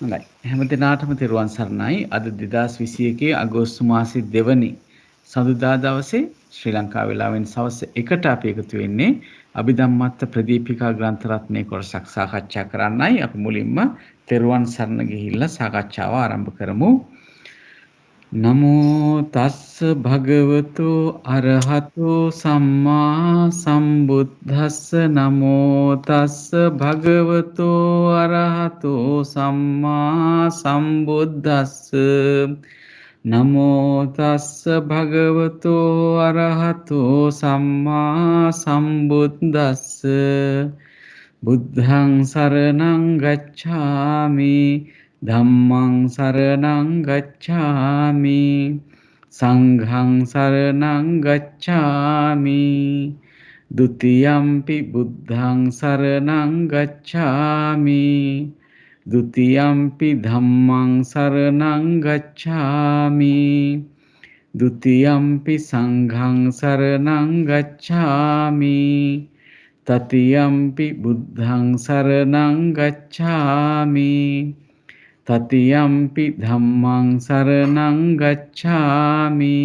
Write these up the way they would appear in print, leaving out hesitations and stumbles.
හොඳයි. හැමදිනාටම තෙරුවන් සරණයි. අද 2021 අගෝස්තු මාසයේ 2 වෙනි සඳුදා දවසේ ශ්‍රී ලංකා වේලාවෙන් සවස් 1ට අපි එකතු වෙන්නේ අභිධම්මත්ත ප්‍රදීපිකා ග්‍රන්ථ රත්නයේ කොටසක් සාකච්ඡා කරන්නයි. අපි මුලින්ම තෙරුවන් සරණ ගිහිල්ලා සාකච්ඡාව ආරම්භ කරමු. නමෝ තස්ස භගවතු අරහතු සම්මා සම්බුද්දස්ස නමෝ තස්ස භගවතු අරහතු සම්මා සම්බුද්දස්ස නමෝ තස්ස භගවතු අරහතු සම්මා සම්බුද්දස්ස බුද්ධං සරණං ගච්ඡාමි ධම්මං සරණං ගච්ඡාමි සංඝං සරණං ගච්ඡාමි ဒ ුතියම්පි බුද්ධං සරණං ගච්ඡාමි ဒ ුතියම්පි ධම්මං සරණං ගච්ඡාමි ဒ ුතියම්පි සංඝං සරණං ගච්ඡාමි තතියම්පි බුද්ධං සරණං ගච්ඡාමි තතියම්පි ධම්මං සරණං ගච්ඡාමි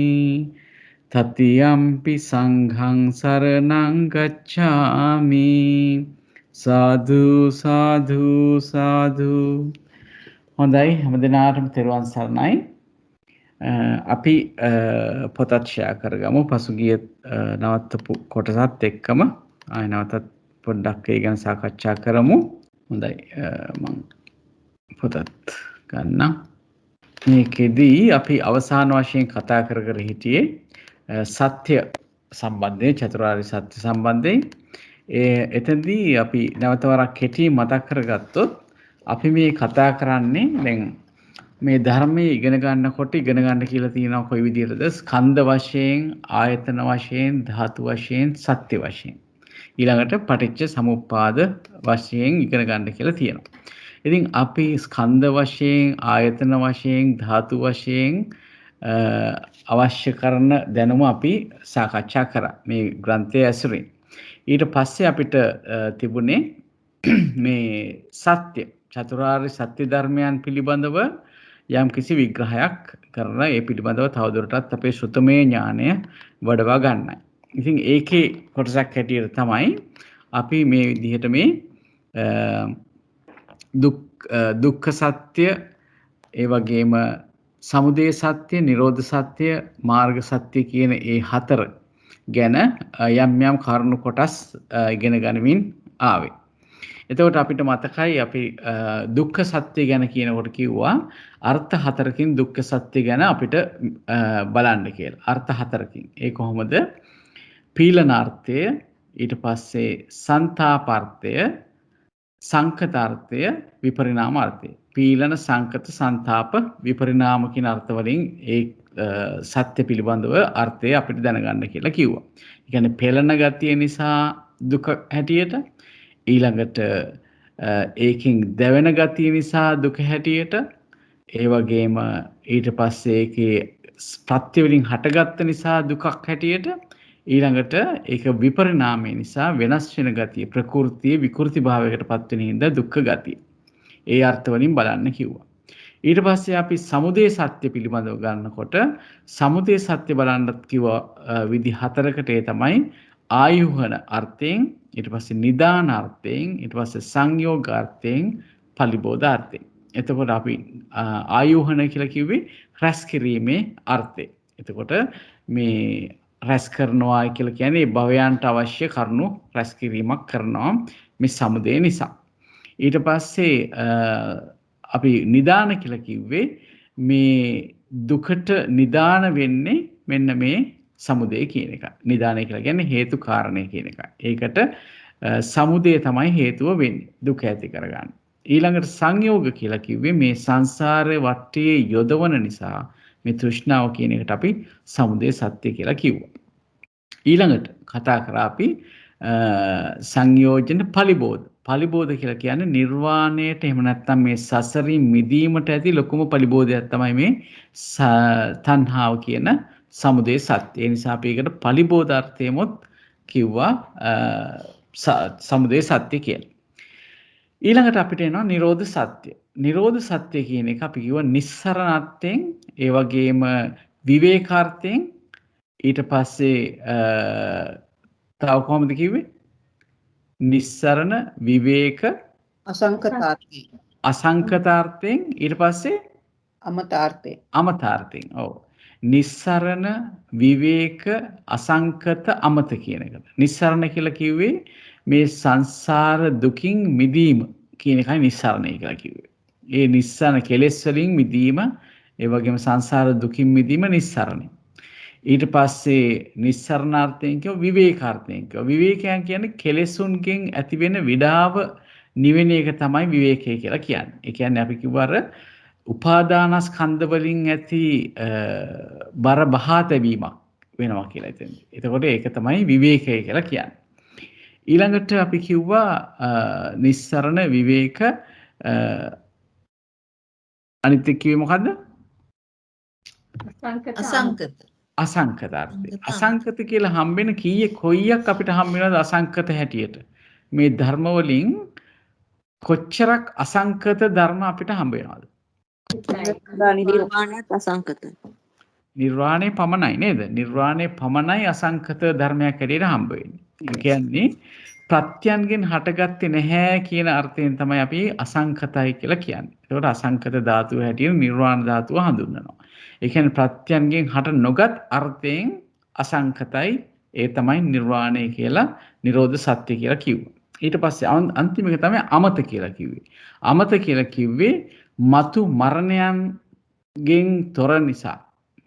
තතියම්පි සංඝං සරණං ගච්ඡාමි සාදු සාදු සාදු. හොඳයි, හැමදෙනාටම තෙරුවන් සරණයි. අපි පොතත් ෂෙයා කරගමු. පසුගිය නවත්තපු කොටසත් එක්කම ආයෙ නැවතත් පොඩ්ඩක් ඒ ගැන සාකච්ඡා කරමු. හොඳයි, මම පොතත් ගන්නම්. මේකෙදී අපි අවසාන වශයෙන් කතා කර හිටියේ සත්‍ය සම්බන්ධයෙන්, චතුරාර්ය සත්‍ය සම්බන්ධයෙන්. එතෙන්දී අපි නැවත වරක් කෙටි මතක් කරගත්තොත් අපි මේ කතා කරන්නේ දැන් මේ ධර්මයේ ඉගෙන ගන්නකොට ඉගෙන ගන්න කියලා තියෙනවා කොයි විදිහටද? ස්කන්ධ වශයෙන්, ආයතන වශයෙන්, ධාතු වශයෙන්, සත්‍ය වශයෙන්. ඊළඟට පටිච්ච සමුප්පාද වශයෙන් ඉගෙන ගන්න කියලා තියෙනවා. ඉතින් අපි ස්කන්ධ වශයෙන්, ආයතන වශයෙන්, ධාතු වශයෙන් අවශ්‍ය කරන දැනුම අපි සාකච්ඡා කරා මේ ග්‍රන්ථයේ ඇසුරින්. ඊට පස්සේ අපිට තිබුණේ මේ සත්‍ය, චතුරාර්ය සත්‍ය ධර්මයන් පිළිබඳව යම් කිසි විග්‍රහයක් කරලා ඒ පිළිබඳව තවදුරටත් අපේ ශ්‍රුතමේ ඥානය වඩවා ගන්නයි. ඉතින් ඒකේ කොටසක් හැටියට තමයි අපි මේ විදිහට මේ දුක්ඛ සත්‍ය, ඒ වගේම සමුදය සත්‍ය, නිරෝධ සත්‍ය, මාර්ග සත්‍ය කියන ඒ හතර ගැන යම් යම් කරුණු කොටස් ඉගෙන ගනිමින් ආවේ. එතකොට අපිට මතකයි අපි දුක්ඛ සත්‍ය ගැන කියනකොට කිව්වා අර්ථ හතරකින් දුක්ඛ සත්‍ය ගැන අපිට බලන්න කියලා. අර්ථ හතරකින්. ඒ කොහොමද? පීලනාර්ථය, ඊට පස්සේ සංතාපාර්ථය, සංකතාර්ථය, විපරිණාමාර්ථය. පීලන, සංකත, සංතාප, විපරිණාම කියන අර්ථ වලින් ඒ සත්‍ය පිළිබඳව අර්ථය අපිට දැනගන්න කියලා කිව්වා. ඒ කියන්නේ පෙළෙන ගතිය නිසා දුක හැටියට, ඊළඟට ඒකෙන් දැවෙන ගතිය නිසා දුක හැටියට, ඒ වගේම ඊට පස්සේ ඒකේ ප්‍රත්‍ය වලින් හටගත්ත නිසා දුකක් හැටියට, ඊළඟට ඒක විපරිණාමය නිසා වෙනස් වෙන ගතිය, ප්‍රകൃතිය විකෘති භාවයකට පත් වෙන හින්දා දුක්ඛ ගතිය. ඒ අර්ථ වලින් බලන්න කිව්වා. ඊට පස්සේ අපි සමුදය සත්‍ය පිළිබඳව ගන්නකොට සමුදය සත්‍ය බලන්නත් කිව්ව විදි හතරකට. ඒ තමයි ආයුහන අර්ථයෙන්, ඊට පස්සේ නිදාන අර්ථයෙන්, ඊට පස්සේ සංයෝගාර්ථයෙන්, පලිබෝධාර්ථයෙන්. එතකොට අපි ආයුහන කියලා කිව්වේ රැස් කිරීමේ අර්ථය. එතකොට මේ රැස් කරනවා කියලා කියන්නේ භවයන්ට අවශ්‍ය කරුණු රැස් කිරීමක් කරනවා මේ සමුදය නිසා. ඊට පස්සේ අපි නිදාන කියලා කිව්වේ මේ දුකට නිදාන වෙන්නේ මෙන්න මේ සමුදය කියන එක. නිදානය කියලා කියන්නේ හේතු කාරණය කියන එක. ඒකට සමුදය තමයි හේතුව වෙන්නේ දුක ඇති කරගන්න. ඊළඟට සංයෝග කියලා කිව්වේ මේ සංසාරේ වටේ යොදවන නිසා මේ තෘෂ්ණාව කියන එකට අපි සමුදය සත්‍ය කියලා කිව්වා. ඊළඟට කතා කරා අපි සංයෝජන පලිබෝධ. පලිබෝධ කියලා කියන්නේ නිර්වාණයට, එහෙම නැත්නම් මේ සසරින් මිදීමට ඇති ලොකුම පලිබෝධයක් තමයි මේ තණ්හාව කියන සමුදය සත්‍ය. ඒ නිසා අපි ඒකට පලිබෝධාර්ථයමොත් කිව්වා සමුදය සත්‍ය කියලා. ඊළඟට අපිට එනවා නිරෝධ සත්‍ය. නිරෝධ සත්‍ය කියන එක අපි කිව්ව නිස්සරණත්වයෙන් ඒ වගේම විවේකාර්ථයෙන් ඊට පස්සේ තව කොහොමද කිව්වේ? නිස්සරණ විවේක අසංකතාර්ථයෙන් ඊට පස්සේ අමතාර්ථයෙන්. ඔව්. නිස්සරණ විවේක අසංකත අමත කියන එකට. නිස්සරණ කියලා කිව්වේ මේ සංසාර දුකින් මිදීම කියන එකයි නිස්සරණය කියලා කිව්වේ. ඒ නිස්සරණ කෙලෙස් වලින් මිදීම ඒ වගේම සංසාර දුකින් මිදීම නිස්සරණය. ඊට පස්සේ නිස්සරණාර්ථයෙන් කියව විවේකාර්ථයෙන් කියව. විවේකයන් කියන්නේ කෙලෙසුන්ගෙන් ඇතිවෙන විඩාව නිවෙන එක තමයි විවේකය කියලා කියන්නේ. ඒ කියන්නේ අපි කිව්වර උපාදානස්කන්ධ වලින් ඇති බර බහා තැබීමක් වෙනවා කියලා හිතෙන්නේ. එතකොට ඒක තමයි විවේකය කියලා කියන්නේ. ඊළඟට අපි කිව්වා නිස්සරණ විවේක අනිත් එක කිව්වේ මොකද්ද? අසංකතාර්ථය. අසංකත කියලා හම්බෙන කීයේ කොයියක් අපිට හම්බ වෙනවද අසංකත හැටියට? මේ ධර්ම වලින් කොච්චරක් අසංකත ධර්ම අපිට හම්බ වෙනවද? නිර්වාණය පමණයි නේද? නිර්වාණය පමණයි අසංකත ධර්මයක් හැටියට හම්බ වෙන්නේ. ඒ කියන්නේ ප්‍රත්‍යයන්ගෙන් හටගත්තේ නැහැ කියන අර්ථයෙන් තමයි අපි අසංකතයි කියලා කියන්නේ. ඒකට අසංකත ධාතුව හැටියට නිර්වාණ ධාතුව හඳුන්වනවා. ඒ කියන්නේ ප්‍රත්‍යයන්ගෙන් හට නොගත් අර්ථයෙන් අසංකතයි ඒ තමයි නිර්වාණය කියලා නිරෝධ සත්‍ය කියලා කිව්වා. ඊට පස්සේ අන්තිම එක තමයි අමත කියලා කිව්වේ. අමත කියලා කිව්වේ මතු මරණයන්ගෙන් තොර නිසා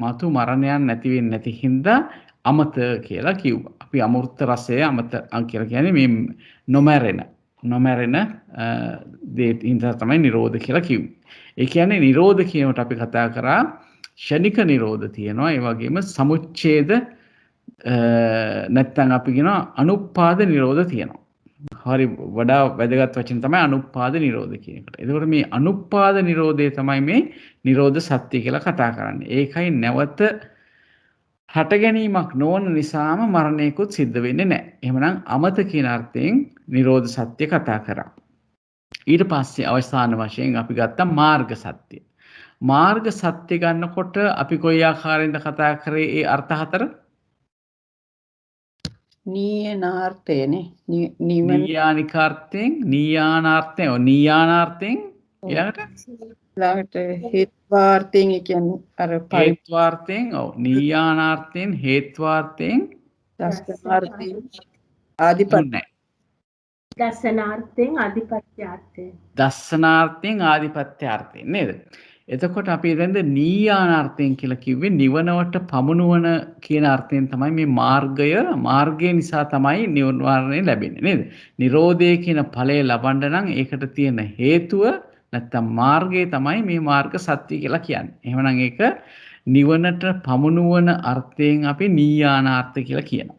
මතු මරණයන් නැති වෙන්නේ නැති හින්දා අමත කියලා කිව්වා. අපි අමෘත රසය අමත කියලා කියන්නේ මේ නොමැරෙන දේ හින්දා තමයි නිරෝධ කියලා කිව්වේ. ඒ කියන්නේ නිරෝධ කියනකොට අපි කතා කරා ෂණික නිරෝධ තියෙනවා. ඒ වගේම සමුච්ඡේද නැත්නම් අපි කියනවා අනුපාද නිරෝධ තියෙනවා. හරි වඩා වැදගත් වචන තමයි අනුපාද නිරෝධ කියන එකට. එතකොට මේ අනුපාද නිරෝධය තමයි මේ නිරෝධ සත්‍ය කියලා කතා කරන්නේ. ඒකයි නැවත හට ගැනීමක් නොවන නිසාම මරණයකුත් සිද්ධ වෙන්නේ නැහැ. එහෙමනම් අමත කියන අර්ථයෙන් නිරෝධ සත්‍ය කතා කරා. ඊට පස්සේ අවසාන වශයෙන් අපි ගත්තා මාර්ග සත්‍ය. මාර්ග සත්‍ය ගන්නකොට අපි කොයි ආකාරයෙන්ද කතා කරේ ඒ අර්ථ හතර? නීයනාර්ථයනේ නීයානිකාර්ථයෙන් නීයානාර්ථයෙන් ඊළඟට හේත්වාර්ථයෙන් කියන්නේ අර හේත්වාර්ථයෙන් නීයානාර්ථයෙන් හේත්වාර්ථයෙන් දස්සනාර්ථයෙන් ආධිපත්‍යාර්ථයෙන් නේද? එතකොට අපි දැන්ද නීයානාර්ථයෙන් කියලා කිව්වේ නිවනවට පමුණුවන කියන අර්ථයෙන් තමයි මේ මාර්ගය නිසා තමයි නිර්වාණය ලැබෙන්නේ නේද? නිරෝධය කියන ඵලය ලබන්න නම් ඒකට තියෙන හේතුව නැත්තම් මාර්ගය තමයි මේ මාර්ග සත්‍ය කියලා කියන්නේ. එහෙමනම් ඒක නිවනට පමුණුවන අර්ථයෙන් අපි නීයානාර්ථ කියලා කියනවා.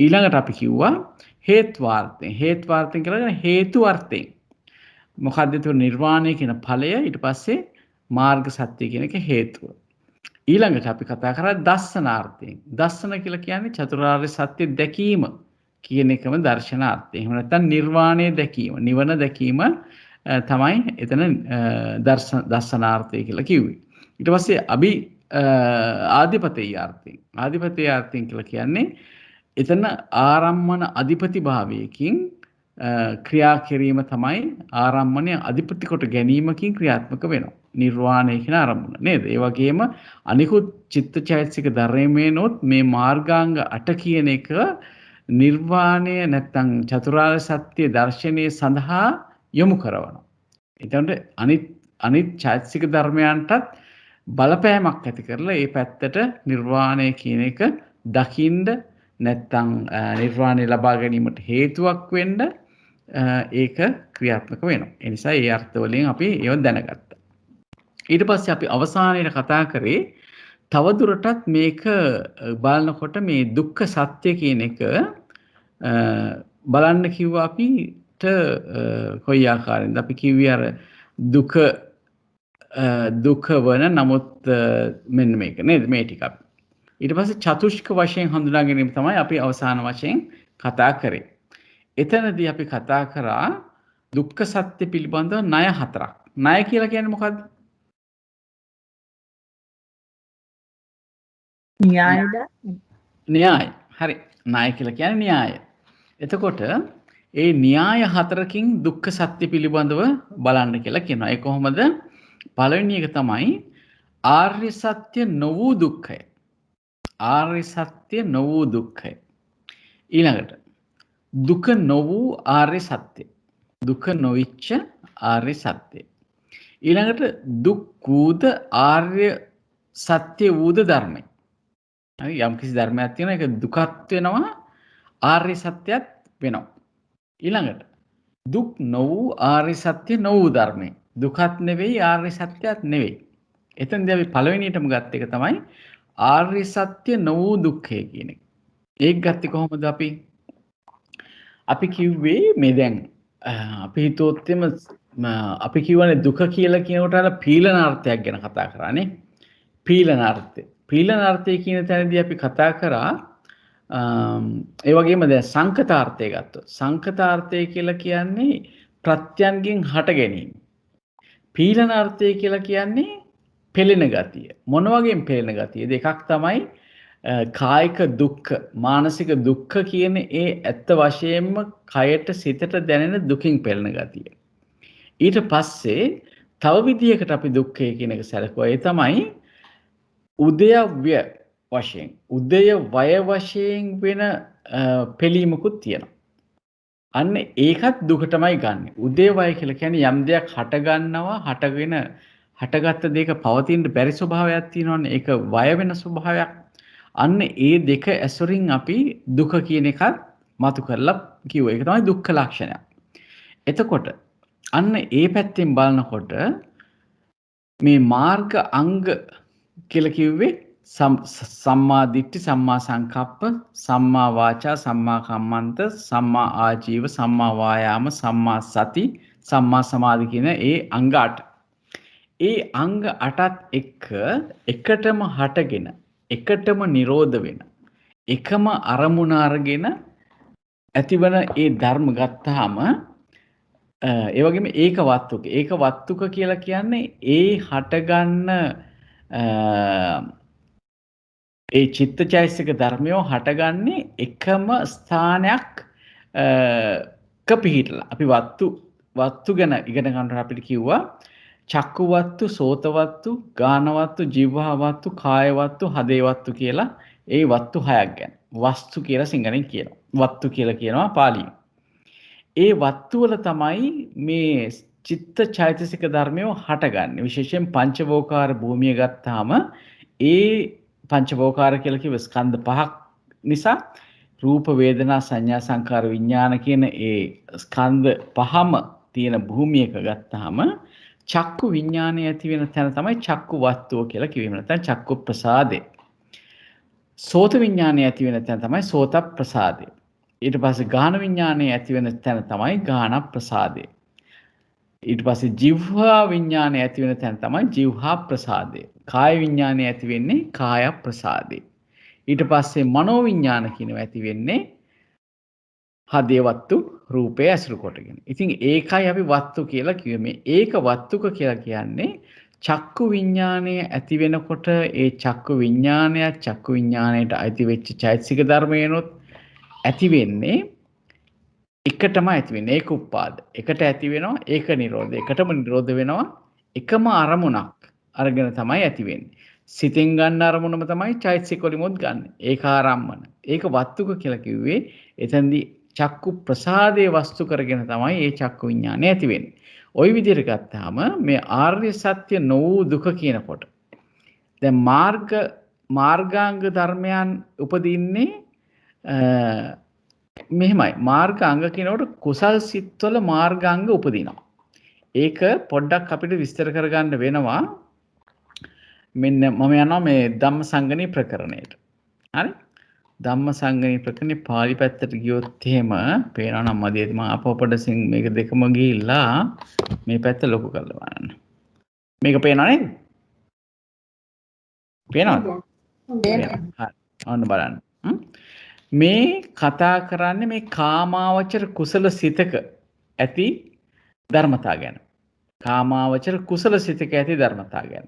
ඊළඟට අපි කිව්වා හේත්වාර්ථයෙන්. හේත්වාර්ථයෙන් කියලා හේතු අර්ථයෙන්. මොකද්ද ඒක නිර්වාණය කියන ඵලය ඊට පස්සේ මාර්ග සත්‍ය කියන එක හේතුව. ඊළඟට අපි කතා කරා දස්සනාර්ථයෙන්. දස්සන කියලා කියන්නේ චතුරාර්ය සත්‍ය දැකීම කියන එකම දර්ශනාර්ථය. එහෙම නැත්නම් නිර්වාණය දැකීම, නිවන දැකීම තමයි එතන දස්සනාර්ථය කියලා කිව්වේ. ඊට පස්සේ ආධිපතේයාර්ථයෙන්. ආධිපතේයාර්ථයෙන් කියලා කියන්නේ එතන ආරම්මන අධිපති භාවයකින් ක්‍රියා කිරීම තමයි ආරම්මණය අධිපති කොට ගැනීමකින් ක්‍රියාත්මක වෙනවා. නිර්වාණය කියන අරමුණ නේද? ඒ වගේම අනිකුත් චිත්තචෛතසික ධර්මයනොත් මේ මාර්ගාංග 8 කියන එක නිර්වාණය නැත්තම් චතුරාර්ය සත්‍ය දර්ශනය සඳහා යොමු කරනවා. එතකොට අනිත් චෛතසික ධර්මයන්ටත් බලපෑමක් ඇති කරලා ඒ පැත්තට නිර්වාණය කියන එක දකින්න නැත්තම් නිර්වාණය ලබා ගැනීමට හේතුවක් වෙන්න ඒක ක්‍රියාත්මක වෙනවා. ඒ නිසා ඒ අර්ථ වලින් අපි ඒව දැනගත්තා. ඊට පස්සේ අපි අවසානයේ කතා කරේ තවදුරටත් මේක බලනකොට මේ දුක්ඛ සත්‍ය කියන එක බලන්න කිව්වා අපිට කොයි ආකාරයෙන්ද අපි කිව්වේ අර දුක වන නමුත් මෙන්න මේක නේද මේ ටික අපි ඊට පස්සේ චතුෂ්ක වශයෙන් හඳුනා ගැනීම තමයි අපි අවසාන වශයෙන් කතා කරේ. එතනදී අපි කතා කරා දුක්ඛ සත්‍ය පිළිබඳව ණය හතරක්. ණය කියලා කියන්නේ මොකද්ද? න්‍යායද? න්‍යාය. හරි. ණය කියලා කියන්නේ න්‍යාය. එතකොට ඒ න්‍යාය හතරකින් දුක්ඛ සත්‍ය පිළිබඳව බලන්න කියලා කියනවා. ඒ කොහොමද? පළවෙනි එක තමයි ආර්ය සත්‍ය නො වූ දුක්ඛය. ආර්ය සත්‍ය නො වූ දුක්ඛය. ඊළඟට දුක නො වූ ආර්ය සත්‍ය. දුක නොවිච්ච ආර්ය සත්‍ය. ඊළඟට දුක් වූද ආර්ය සත්‍ය වූද ධර්මයි. හරි යම් කිසි ධර්මයක් තියෙනවා ඒක දුකත් වෙනවා ආර්ය සත්‍යත් වෙනවා. ඊළඟට දුක් නො වූ ආර්ය සත්‍ය නො වූ ධර්මයි. දුකත් නෙවෙයි ආර්ය සත්‍යත් නෙවෙයි. එතනදී අපි පළවෙනියටම ගත්ත එක තමයි ආර්ය සත්‍ය නො වූ දුක්ඛය කියන එක. ඒක ගත්තේ කොහොමද අපි? අපි කිව්වේ මේ දැන් අපි හිතුවොත් අපි කියවනේ දුක කියලා කියනකොට අර පීලනාර්ථයක් ගැන කතා කරානේ. පීලනාර්ථය. පීලනාර්ථය කියන තැනදී අපි කතා කරා ඒ වගේම දැන් සංකතාර්ථය ගත්තොත් සංකතාර්ථය කියලා කියන්නේ ප්‍රත්‍යයන්ගෙන් හට ගැනීම. පීලනාර්ථය කියලා කියන්නේ පෙළෙන ගතිය. මොන වගේම පෙළෙන ගතියද? එකක් තමයි කායික දුක්ඛ, මානසික දුක්ඛ කියන ඒ ඇත්ත වශයෙන්ම කයට සිතට දැනෙන දුකින් පෙළෙන ගතිය. ඊට පස්සේ තව විදියකට අපි දුක්ඛය කියන එක සැලකුවා. ඒ තමයි උදයව්‍ය වශයෙන්, උදය වය වශයෙන් වෙන පෙළීමකුත් තියෙනවා. අන්න ඒකත් දුකටමයි ගන්න. උදේ වය කියලා කියන්නේ යම් දෙයක් හට ගන්නවා, හටගත්ත දෙයක පවතින බැරි ස්වභාවයක් තියෙනවනේ. ඒක වය වෙන ස්වභාවයක්. අන්න ඒ දෙක ඇසුරින් අපි දුක කියන එකත් මතු කරලා කිව්වා. ඒක තමයි දුක්ඛ ලක්ෂණය. එතකොට අන්න ඒ පැත්තෙන් බලනකොට මේ මාර්ග අංග කියලා කිව්වේ සම්මා දිට්ඨි, සම්මා සංකප්ප, සම්මා වාචා, සම්මා කම්මන්ත, සම්මා ආජීව, සම්මා වායාම, සම්මා සති, සම්මා සමාධි කියන ඒ අංග 8. ඒ අංග 8ත් එක්ක එකටම හටගෙන එකටම නිරෝධ වෙන එකම අරමුණ අරගෙන ඇතිවන ඒ ධර්ම ගත්තාම ඒ වගේම ඒක වත්තුක කියලා කියන්නේ ඒ හටගන්න ඒ චිත්තචෛතසික ධර්මයෝ හටගන්නේ එකම ස්ථානයක් පිහිටලා. අපි වත්තු ගැන ඉගෙන ගන්නකොට අපිට කිව්වා චක්කු වත්තු, සෝත වත්තු, ගාන වත්තු, ජීවහා වත්තු, කාය වත්තු, හදේ වත්තු කියලා ඒ වත්තු 6ක් ගැන. වස්තු කියලා සිංහලෙන් කියනවා. වත්තු කියලා කියනවා පාලියෙන්. ඒ වත්තු වල තමයි මේ චිත්ත චෛතසික ධර්මයෝ හටගන්නේ. විශේෂයෙන් පංචවෝකාර භූමිය ගත්තාම ඒ පංචවෝකාර කියලා කිව්ව ස්කන්ධ පහක් නිසා රූප, වේදනා, සංඥා, සංකාර, විඥාන කියන ඒ ස්කන්ධ පහම තියෙන භූමියක ගත්තාම චක්කු විඥානය ඇති වෙන තැන තමයි චක්කු වත්තුව කියලා කිව්වෙම නැත්නම් චක්කු ප්‍රසාදේ. සෝත විඥානය ඇති වෙන තැන තමයි සෝත ප්‍රසාදේ. ඊට පස්සේ ගාන විඥානය ඇති වෙන තැන තමයි ගාන ප්‍රසාදේ. ඊට පස්සේ જીවහා විඥානය ඇති වෙන තැන තමයි જીවහා ප්‍රසාදේ. කාය විඥානය ඇති වෙන්නේ කාය ප්‍රසාදේ. ඊට පස්සේ මනෝ විඥාන කියනවා ඇති වෙන්නේ හදේ වත්තු රූපය ඇසුරු කොටගෙන. ඉතින් ඒකයි අපි වත්තු කියලා කිව්වේ. ඒක වත්තුක කියලා කියන්නේ චක්කු විඥානය ඇති වෙනකොට ඒ චක්කු විඥාණයට අයිති වෙච්ච චෛතසික ධර්මයනොත් ඇති වෙන්නේ එකටම ඇති වෙන්නේ. ඒක උපාද. එකට ඇති වෙනවා, ඒක නිරෝධ. එකටම නිරෝධ වෙනවා. එකම අරමුණක් අරගෙන තමයි ඇති වෙන්නේ. සිතෙන් ගන්න අරමුණම තමයි චෛතසික වලිමුත් ගන්න. ඒක ආරම්මන. ඒක වත්තුක කියලා කිව්වේ. එතෙන්දී චක්කු ප්‍රසාදයේ වස්තු කරගෙන තමයි මේ චක්කු විඥානය ඇති වෙන්නේ. ওই විදිහට ගත්තාම මේ ආර්ය සත්‍ය නො වූ දුක කියනකොට දැන් මාර්ගාංග ධර්මයන් උපදින්නේ මෙහෙමයි. මාර්ගාංග කියනකොට කුසල් සිත්වල මාර්ගාංග උපදිනවා. ඒක පොඩ්ඩක් අපිට විස්තර කරගන්න වෙනවා. මෙන්න මම යනවා මේ ධම්මසංගණී ප්‍රකරණයට. හරි? ධම්මසංගණී ප්‍රකරණේ පාලි පැත්තට ගියොත් එහෙම පේනවා නම් මදියද මම අපොපඩසින් මේක දෙකම ගිහිල්ලා මේ පැත්ත ලොකු කරලා බලන්න. මේක පේනව නේද? පේනවද? හරි. ඔන්න බලන්න. මේ කතා කරන්නේ මේ කාමාවචර කුසල සිතක ඇති ධර්මතා ගැන. කාමාවචර කුසල සිතක ඇති ධර්මතා ගැන.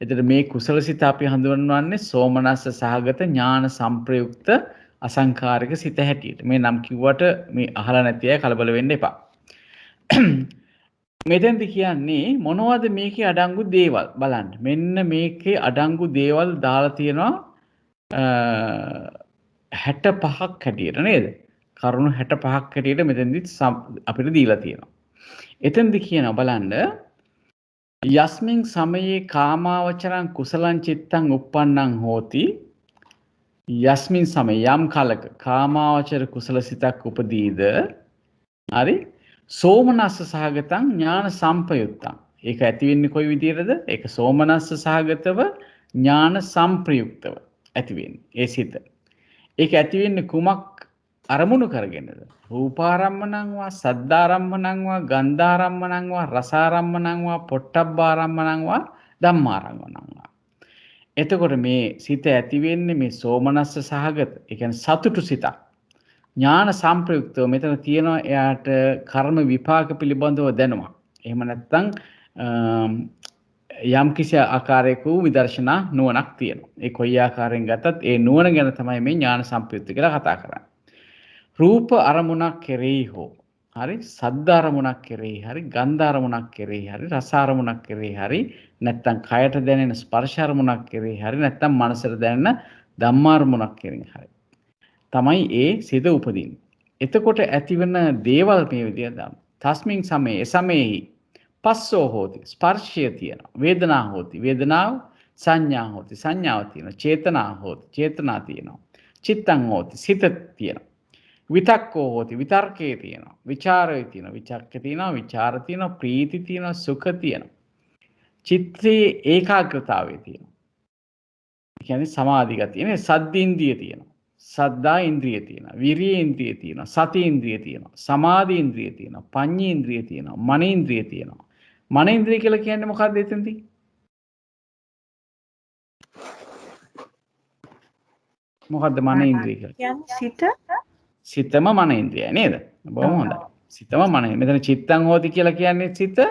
එතකොට මේ කුසල සිත අපි හඳුන්වන්නේ සෝමනස්ස සහගත ඥාන සංප්‍රයුක්ත අසංකාරික සිත හැටියට. මේ නම් කිව්වට මේ අහලා නැති අය කලබල වෙන්න එපා. මෙතෙන්ද කියන්නේ මොනවද මේකේ අඩංගු දේවල් බලන්න. මෙන්න මේකේ අඩංගු දේවල් දාලා තියෙනවා 65ක් හැටියට නේද? කරුණු 65ක් හැටියට මෙතෙන්දි අපිට දීලා තියෙනවා. එතෙන්ද කියනවා බලන්න යස්මින් සමයේ කාමාවචරං කුසලං චිත්තං uppannං හෝති යස්මින් සමය යම් කලක කාමාවචර කුසල සිතක් උපදීද හරි සෝමනස්ස සහගතං ඥාන සම්පයුත්තං ඒක ඇති වෙන්නේ කොයි විදිහටද ඒක සෝමනස්ස සහගතව ඥාන සම්ප්‍රයුක්තව ඇති වෙන්නේ ඒ සිත ඒක ඇති වෙන්නේ කුමක් අරමුණු කරගෙනද රූපාරම්මණං වා සද්ධාරම්මණං වා ගන්ධාරම්මණං වා රසාරම්මණං වා පොට්ටබ්බාරම්මණං වා ධම්මාරම්මණං වා එතකොට මේ සිත ඇති වෙන්නේ මේ සෝමනස්ස සහගත ඒ කියන්නේ සතුටු සිතක් ඥාන සම්ප්‍රයුක්තව මෙතන තියෙනවා එයාට කර්ම විපාක පිළිබඳව දැනුමක්. එහෙම නැත්නම් යම් කිසි ආකාරයක වූ විදර්ශනා නුවණක් තියෙනවා. ඒ කොයි ආකාරයෙන් ගත්තත් ඒ නුවණ ගැන තමයි මේ ඥාන සම්ප්‍රයුක්ත කියලා කතා කරන්නේ. රූප අරමුණක් කෙරෙහි හෝ හරි සද්ද අරමුණක් කෙරෙහි හරි ගන්ධ අරමුණක් කෙරෙහි හරි රස අරමුණක් කෙරෙහි හරි නැත්නම් කයට දැනෙන ස්පර්ශ අරමුණක් කෙරෙහි හරි නැත්නම් මනසට දැනෙන ධම්ම අරමුණක් කෙරෙහි හරි තමයි ඒ සිත උපදින්නේ. එතකොට ඇතිවන දේවල් මේ විදිහට දාමු. තස්මින් සමයේ සමයේහි පස්සෝ හෝති ස්පර්ශය තියෙනවා. වේදනා හෝති වේදනාව සංඥා හෝති සංඥාව තියෙනවා. චේතනා හෝති චේතනා තියෙනවා. චිත්තං හෝති සිත තියෙනවා. විතක්කෝ හෝති විතර්කේ තියෙනවා. විචාරය තියෙනවා. විචක්ක තියෙනවා. විචාර තියෙනවා. ප්‍රීති තියෙනවා. සුඛ තියෙනවා. චිත්තේ ඒකාග්‍රතාවය තියෙනවා. ඒ කියන්නේ සමාධි ගතිය නේ සද්දින්දිය තියෙනවා. සද්දා ඉන්ද්‍රිය තියෙනවා විරිය ඉන්ද්‍රිය තියෙනවා සති ඉන්ද්‍රිය තියෙනවා සමාධි ඉන්ද්‍රිය තියෙනවා පඤ්ඤ ඉන්ද්‍රිය තියෙනවා මන ඉන්ද්‍රිය තියෙනවා මන ඉන්ද්‍රිය කියලා කියන්නේ මොකක්ද එතෙන්දී මොකක්ද මන ඉන්ද්‍රිය කියලා කියන්නේ සිතම මන ඉන්ද්‍රියයි නේද බොහොම හොඳයි සිතම මන මෙතන චිත්තං හෝති කියලා කියන්නේ සිත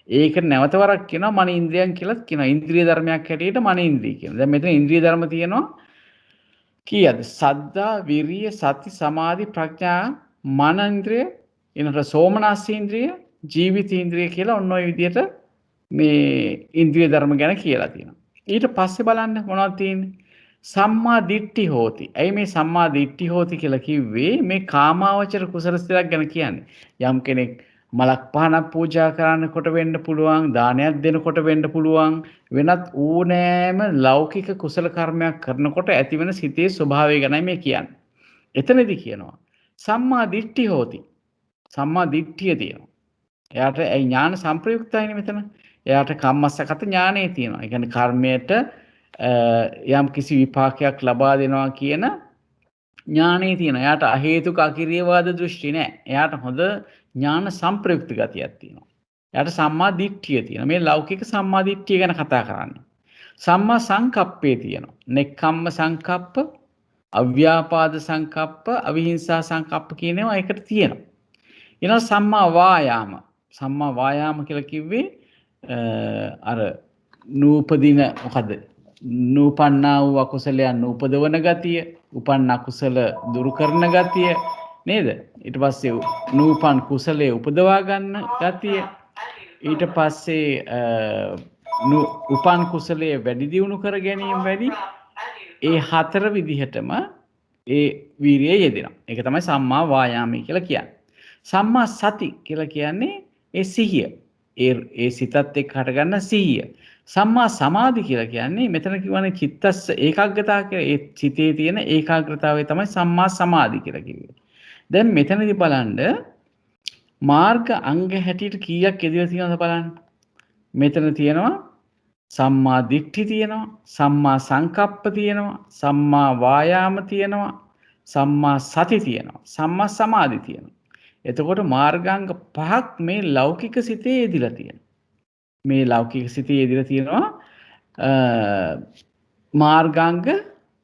ඒක නැවත වරක් කියනවා මන ඉන්ද්‍රියන් කියලා කියනවා ඉන්ද්‍රිය ධර්මයක් හැටියට මන ඉන්ද්‍රිය කියනවා දැන් මෙතන ඉන්ද්‍රිය ධර්ම තියෙනවා කීයද සද්දා විරිය සති සමාධි ප්‍රඥා මන ඉන්ද්‍රිය ඊනට සෝමනස්ස ඉන්ද්‍රිය ජීවිත ඉන්ද්‍රිය කියලා ඔන්න ඔය විදිහට මේ ඉන්ද්‍රිය ධර්ම ගැන කියලා තියෙනවා ඊට පස්සේ බලන්න මොනවද තියෙන්නේ සම්මා දිට්ඨි හෝති ඇයි මේ සම්මා දිට්ඨි හෝති කියලා කිව්වේ මේ කාමාවචර කුසල සිතක් ගැන කියන්නේ යම් කෙනෙක් මලක් පහනක් පූජා කරන්නකොට වෙන්න පුළුවන් දානයක් දෙනකොට වෙන්න පුළුවන් වෙනත් ඕනෑම ලෞකික කුසල කර්මයක් කරනකොට ඇතිවෙන සිතේ ස්වභාවය ගැනයි මේ කියන්නේ. එතනදී කියනවා සම්මා දිට්ඨි හෝති. සම්මා දිට්ඨිය තියෙනවා. එයාට ඒ ඥාන සංප්‍රයුක්තයිනේ මෙතන. එයාට කම්මස්සගත ඥානෙ තියෙනවා. ඒ කියන්නේ කර්මයට යම් කිසි විපාකයක් ලබා දෙනවා කියන ඥානෙ තියෙනවා. එයාට අහේතුක අකිරියවාද දෘෂ්ටි නැහැ. එයාට හොඳ ඥාන සංප්‍රයුක්ත ගතියක් තියෙනවා. එයාට සම්මා දිට්ඨිය තියෙනවා. මේ ලෞකික සම්මා දිට්ඨිය ගැන කතා කරන්නේ. සම්මා සංකප්පේ තියෙනවා. නෙක්ඛම්ම සංකප්ප, අව්‍යාපාද සංකප්ප, අවිහිංසා සංකප්ප කියන ඒවා එකට තියෙනවා. ඊළඟ සම්මා වායාම. සම්මා වායාම කියලා කිව්වේ අර නූපදින මොකද? නූපන්නා වූ අකුසලයන් නූපදවන ගතිය, උපන්න අකුසල දුරු කරන ගතිය නේද? ඊට පස්සේ නූපන් කුසලයේ උපදවා ගන්න ගතිය ඊට පස්සේ උපන් කුසලයේ වැඩි දියුණු කර ගැනීම වැඩි ඒ හතර විදිහටම ඒ වීරිය යෙදෙනවා. ඒක තමයි සම්මා වායාමී කියලා කියන්නේ. සම්මා සති කියලා කියන්නේ ඒ සිහිය. ඒ සිතත් එක්ක හටගන්න සිහිය. සම්මා සමාධි කියලා කියන්නේ මෙතන කියවනේ චිත්තස්ස ඒකාග්‍රතාව කියලා ඒ සිතේ තියෙන ඒකාග්‍රතාවය තමයි සම්මා සමාධි කියලා කිව්වේ. දැන් මෙතනදී බලන්න මාර්ග අංග හැටියට කීයක් එදිලා තියෙනවද බලන්න. මෙතන තියෙනවා සම්මා දිට්ඨි තියෙනවා, සම්මා සංකප්ප තියෙනවා, සම්මා වායාම තියෙනවා, සම්මා සති තියෙනවා, සම්මා සමාධි තියෙනවා. එතකොට මාර්ගාංග පහක් මේ ලෞකික සිතේ එදිලා තියෙනවා. මේ ලෞකික සිතේ එදිලා තියෙනවා මාර්ගාංග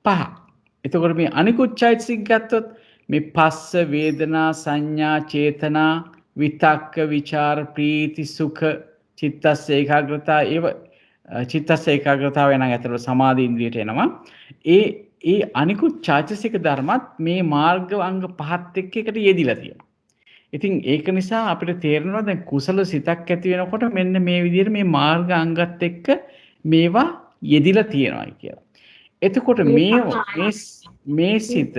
පහ. එතකොට මේ අනිකුත් චෛතසික ගත්තොත් මේ පස්ස වේදනා සංඥා චේතනා විතක්ක විචාර ප්‍රීති සුඛ චිත්තස්ස ඒකාග්‍රතාව ඒව චිත්තස්ස ඒකාග්‍රතාව යන ඇතුළත සමාධි ඉන්ද්‍රියට එනවා. ඒ අනිකුත් චෛතසික ධර්මත් මේ මාර්ග අංග පහත් එක්ක එකට යෙදිලා තියෙනවා. ඉතින් ඒක නිසා අපිට තේරෙනවා දැන් කුසල සිතක් ඇති වෙනකොට මෙන්න මේ විදිහට මේ මාර්ග අංගත් එක්ක මේවා යෙදිලා තියෙනවා කියලා. එතකොට මේ සිත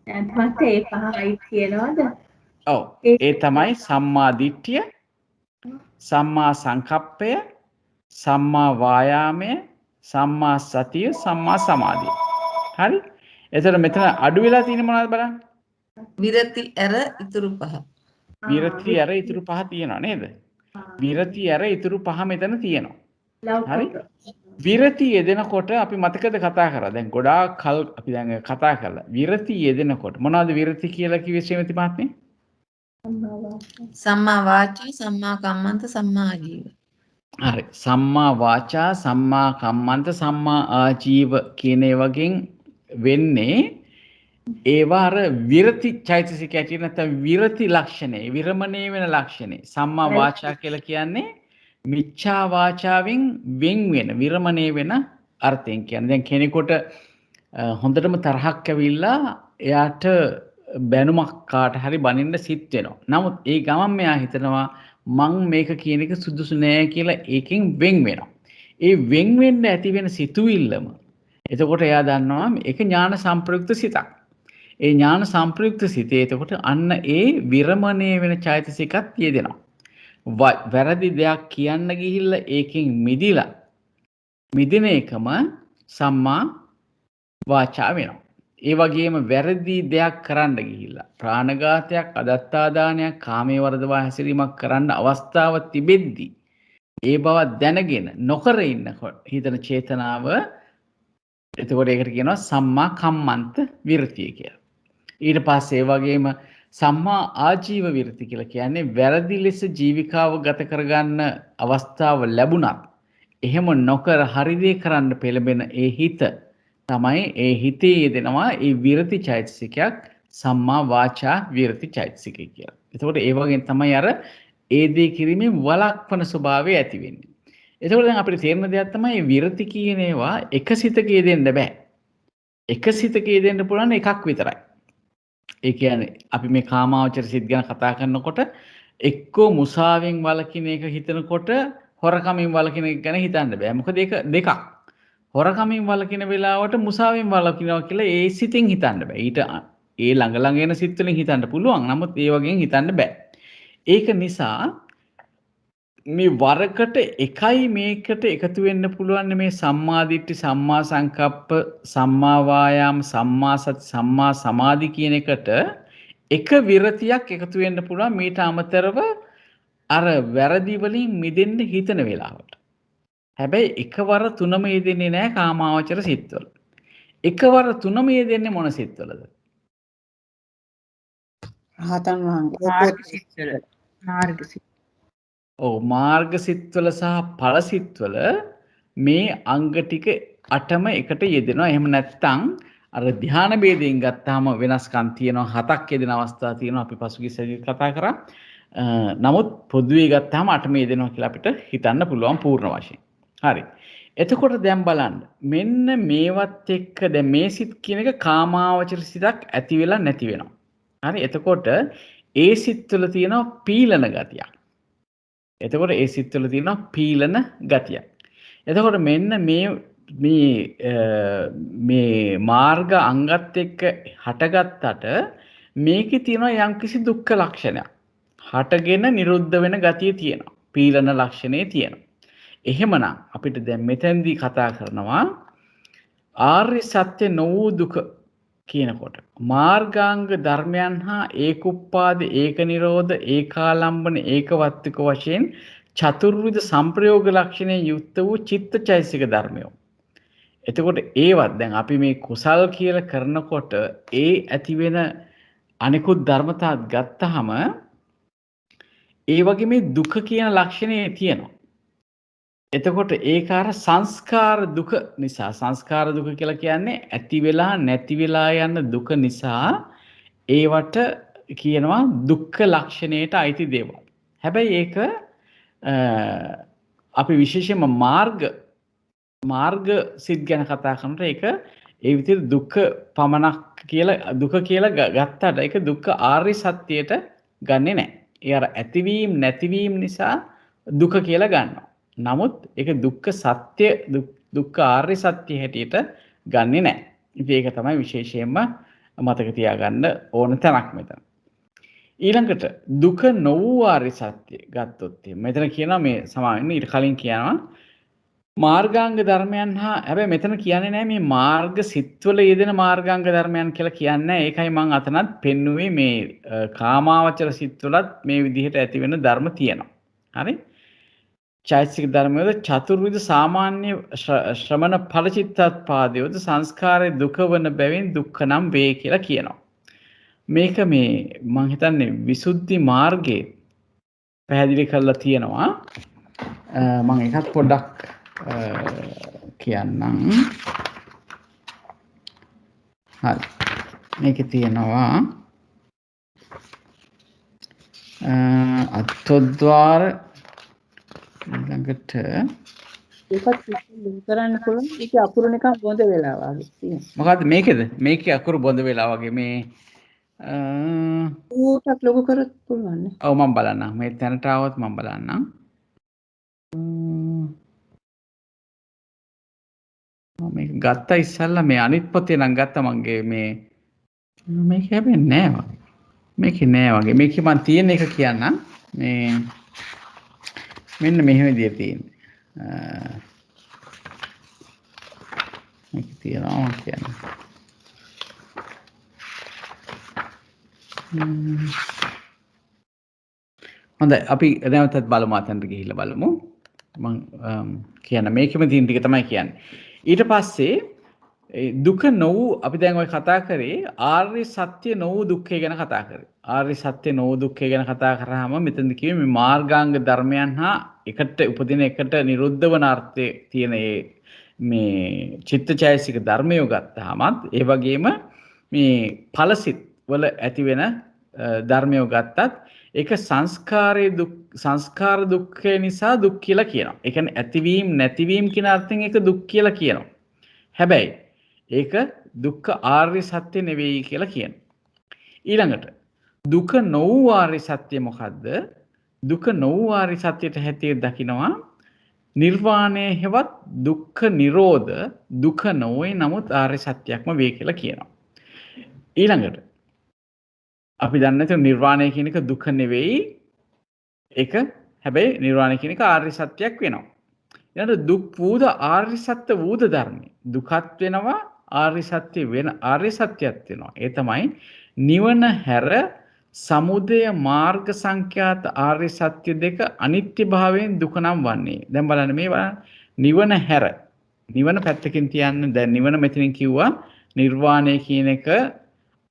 පස්සේ ඒ පහයි කියනවාද? ඔව් ඒ තමයි සම්මා දිට්ඨිය, සම්මා සංකප්පය, සම්මා වායාමය, සම්මා සතිය, සම්මා සමාධිය. හරි? එතකොට මෙතන අඩු වෙලා තියෙන මොනවද බලන්න? විරති ඇර ඉතුරු පහ. විරති ඇර ඉතුරු පහ තියෙනවා නේද? විරති ඇර ඉතුරු පහ මෙතන තියෙනවා. හරි? විරති යෙදෙනකොට අපි මතකද කතා කරා. දැන් ගොඩාක් කල් අපි දැන් කතා කළා. විරති යෙදෙනකොට මොනවද විරති කියලා කිව්වේ ශ්‍රීමති මහත්මිය? සම්මා වාචා, සම්මා කම්මන්ත, සම්මා ආජීව. හරි. සම්මා වාචා, සම්මා කම්මන්ත, සම්මා ආජීව කියන ඒවාගෙන් වෙන්නේ ඒවා අර විරති චෛතසික ඇටිය නැත්නම් විරති ලක්ෂණේ, විරමණය වෙන ලක්ෂණේ. සම්මා වාචා කියලා කියන්නේ මිච්ඡා වාචාවෙන් වෙන් වෙන විරමණය වෙන අර්ථයෙන් කියන්නේ. දැන් කෙනෙකුට හොඳටම තරහක් ඇවිල්ලා එයාට බැනුමක් කාට හරි බනින්න සිත් වෙනවා. නමුත් ඒ ගමන් මෙයා හිතනවා මං මේක කියන එක සුදුසු නෑ කියලා ඒකෙන් වෙන් වෙනවා. ඒ වෙන් වෙන්න ඇති වෙන සිතුවිල්ලම එතකොට එයා දන්නවා මේක ඥාන සම්ප්‍රයුක්ත සිතක්. ඒ ඥාන සම්ප්‍රයුක්ත සිතේ එතකොට අන්න ඒ විරමණය වෙන චෛතසිකත් යෙදෙනවා. වැරදි දෙයක් කියන්න ගිහිල්ලා ඒකෙන් මිදින එකම සම්මා වාචා වෙනවා. ඒ වගේම වැරදි දෙයක් කරන්න ගිහිල්ලා ප්‍රාණඝාතයක්, අදත්තාදානයක්, කාමයේ වර්ධවා හැසිරීමක් කරන්න අවස්ථාව තිබෙද්දී ඒ බව දැනගෙන නොකර ඉන්නකොට හිතන චේතනාව එතකොට ඒකට කියනවා සම්මා කම්මන්ත විරතිය කියලා. ඊට පස්සේ ඒ වගේම සම්මා ආජීව විරති කියලා කියන්නේ වැරදි ලෙස ජීවිකාව ගත කරගන්න අවස්ථාව ලැබුණත් එහෙම නොකර හරි දේ කරන්න පෙළඹෙන ඒ හිත තමයි ඒ හිතේ යෙදෙනවා ඒ විරති චෛතසිකයක් සම්මා වාචා විරති චෛතසිකය කියලා. එතකොට ඒ වගේ තමයි අර ඒ දේ කිරීමේ වළක්වන ස්වභාවය ඇති වෙන්නේ. එතකොට දැන් අපිට තේරෙන දෙයක් තමයි විරති කියන ඒවා එක සිතක යෙදෙන්න බෑ. එක සිතක යෙදෙන්න පුළුවන් එකක් විතරයි. ඒ කියන්නේ අපි මේ කාමාවචර සිත් ගැන කතා කරනකොට එක්කෝ මුසාවෙන් වළකින එක හිතනකොට හොරකමින් වළකින එක ගැන හිතන්න බෑ. මොකද ඒක දෙකක්. හොරකමින් වළකින වෙලාවට මුසාවෙන් වළකිනවා කියලා ඒ සිතෙන් හිතන්න බෑ. ඊට ඒ ළඟ ළඟ එන සිත් වලින් හිතන්න පුළුවන්. නමුත් ඒ වගේන් හිතන්න බෑ. ඒක නිසා මේ වරකට එකයි මේකට එකතු වෙන්න පුළුවන් මේ සම්මා දිට්ඨි, සම්මා සංකප්ප, සම්මා වායාම, සම්මා සති, සම්මා සමාධි කියන එකට එක විරතියක් එකතු වෙන්න පුළුවන් මීට අමතරව අර වැරදි වලින් මිදෙන්න හිතන වෙලාවට. හැබැයි එකවර තුනම යෙදෙන්නේ නැහැ කාමාවචර සිත්වල. එකවර තුනම යෙදෙන්නේ මොන සිත්වලද? රහතන් වහන්සේ මාර්ගසිත. ඔව් මාර්ග සිත්වල සහ ඵල සිත්වල මේ අංග ටික 8ම එකට යෙදෙනවා. එහෙම නැත්නම් අර ධ්‍යාන ભેදයෙන් ගත්තාම වෙනස්කම් තියෙනවා. 7ක් යෙදෙන අවස්ථා තියෙනවා. අපි පසුගිය සැරේ කතා කරා. නමුත් පොදුවේ ගත්තාම 8ම යෙදෙනවා කියලා අපිට හිතන්න පුළුවන් පූර්ණ වශයෙන්. හරි. එතකොට දැන් බලන්න. මෙන්න මේවත් එක්ක දැන් මේ සිත් කියන එක කාමාවචර සිතක් ඇති වෙලා නැති වෙනවා. හරි. එතකොට ඒ සිත්වල තියෙනවා පීලන ගතියක්. එතකොට ඒ සිත්වල තියෙනවා පීලන ගතිය. එතකොට මෙන්න මේ මාර්ග අංගත් එක්ක හටගත්තට මේකේ තියෙනවා යම්කිසි දුක්ඛ ලක්ෂණයක්. හටගෙන නිරුද්ධ වෙන ගතිය තියෙනවා. පීලන ලක්ෂණේ තියෙනවා. එහෙමනම් අපිට දැන් මෙතෙන්දී කතා කරනවා ආර්ය සත්‍ය නොවූ දුක කියනකොට මාර්ගාංග ධර්මයන් හා ඒකුප්පාද ඒක නිරෝධ ඒකාලම්බන ඒකවත්තික වශයෙන් චතුර්විධ සංප්‍රයෝග ලක්ෂණයෙන් යුක්ත වූ චිත්තචෛසික ධර්මයෝ. එතකොට ඒවත් දැන් අපි මේ කුසල් කියලා කරනකොට ඒ ඇති වෙන අනිකුත් ධර්මතාවත් ගත්තාම ඒ වගේ මේ දුක කියන ලක්ෂණය තියෙනවා. එතකොට ඒක අර සංස්කාර දුක නිසා සංස්කාර දුක කියලා කියන්නේ ඇති වෙලා නැති වෙලා යන දුක නිසා ඒවට කියනවා දුක්ඛ ලක්ෂණයට අයිති දේවල්. හැබැයි ඒක අපි විශේෂයෙන්ම මාර්ග සිත් ගැන කතා කරනකොට ඒක ඒ විදිහට දුක්ඛ පමණක් කියලා දුක කියලා ගත්තට ඒක දුක්ඛ ආර්ය සත්‍යයට ගන්නෙ නැහැ. ඒ අර ඇතිවීම නැතිවීම නිසා දුක කියලා ගන්නවා. නමුත් ඒක දුක්ඛ සත්‍ය දුක්ඛ ආර්ය සත්‍ය හැටියට ගන්නෙ නැහැ. ඉතින් ඒක තමයි විශේෂයෙන්ම මතක තියාගන්න ඕන තැනක් මෙතන. ඊළඟට දුක නොවූ ආර්ය සත්‍ය ගත්තොත් මෙතන කියනවා මේ සමාවෙන්න ඊට කලින් කියනවා මාර්ගාංග ධර්මයන් හා හැබැයි මෙතන කියන්නේ නැහැ මේ මාර්ග සිත්වල යෙදෙන මාර්ගාංග ධර්මයන් කියලා කියන්නේ. ඒකයි මම අතනත් පෙන්නුවේ මේ කාමාවචර සිත්වලත් මේ විදිහට ඇති වෙන ධර්ම තියෙනවා. හරි? චෛතසික ධර්මවල චතුර්විධ සාමාන්‍ය ශ්‍රමණ ඵලචිත්තත්පාදයෝද සංස්කාරයේ දුක වන බැවින් දුක්ඛ නම් වේ කියලා කියනවා. මේක මේ මම හිතන්නේ විසුද්ධි මාර්ගයේ පැහැදිලි කරලා තියෙනවා. මම එකක් පොඩ්ඩක් කියන්නම්. හරි. මේකේ තියෙනවා අත්ොද්්වාර ළඟට ඒකත් ලින්ක් කරන්න පුළුවන්. ඒකේ අකුරු නිකන් බොඳ වෙලා වගේ තියෙනවා. මොකද්ද මේකේද? මේකේ අකුරු බොඳ වෙලා වගේ මේ ඌටත් ලොකු කරත් පුළුවන් නේ. ඔව් මම බලන්නම්. මේ තැනට ආවොත් මම බලන්නම්. මේක ගත්තා ඉස්සල්ලා මේ අනිත් පොතේ නම් ගත්තා මගේ මේක හැබැයි නෑ වගේ. මේකේ නෑ වගේ. මේකේ මම තියෙන එක කියන්නම්. මේ මෙන්න මෙහෙම විදියට තියෙන්නේ. මේක තියනවා මම කියන්නේ. හොඳයි අපි නැවතත් බලමු අතනට ගිහිල්ලා බලමු. මම කියන මේකෙම තියෙන ටික තමයි කියන්නේ. ඊට පස්සේ දුක නොවූ අපි දැන් ඔය කතා කරේ ආර්ය සත්‍ය නොවූ දුක්ඛය ගැන කතා කරේ. ආර්ය සත්‍ය නොවූ දුක්ඛය ගැන කතා කරාම මෙතනද කිව්වේ මේ මාර්ගාංග ධර්මයන් හා එකට උපදින එකට නිරුද්ධ වන අර්ථයේ තියෙන මේ චිත්තචෛසික ධර්මය ගත්තාමත් ඒ වගේම මේ ඵලසිත වල ඇති වෙන ධර්මය ගත්තත් ඒක සංස්කාර දුක්ඛය නිසා දුක් කියලා කියනවා. ඒ කියන්නේ ඇතිවීම නැතිවීම කියන අර්ථයෙන් ඒක දුක් කියලා කියනවා. හැබැයි ඒක දුක්ඛ ආර්ය සත්‍ය නෙවෙයි කියලා කියනවා. ඊළඟට දුක නොවූ ආර්ය සත්‍ය මොකද්ද? දුක නොවූ ආර්ය සත්‍යයට හැටියට දකිනවා නිර්වාණය හෙවත් දුක්ඛ නිරෝධ දුක නොවේ නමුත් ආර්ය සත්‍යයක්ම වේ කියලා කියනවා. ඊළඟට අපි දන්නේ නිර්වාණය කියන එක දුක නෙවෙයි. ඒක හැබැයි නිර්වාණය කියන එක ආර්ය සත්‍යයක් වෙනවා. ඊළඟට දුක් වූද ආර්ය සත්‍ය වූද ධර්මයි. දුකත් වෙනවා ආර්ය සත්‍ය වෙන ආර්ය සත්‍යයක් වෙනවා. ඒ තමයි නිවන හැර සමුදය මාර්ග සංඛ්‍යාත ආර්ය සත්‍ය දෙක අනිත්‍ය භාවයෙන් දුක නම් වන්නේ. දැන් බලන්න මේ බලන්න නිවන හැර නිවන පැත්තකින් තියන්න දැන් නිවන මෙතනින් කිව්වා නිර්වාණය කියන එක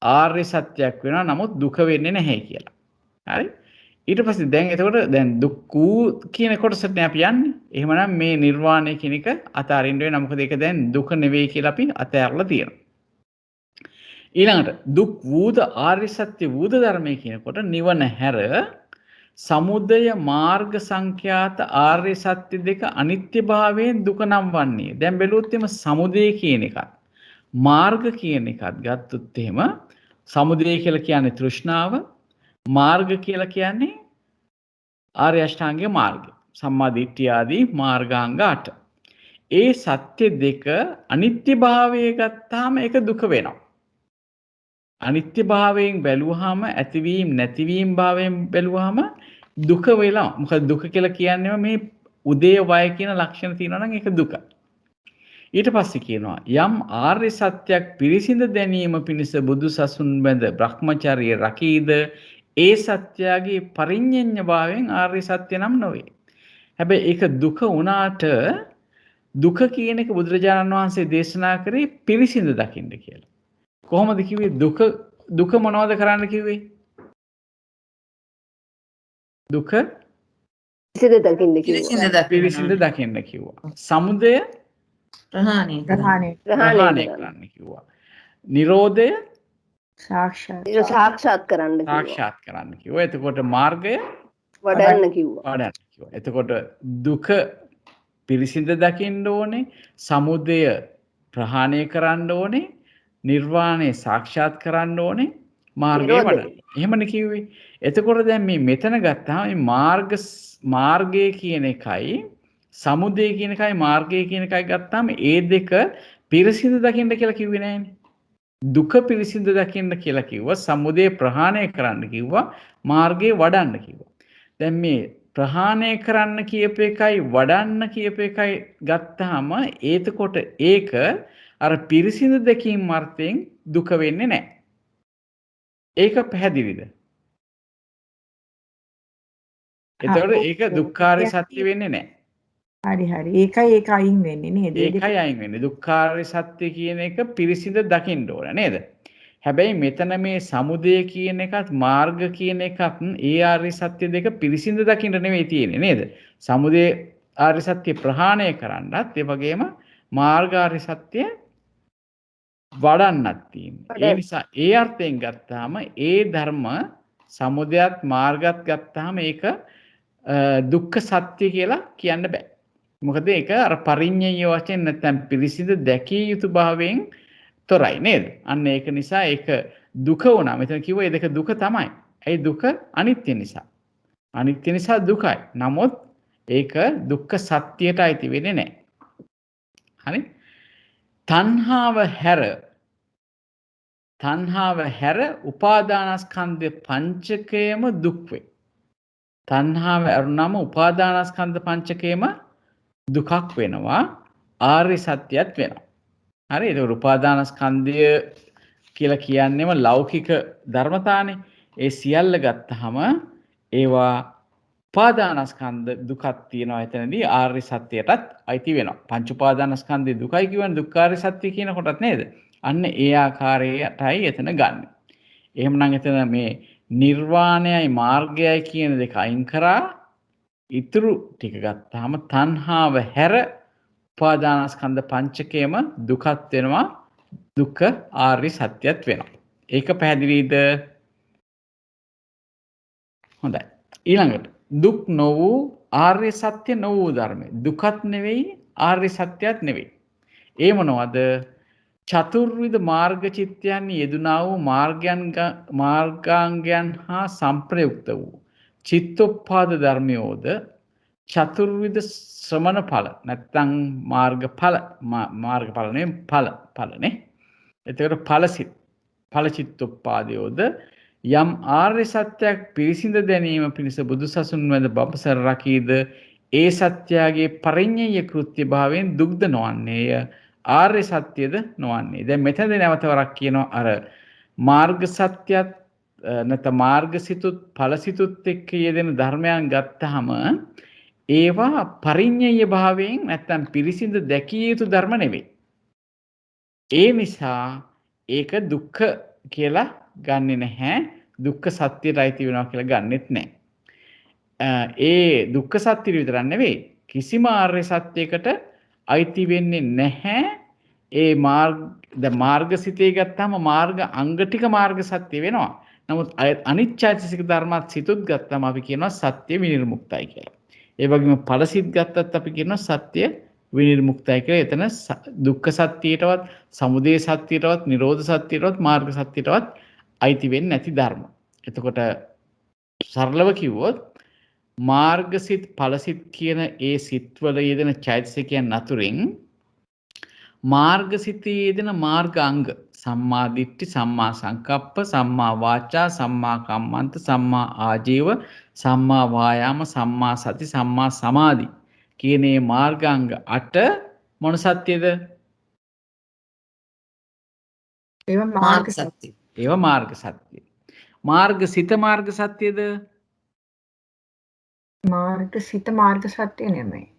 ආර්ය සත්‍යයක් වෙනවා නමුත් දුක වෙන්නේ නැහැ කියලා. හරි? ඊට පස්සේ දැන් එතකොට දැන් දුක් වූ කියන කොටසට අපි යන්නේ. එහෙමනම් මේ නිර්වාණය කියන එක අතාරින්න වෙනවා. මොකද ඒක දැන් දුක නෙවෙයි කියලා අපි අතහැරලා තියෙනවා. ඊළඟට දුක් වූද ආර්ය සත්‍ය වූද ධර්මයේ කියනකොට නිවන හැර සමුදය මාර්ග සංඛ්‍යාත ආර්ය සත්‍ය දෙක අනිත්‍ය භාවයෙන් දුක නම් වන්නේ. දැන් බැලුවොත් එimhe සමුදය කියන එකත් මාර්ග කියන එකත් ගත්තොත් එහෙම සමුදය කියලා කියන්නේ තෘෂ්ණාව, මාර්ග කියලා කියන්නේ ආර්ය අෂ්ටාංගික මාර්ගය. සම්මා දිට්ඨිය ආදී මාර්ගාංග 8. ඒ සත්‍ය දෙක අනිත්‍ය භාවයේ ගත්තාම ඒක දුක වෙනවා. අනිත්‍ය භාවයෙන් බැලුවාම ඇතිවීම නැතිවීම භාවයෙන් බැලුවාම දුක වෙලා. මොකද දුක කියලා කියන්නේ මේ උදේ වය කියන ලක්ෂණ තියෙනවා නම් ඒක දුක. ඊට පස්සේ කියනවා යම් ආර්ය සත්‍යයක් පිරිසිඳ දැනීම පිණිස බුදු සසුන් බඳ බ්‍රහ්මචර්ය රකීද ඒ සත්‍යයේ පරිඤ්ඤඤ්ඤ භාවයෙන් ආර්ය සත්‍ය නම් නොවේ. හැබැයි ඒක දුක වුණාට දුක කියන එක බුදුරජාණන් වහන්සේ දේශනා කරේ පිරිසිඳ දකින්න කියලා. කොහොමද කිව්වේ දුක මොනවද කරන්න කිව්වේ? දුක පිරිසිදු දකින්න කිව්වා. පිරිසිඳ දකින්න පිරිසිඳ දකින්න කිව්වා. සමුදය ප්‍රහාණය කරන්න. ප්‍රහාණය කරන්න කිව්වා. නිරෝධය සාක්ෂාත් ඒක සාක්ෂාත් කරන්න කිව්වා. සාක්ෂාත් කරන්න කිව්වා. එතකොට මාර්ගය වඩන්න කිව්වා. වඩන්න කිව්වා. එතකොට දුක පිරිසිඳ දකින්න ඕනේ, සමුදය ප්‍රහාණය කරන්න ඕනේ, නිර්වාණය සාක්ෂාත් කරන්න ඕනේ, මාර්ගය නිරෝධය. වඩන්න. එහෙමනේ කිව්වේ. එතකොට දැන් මේ මෙතන ගත්තාම මේ මාර්ගය කියන එකයි සමුදය කියන එකයි මාර්ගය කියන එකයි ගත්තාම ඒ දෙක පිරිසිඳ දකින්න කියලා කිව්වේ නෑනේ. දුක පිරිසිඳ දකින්න කියලා කිව්වා, සමුදය ප්‍රහාණය කරන්න කිව්වා, මාර්ගය වඩන්න කිව්වා. දැන් මේ ප්‍රහාණය කරන්න කියප එකයි වඩන්න කියප එකයි ගත්තාම එතකොට ඒක අර පිරිසිඳ දැකීම අර්ථයෙන් දුක වෙන්නේ නැහැ. ඒක පැහැදිලිද? එතකොට ඒක දුක්ඛාරය සත්‍ය වෙන්නේ නැහැ. හරි හරි. ඒකයි ඒක අයින් වෙන්නේ නේද? ඒකයි අයින් වෙන්නේ. දුක්ඛාරය සත්‍ය කියන එක පිරිසිඳ දකින්න ඕන නේද? හැබැයි මෙතන මේ සමුදය කියන එකත් මාර්ග කියන එකත් ඒ ආර්ය සත්‍ය දෙක පිරිසිඳ දකින්න නෙවෙයි තියෙන්නේ නේද? සමුදය ආර්ය සත්‍ය ප්‍රහාණය කරන්නත් ඒ වගේම මාර්ග ආර්ය සත්‍ය වඩන්නත් තියෙන්නේ. ඒ නිසා ඒ අර්ථයෙන් ගත්තාම ඒ ධර්ම සමුදයත් මාර්ගත් ගත්තාම ඒක දුක්ඛ සත්‍ය කියලා කියන්න බෑ. මොකද ඒක අර පරිඤ්ඤය වශයෙන් නැත්නම් පිරිසිඳ දැකිය යුතු භාවයෙන් තොරයි නේද? අන්න ඒක නිසා ඒක දුක වුණා. මෙතන කිව්වා ඒ දෙක දුක තමයි. ඒ දුක අනිත්‍ය නිසා. අනිත්‍ය නිසා දුකයි. නමුත් ඒක දුක්ඛ සත්‍යයට අයිති වෙන්නේ නැහැ. හරි? තණ්හාව හැර උපාදානස්කන්ධ පංචකයම දුක් වේ. තණ්හාව අරුණම උපාදානස්කන්ධ පංචකයම දුකක් වෙනවා. ආර්ය සත්‍යයත් වෙනවා. හරි? ඒක උපාදානස්කන්ධය කියලා කියන්නේම ලෞකික ධර්මතානේ. ඒ සියල්ල ගත්තාම ඒවා උපාදානස්කන්ධ දුකක් තියෙනවා. එතනදී ආර්ය සත්‍යයටත් අයිති වෙනවා. පංච උපාදානස්කන්ධේ දුකයි කියවන දුක්ඛාරය සත්‍ය කියන කොටත් නේද? අන්න ඒ ආකාරයටයි එතන ගන්න. එහෙමනම් එතන මේ නිර්වාණයයි මාර්ගයයි කියන දෙක අයින් කරා ඉතුරු ටික ගත්තාම තණ්හාව හැර උපාදානස්කන්ධ පංචකයම දුකත් වෙනවා, දුක්ඛ ආර්ය සත්‍යයත් වෙනවා. ඒක පැහැදිලිද? හොඳයි. ඊළඟට දුක් නොවූ ආර්ය සත්‍ය නොවූ ධර්මයි. දුකත් නෙවෙයි ආර්ය සත්‍යයත් නෙවෙයි. ඒ මොනවද? චතුර්විධ මාර්ග චිත්තයන් යෙදුනා වූ මාර්ගාංගයන් හා සංප්‍රයුක්ත වූ චිත්තෝප්පාද ධර්මයෝද චතුර්විධ ශ්‍රමණ ඵල නැත්නම් මාර්ගඵල නේ ඵලනේ. එතකොට ඵල චිත්තෝප්පාදයෝද යම් ආර්ය සත්‍යයක් පිරිසිඳ දැනීම පිණිස බුදුසසුන් වැඳ බඹසර රකීද ඒ සත්‍යයේ පරිඤ්ඤය කෘත්‍ය භාවයෙන් දුක්ද නොවන්නේය, ආර්ය සත්‍යද නොවන්නේ. දැන් මෙතනදී නැවත වරක් කියනවා අර මාර්ග සත්‍යත් නැත්නම් මාර්ගසිතුත් ඵලසිතුත් එක්ක යෙදෙන ධර්මයන් ගත්තාම ඒවා පරිඤ්ඤය භාවයෙන් නැත්නම් පිරිසිඳ දැකිය යුතු ධර්ම නෙවෙයි. ඒ නිසා ඒක දුක්ඛ කියලා ගන්නෙ නැහැ. දුක්ඛ සත්‍යයට අයිති වෙනවා කියලා ගන්නෙත් නැහැ. ඒ දුක්ඛ සත්‍ය විතරක් නෙවෙයි කිසිම ආර්ය සත්‍යයකට අයිති වෙන්නේ නැහැ. ඒ මාර්ගසිතේ ගත්තාම මාර්ග අංග ටික මාර්ග සත්‍ය වෙනවා. නමුත් අනිච්චෛතසික ධර්මات සිතුත් ගත්තාම අපි කියනවා සත්‍ය විනිර්මුක්තයි කියලා. ඒ වගේම ඵලසිත ගත්තත් අපි කියනවා සත්‍ය විනිර්මුක්තයි කියලා. එතන දුක්ඛ සත්‍යයටවත්, සමුදය සත්‍යයටවත්, නිරෝධ සත්‍යයටවත්, මාර්ග සත්‍යයටවත් අයිති වෙන්නේ නැති ධර්ම. එතකොට සරලව කිව්වොත් මාර්ගසිත ඵලසිත කියන ඒ සිත්වල යෙදෙන චෛතසිකයන් අතුරින් මාර්ගසිතේ යෙදෙන මාර්ගාංග සම්මා දිට්ඨි, සම්මා සංකප්ප, සම්මා වාචා, සම්මා කම්මන්ත, සම්මා ආජීව, සම්මා වායාම, සම්මා සති, සම්මා සමාධි කියන මේ මාර්ගාංග 8 මොන සත්‍යද? ඒවා මාර්ග සත්‍ය. ඒවා මාර්ග සත්‍ය. මාර්ගසිත මාර්ග සත්‍යද? මාර්ගසිත මාර්ග සත්‍ය නෙමෙයි.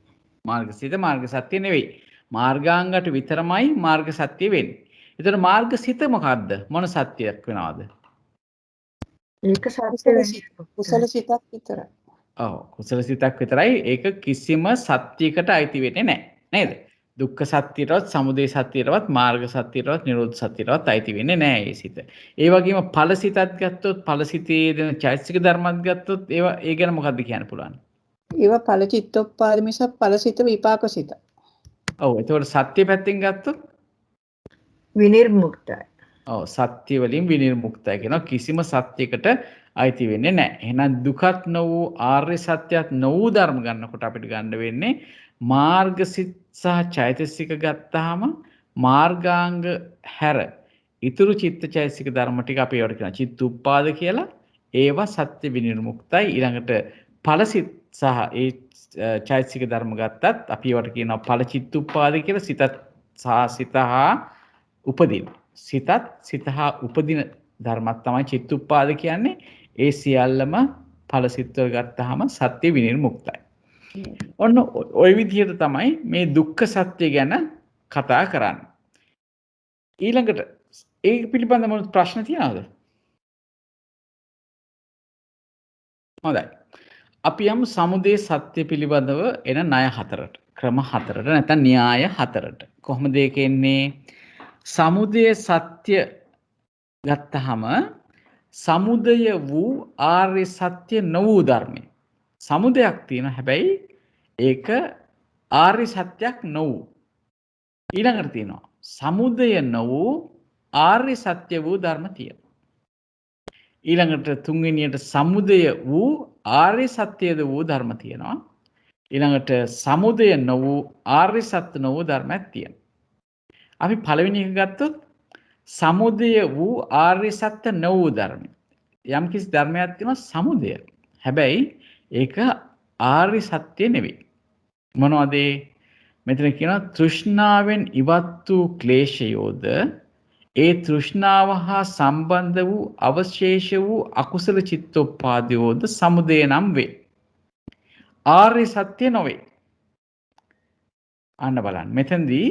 මාර්ගසිත මාර්ග සත්‍ය නෙවෙයි. මාර්ගාංගට විතරමයි මාර්ග සත්‍ය වෙන්නේ. ඒතර මාර්ගසිත මොකද්ද? මොන සත්‍යයක් වෙනවද? ඒක සත්‍ය කුසල සිතක් විතරයි. ඔව් කුසල සිතක් විතරයි. ඒක කිසිම සත්‍යයකට අයිති වෙන්නේ නැහැ. නේද? දුක්ඛ සත්‍යයටවත්, සමුදය සත්‍යයටවත්, මාර්ග සත්‍යයටවත්, නිරෝධ සත්‍යයටවත් අයිති වෙන්නේ නැහැ ඒ සිත. ඒ වගේම ඵල සිතත් ගත්තොත්, ඵල සිතේ දෙන චෛතසික ධර්මත් ගත්තොත් ඒවා ඒ ගැන මොකද්ද කියන්න පුළුවන්? ඒවා ඵල චිත්තෝපාද මිසක් ඵලසිත විපාක සිත. ඔව් එතකොට සත්‍ය පැත්තෙන් ගත්තොත් විනිර්මුක්තයි. ඔව් සත්‍ය වලින් විනිර්මුක්තයි කියනවා. කිසිම සත්‍යයකට අයිති වෙන්නේ නැහැ. එහෙනම් දුකත් නො වූ ආර්ය සත්‍යත් නො වූ ධර්ම ගන්නකොට අපිට ගන්න වෙන්නේ මාර්ගසිත සහ චෛතසික ගත්තාම මාර්ගාංග හැර ඉතුරු චිත්තචෛතසික ධර්ම ටික අපි ඒවට කියනවා චිත්තුප්පාද කියලා. ඒවා සත්‍ය විනිර්මුක්තයි. ඊළඟට ඵලසිත සහ ඒ චෛතසික ධර්ම ගත්තත් අපි ඒවට කියනවා ඵල චිත්තුප්පාද කියලා. සිතත් සහ සිතහා උපදින. සිතත් හා උපදින ධර්මත් තමයි චිත්තුප්පාද කියන්නේ. ඒ සියල්ලම ඵල සිත්වල ගත්තාම සත්‍ය විනිර්මුක්තයි. ඔන්න ওই විදිහට තමයි මේ දුක්ඛ සත්‍ය ගැන කතා කරන්නේ. ඊළඟට ඒ පිළිබඳව මොන ප්‍රශ්න තියෙනවද? හොඳයි. අපි යමු සමුදය සත්‍ය පිළිබඳව එන ණය හතරට. ක්‍රම හතරට නැත්නම් න්‍යාය හතරට. කොහොමද ඒක එන්නේ? සමුදය සත්‍ය ගත්තහම සමුදය වූ ආර්ය සත්‍ය නො වූ ධර්මය. සමුදයක් තියෙන හැබැයි ඒක ආර්ය සත්‍යයක් නො වූ. ඊළඟට තියෙනවා සමුදය නො වූ ආර්ය සත්‍ය වූ ධර්ම තියෙනවා. ඊළඟට තුන්වෙනියට සමුදය වූ ආර්ය සත්‍යද වූ ධර්ම තියෙනවා. ඊළඟට සමුදය නො වූ ආර්ය සත්‍ය නො වූ ධර්මයක් තියෙනවා. අපි පළවෙනි එක ගත්තොත් සමුදය වූ ආර්ය සත්‍ය නො වූ ධර්මය. යම් කිසි ධර්මයක් තියෙනවා සමුදය. හැබැයි ඒක ආර්ය සත්‍ය නෙවෙයි. මොනවද? මෙතන කියනවා තෘෂ්ණාවෙන් ඉවත් වූ ක්ලේශයෝද ඒ තෘෂ්ණාව හා සම්බන්ධ වූ අවශේෂ වූ අකුසල චිත්තෝපාදයෝද සමුදය නම් වේ. ආර්ය සත්‍ය නොවේ. අන්න බලන්න. මෙතනදී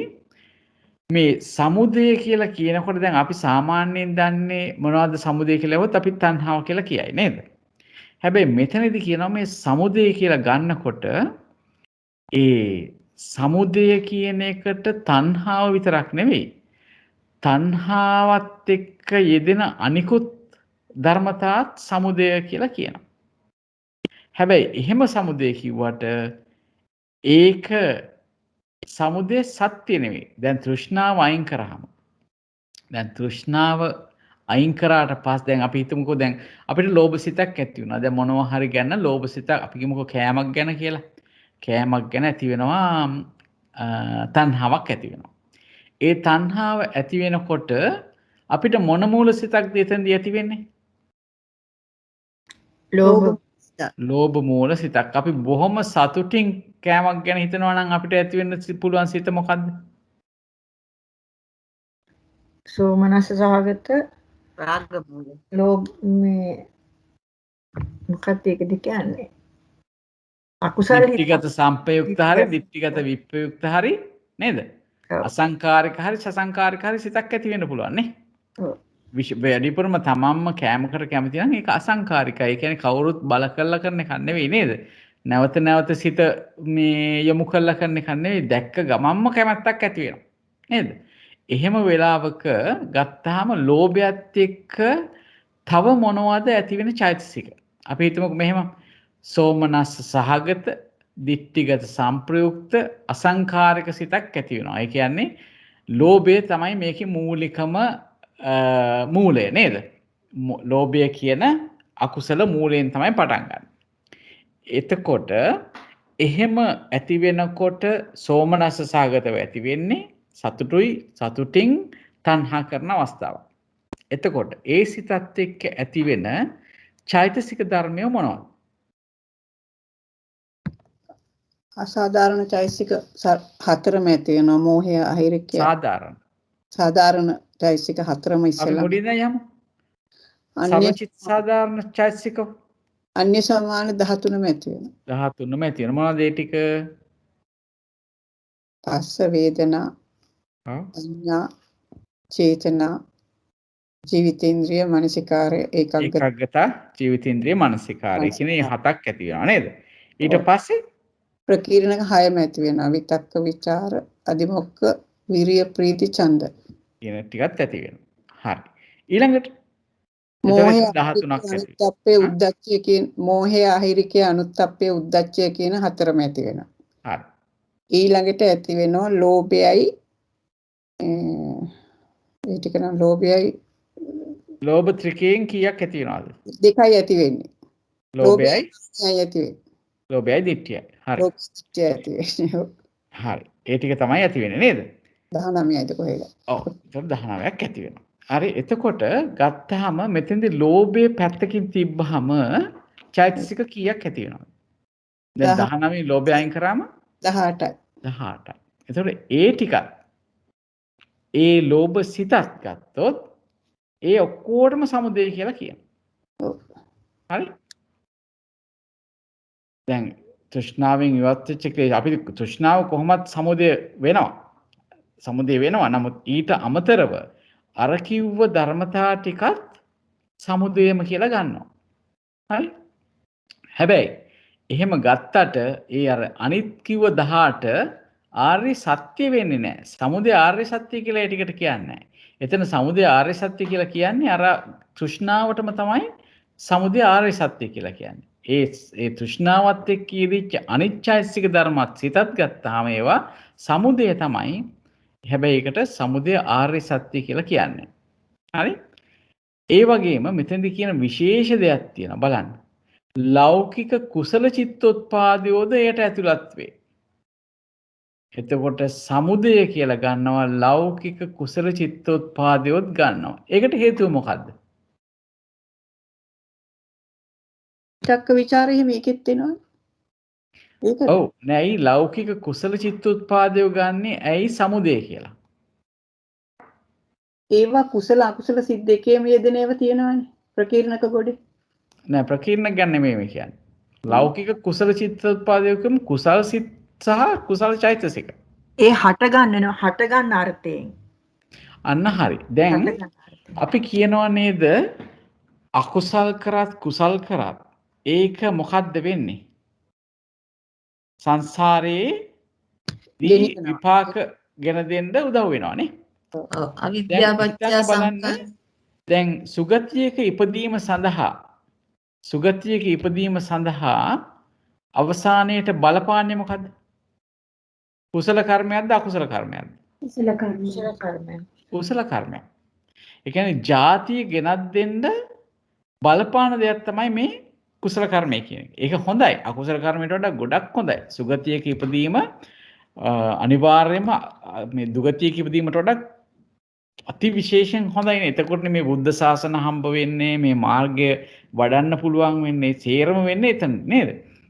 මේ සමුදය කියලා කියනකොට දැන් අපි සාමාන්‍යයෙන් දන්නේ මොනවද සමුදය කියලා වොත් අපි තණ්හාව කියලා කියයි නේද? හැබැයි මෙතනදී කියනවා මේ සමුදය කියලා ගන්නකොට ඒ සමුදය කියන එකට තණ්හාව විතරක් නෙවෙයි. තණ්හාවත් එක්ක යෙදෙන අනිකුත් ධර්මතාවත් සමුදය කියලා කියනවා. හැබැයි එහෙම සමුදය කිව්වට ඒක සමුදය සත්‍ය නෙවෙයි. දැන් තෘෂ්ණාව අයින් කරාම දැන් තෘෂ්ණාව අයින් කරාට පස්සේ දැන් අපි හිතමුකෝ දැන් අපිට ලෝභ සිතක් ඇති වුණා. දැන් මොනවා හරි ගැන ලෝභ සිතක් අපි කියමුකෝ කෑමක් ගැන කියලා. කෑමක් ගැන ඇති වෙනවා තණ්හාවක් ඇති වෙනවා. ඒ තණ්හාව ඇති වෙනකොට අපිට මොන මූල සිතක්ද එතනදී ඇති වෙන්නේ? ලෝභ මූල සිතක්. අපි බොහොම සතුටින් කෑමක් ගැන හිතනවා නම් අපිට ඇති වෙන්න පුළුවන් සිත මොකද්ද? සෝමනස්ස සහගත රාග මූල. ලෝභ මේ මොකක්ද ඒකද කියන්නේ? අකුසල දිට්ඨිගත සම්පයුක්ත හරි දිට්ඨිගත විප්‍රයුක්ත හරි නේද? අසංකාරික හරි සසංකාරික හරි සිතක් ඇති වෙන්න පුළුවන් නේ. ඔව්. වැඩිපුරම තමන්ම කෑමකට කැමති නම් ඒක අසංකාරිකයි. ඒ කියන්නේ කවුරුත් බල කරලා කරන එකක් නෙවෙයි නේද? නැවත නැවත සිත මේ යොමු කරලා කරන එකක් නෙවෙයි. දැක්ක ගමන්ම කැමැත්තක් ඇති වෙනවා. නේද? එහෙම වෙලාවක ගත්තාම ලෝභයත් එක්ක තව මොනවද ඇති වෙන චෛතසික? අපි හිතමුකෝ මෙහෙම සෝමනස්ස සහගත දිට්ඨිගත සංප්‍රයුක්ත අසංකාරික සිතක් ඇති වෙනවා. ඒ කියන්නේ ලෝභය තමයි මේකේ මූලිකම මූලය නේද? ලෝභය කියන අකුසල මූලයෙන් තමයි පටන් ගන්න. එතකොට එහෙම ඇති වෙනකොට සෝමනස්ස සහගතව ඇති වෙන්නේ සතුටින් තණ්හා කරන අවස්ථාවක්. එතකොට ඒ සිතත් එක්ක ඇති වෙන චෛතසික ධර්මය මොනවද? අසාධාරණ චෛතසික හතරම ඇති වෙනවා. මෝහය, අහිරිකය. සාධාරණ චෛතසික හතරම අපි ඉස්සෙල්ලා. මුලින්ම යමු. අන්‍ය සමචිත් සාධාරණ චෛතසික අන්‍ය සමාන 13ම ඇති වෙනවා. 13ම ඇති වෙනවා. මොනවද ඒ ටික? පස්ස වේදනා, සංඥා, චේතනා, ජීවිතේන්ද්‍රිය මානසිකාරය ඒකාග්‍රතා ජීවිතේන්ද්‍රිය මානසිකාරය කියන මේ හතක් ඇති වෙනවා නේද? ඊට පස්සේ ප්‍රකීර්ණක 6ම ඇති වෙනවා. විතක්ක විචාර අදිමොක්ක විරිය ප්‍රීති ඡන්ද කියන ටිකත් ඇති වෙනවා. හරි. ඊළඟට මෝහය 13ක් ඇති. අනුත්ප්පේ උද්දච්චය කියන මෝහය අහිරිකේ අනුත්ප්පේ උද්දච්චය කියන හතරම ඇති වෙනවා. හරි. ඊළඟට ඇති වෙනවා ලෝභයයි ඒ ටික නම් ලෝභයයි ලෝභ ත්‍රිකයෙන් කීයක් ඇති වෙනවද? දෙකයි ඇති වෙන්නේ. ලෝභයයි ඇති වෙන්නේ. ලෝභයයි ditthiyයි. හරි. ලෝභය ඇති වෙන්නේ. හරි. ඒ ටික තමයි ඇති වෙන්නේ නේද? 19යිද කොහෙද? ඔව්. ඒක 19ක් ඇති වෙනවා. හරි. එතකොට ගත්තාම මෙතෙන්දී ලෝභයේ පැත්තකින් තිබ්බහම චෛතසික කීයක් ඇති වෙනවද? දැන් 19 ලෝභය අයින් කරාම 18යි. 18යි. එතකොට ඒ ටිකත් ඒ ලෝභ සිතත් ගත්තොත් ඒ ඔක්කොටම සමුදය කියලා කියනවා. ඔව්. හරි. දැන් තෘෂ්ණාවෙන් ඉවත් වෙච්ච ක්ලේශ අපි තෘෂ්ණාව කොහොමත් සමුදය වෙනවා. සමුදය වෙනවා. නමුත් ඊට අමතරව අර කිව්ව ධර්මතා ටිකත් සමුදයම කියලා ගන්නවා. හරි. හැබැයි එහෙම ගත්තට ඒ අර අනිත් කිව්ව 18 ආර්ය සත්‍ය වෙන්නේ නැහැ. සමුදය ආර්ය සත්‍ය කියලා ඒ ටිකට කියන්නේ නැහැ. එතන සමුදය ආර්ය සත්‍ය කියලා කියන්නේ අර තෘෂ්ණාවටම තමයි සමුදය ආර්ය සත්‍ය කියලා කියන්නේ. ඒ තෘෂ්ණාවත් එක්ක ඉදිච්ච අනිච්චෛසික ධර්මත් සිතත් ගත්තාම ඒවා සමුදය තමයි. හැබැයි ඒකට සමුදය ආර්ය සත්‍ය කියලා කියන්නේ. හරි? ඒ වගේම මෙතෙන්දි කියන විශේෂ දෙයක් තියෙනවා බලන්න. ලෞකික කුසල චිත්තෝත්පාදයෝද එයට ඇතුළත් වේ. එතකොට සමුදය කියලා ගන්නවා ලෞකික කුසල චිත්තෝත්පාදයොත් ගන්නවා. ඒකට හේතුව මොකද්ද? විතක්ක ਵਿਚාරෙහි මේකෙත් එනවා. ඒක ඔව් නෑයි ලෞකික කුසල චිත්තෝත්පාදයෝ ගන්නේ ඇයි සමුදය කියලා. ඒවා කුසල අකුසල සිත් දෙකේම යෙදෙන ඒවා තියෙනවානේ. ප්‍රකීර්ණක ගොඩේ. නෑ ප්‍රකීර්ණක ගන්න නෙමෙයි මේ කියන්නේ. ලෞකික කුසල චිත්තෝත්පාදයෝ කියමු කුසල් සිත් සහ කුසල චෛතසික. ඒ හට ගන්නවා හට ගන්න අර්ථයෙන්. අන්න හරි. දැන් අපි කියනවා නේද අකුසල් කරත් කුසල් කරත් ඒක මොකද්ද වෙන්නේ? සංසාරේ විපාක ගෙන දෙන්න උදව් වෙනවානේ. ඔව් අවිද්‍යාවච්ඡ සංඛාර. දැන් සුගතියක ඉපදීම සඳහා අවසානයේට බලපාන්නේ මොකද්ද? කුසල කර්මයක්ද අකුසල කර්මයක්ද? කුසල කර්මයක්. ඒ කියන්නේ ජාතිය ගෙනත් දෙන්න බලපාන දෙයක් තමයි මේ කුසල කර්මය කියන්නේ. ඒක හොඳයි. අකුසල කර්මයට වඩා ගොඩක් හොඳයි. සුගතියක ඉපදීම අනිවාර්යයෙන්ම මේ දුගතියක ඉපදීමට වඩා අති විශේෂයෙන් හොඳයිනේ. එතකොට මේ බුද්ධ ශාසන හම්බ වෙන්නේ මේ මාර්ගය වඩන්න පුළුවන් වෙන්නේ සේරම වෙන්නේ එතන නේද?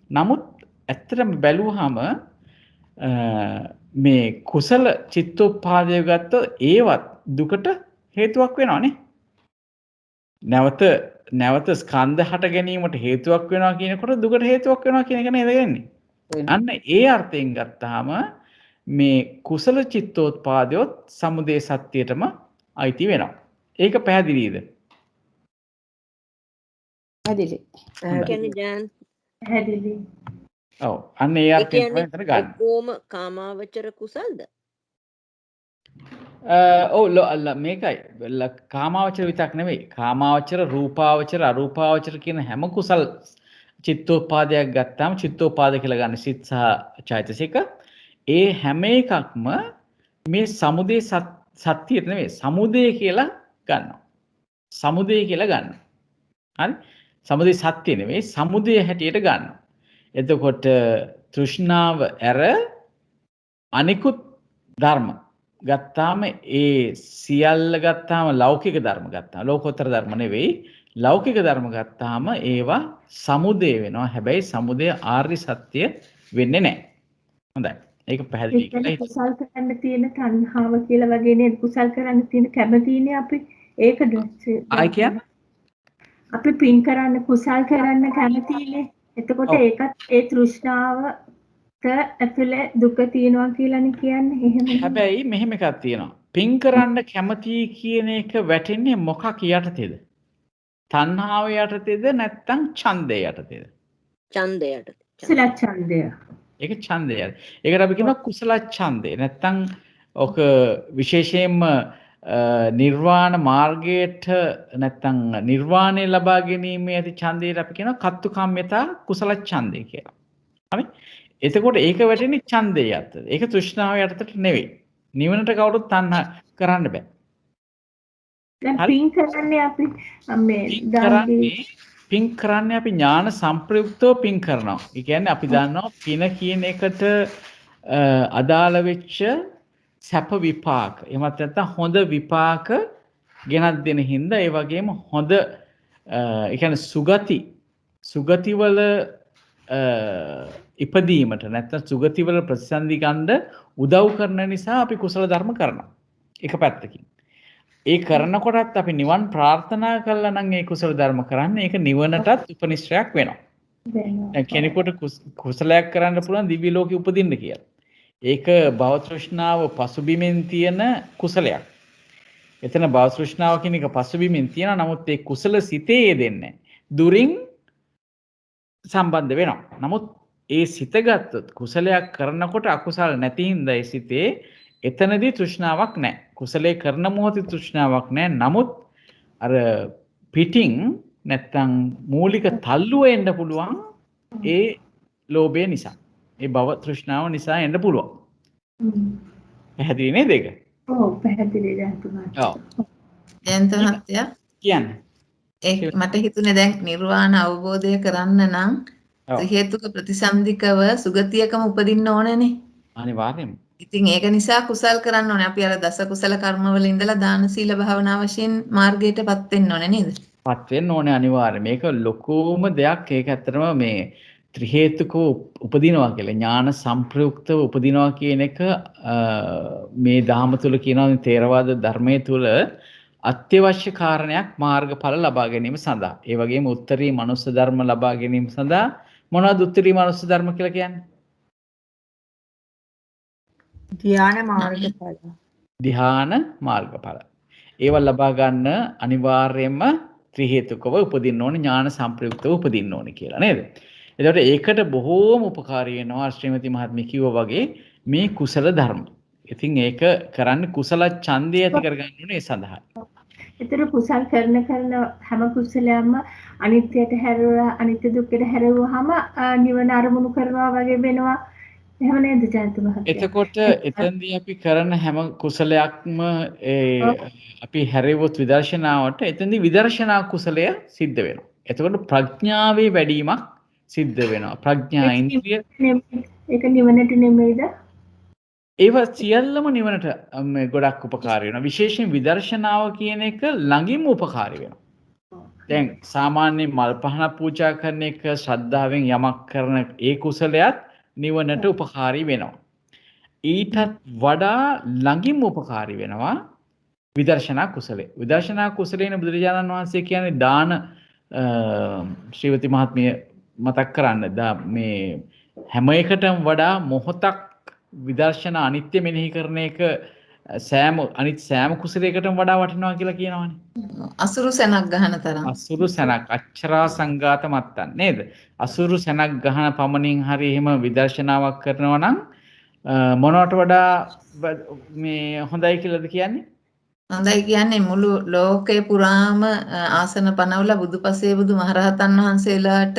නමුත් ඇත්තටම බැලුවහම මේ කුසල චිත්තෝපාදය ගත්තොත් ඒවත් දුකට හේතුවක් වෙනවානේ. නැවත ස්කන්ධ හට ගැනීමට හේතුවක් වෙනවා කියනකොට දුකට හේතුවක් වෙනවා කියන එක නේද වෙන්නේ. අන්න ඒ අර්ථයෙන් ගත්තාම මේ කුසල චිත්තෝත්පාදයොත් සමුදය සත්‍යයටම අයිති වෙනවා. ඒක පැහැදිලිද? පැහැදිලි. පැහැදිලි. ඔව්. අන්න ඒ අර්ථයෙන් තමයි හිතන ගන්න. කොහොම කාමාවචර කුසල්ද? ඔව් මේකයි කාමාවචර විතක් නෙවෙයි. කාමාවචර, රූපාවචර, අරූපාවචර කියන හැම කුසල් චිත්තෝපාදයක් ගත්තාම චිත්තෝපාද කියලා ගන්න සිත් සහ චෛතසික. ඒ හැම එකක්ම මේ සමුදය සත්‍යයට නෙවෙයි සමුදය කියලා ගන්නවා. සමුදය කියලා ගන්නවා. හරි? සමුදය සත්‍ය නෙවෙයි සමුදය හැටියට ගන්නවා. එතකොට තෘෂ්ණාව ඇර අනිකුත් ධර්ම ගත්තාම ඒ සියල්ල ගත්තාම ලෞකික ධර්ම ගත්තාම ලෝකෝත්තර ධර්ම නෙවෙයි ලෞකික ධර්ම ගත්තාම ඒවා සමුදය වෙනවා. හැබැයි සමුදය ආර්ය සත්‍ය වෙන්නේ නැහැ. හොඳයි. ඒක පැහැදිලි කියලා කුසල් කරන්න තියෙන තණ්හාව කියලා වගේ නේද? කුසල් කරන්න තියෙන කැමතිනේ අපි ඒකද? ආයි කියන්නේ අපි පින් කරන්න කුසල් කරන්න කැමතිනේ. එතකොට ඒකත් ඒ තෘෂ්ණාවට ඇතුලේ දුක තියෙනවා කියලානේ කියන්නේ. එහෙම. හැබැයි මෙහෙම එකක් තියෙනවා. පින් කරන්න කැමති කියන එක වැටෙන්නේ මොකක් යටතේද? තණ්හාව යටතේද නැත්නම් ඡන්දය යටතේද? ඡන්දයට. කුසල ඡන්දය. ඒක ඡන්දය. ඒකට අපි කියනවා කුසල ඡන්දය. නැත්නම් ඔක විශේෂයෙන්ම නිර්වාණ මාර්ගයට නැත්නම් නිර්වාණය ලබා ගැනීමේ ඇති ඡන්දයට අපි කියනවා කත්තුකම්මිතා කුසල ඡන්දය කියලා. හරි? එතකොට ඒක වැටෙන්නේ ඡන්දය යටතට. ඒක තෘෂ්ණාව යටතට නෙවෙයි. නිවනට කවුරුත් තණ්හා කරන්න බෑ. දැන් පින් කරන්නේ අපි මේ පින් කරන්නේ අපි ඥාන සංප්‍රයුක්තව පින් කරනවා. ඒ කියන්නේ අපි දන්නවා පින කියන එකට අදාළ වෙච්ච සැප විපාක. එහෙමත් නැත්නම් හොඳ විපාක ගෙනත් දෙන හින්දා ඒ වගේම හොඳ ඒ කියන්නේ සුගතිවල ඉපදීමට නැත්නම් සුගතිවල ප්‍රතිසන්දි ගන්න උදව් කරන නිසා අපි කුසල ධර්ම කරනවා. එක පැත්තකින්. ඒ කරනකොටත් අපි නිවන් ප්‍රාර්ථනා කළා නම් ඒ කුසල ධර්ම කරන්නේ ඒක නිවනටත් උපනිශ්‍රයක් වෙනවා. දැන් කෙනෙකුට කුසලයක් කරන්න පුළුවන් දිව්‍ය ලෝකෙ උපදින්න කියලා. ඒක භව තෘෂ්ණාව පසුබිමින් තියෙන කුසලයක්. එතන භව තෘෂ්ණාව කියන එක පසුබිමින් තියෙනවා. නමුත් ඒ කුසල සිතේ දෙන්නේ දුරින් සම්බන්ධ වෙනවා. නමුත් ඒ සිත ගත්තොත් කුසලයක් කරනකොට අකුසල නැති හින්දා ඒ සිතේ එතනදී තෘෂ්ණාවක් නැහැ. කුසලයේ කරන මොහොතේ තෘෂ්ණාවක් නැහැ. නමුත් අර පිටින් නැත්තම් මූලික තල්ලුව එන්න පුළුවන් ඒ ලෝභය නිසා. ඒ භව තෘෂ්ණාව නිසා එන්න පුළුවන්. පැහැදිලි නේද ඒක? ඔව් පැහැදිලි දැන් ඔව්. ජයන්ත මහත්තයා කියන්නේ. මට හිතුනේ දැන් නිර්වාණ අවබෝධය කරන්න නම් හේතුක ප්‍රතිසන්දිකව සුගතියකම උපදින්න ඕනනේ. අනිවාර්යයෙන්ම. ඉතින් ඒක නිසා කුසල් කරන්න ඕනේ. අපි අර දස කුසල කර්මවල ඉඳලා දාන සීල භාවනා වශයෙන් මාර්ගයටපත් වෙන්න ඕනේ නේද? පත් වෙන්න ඕනේ අනිවාර්යයෙන්. මේක ලොකුම දෙයක්. ඒක ඇත්තටම මේ ත්‍රි හේතුකව උපදිනවා කියලා ඥාන සංප්‍රයුක්තව උපදිනවා කියන එක මේ ධහම තුල කියනවා තේරවාද ධර්මයේ තුල අත්‍යවශ්‍ය කාරණයක් මාර්ගඵල ලබා ගැනීම සඳහා. ඒ වගේම උත්තරී මනුස්ස ධර්ම ලබා ගැනීම සඳහා මොනවද උත්තරී මනුස්ස ධර්ම කියලා කියන්නේ? ධ්‍යාන මාර්ගඵල. ධ්‍යාන මාර්ගඵල. ඒව ලබා ගන්න අනිවාර්යයෙන්ම ත්‍රි හේතුකව උපදින්න ඕනේ ඥාන සංප්‍රයුක්තව උපදින්න ඕනේ කියලා නේද? එතකොට ඒකට බොහෝම උපකාරී වෙනවා ශ්‍රීමති මහත්මිය කිව්වා වගේ මේ කුසල ධර්ම. ඉතින් ඒක කරන්නේ කුසල ඡන්දය ඇති කරගන්න ඕනේ ඒ සඳහා. ඒතර කුසල් කරන හැම කුසලයක්ම අනිත්‍යයට හැරෙලා අනිත්‍ය දුක්ඛයට හැරෙවුවාම නිවන අරමුණු කරනවා වගේ වෙනවා. එහෙම නේද ජයන්ත මහත්තයා? එතකොට එතෙන්දී අපි කරන හැම කුසලයක්ම අපි හැරෙවොත් විදර්ශනාවට එතෙන්දී විදර්ශනා කුසලය සිද්ධ වෙනවා. එතකොට ප්‍රඥාවේ වැඩිමක් සිද්ධ වෙනවා. ප්‍රඥා ඉන්ද්‍රිය ඒක නිවනට නෙමෙයිද? ඒව සියල්ලම නිවනට ගොඩක් උපකාරී වෙනවා. විශේෂයෙන් විදර්ශනාව කියන එක ළඟින්ම උපකාරී වෙනවා. දැන් සාමාන්‍ය මල් පහන පූජා කරන එක ශ්‍රද්ධාවෙන් යමක් කරන ඒ කුසලයක් නිවනට උපකාරී වෙනවා. ඊටත් වඩා ළඟින්ම උපකාරී වෙනවා විදර්ශනා කුසලය. විදර්ශනා කුසලේන බුදුරජාණන් වහන්සේ කියන්නේ දාන ශ්‍රීවති මහත්මිය මතක් කරන්න මේ හැම එකටම වඩා මොහොතක් විදර්ශනා අනිත්‍ය මෙනෙහි කරන එක සෑම කුසලයකටම වඩා වටිනවා කියලා කියනවානේ. අසුරු සැනක් ගහන තරම්. අසුරු සැනක් අච්චරා සංඝාත මත්තන් නේද? අසුරු සැනක් ගහන පමණින් හරි එහෙම විදර්ශනාවක් කරනවා නම් මොනවට වඩා මේ හොඳයි කියලාද කියන්නේ? හොඳයි කියන්නේ මුළු ලෝකේ පුරාම ආසන පනවලා බුදුපසේ බුදු මහරහතන් වහන්සේලාට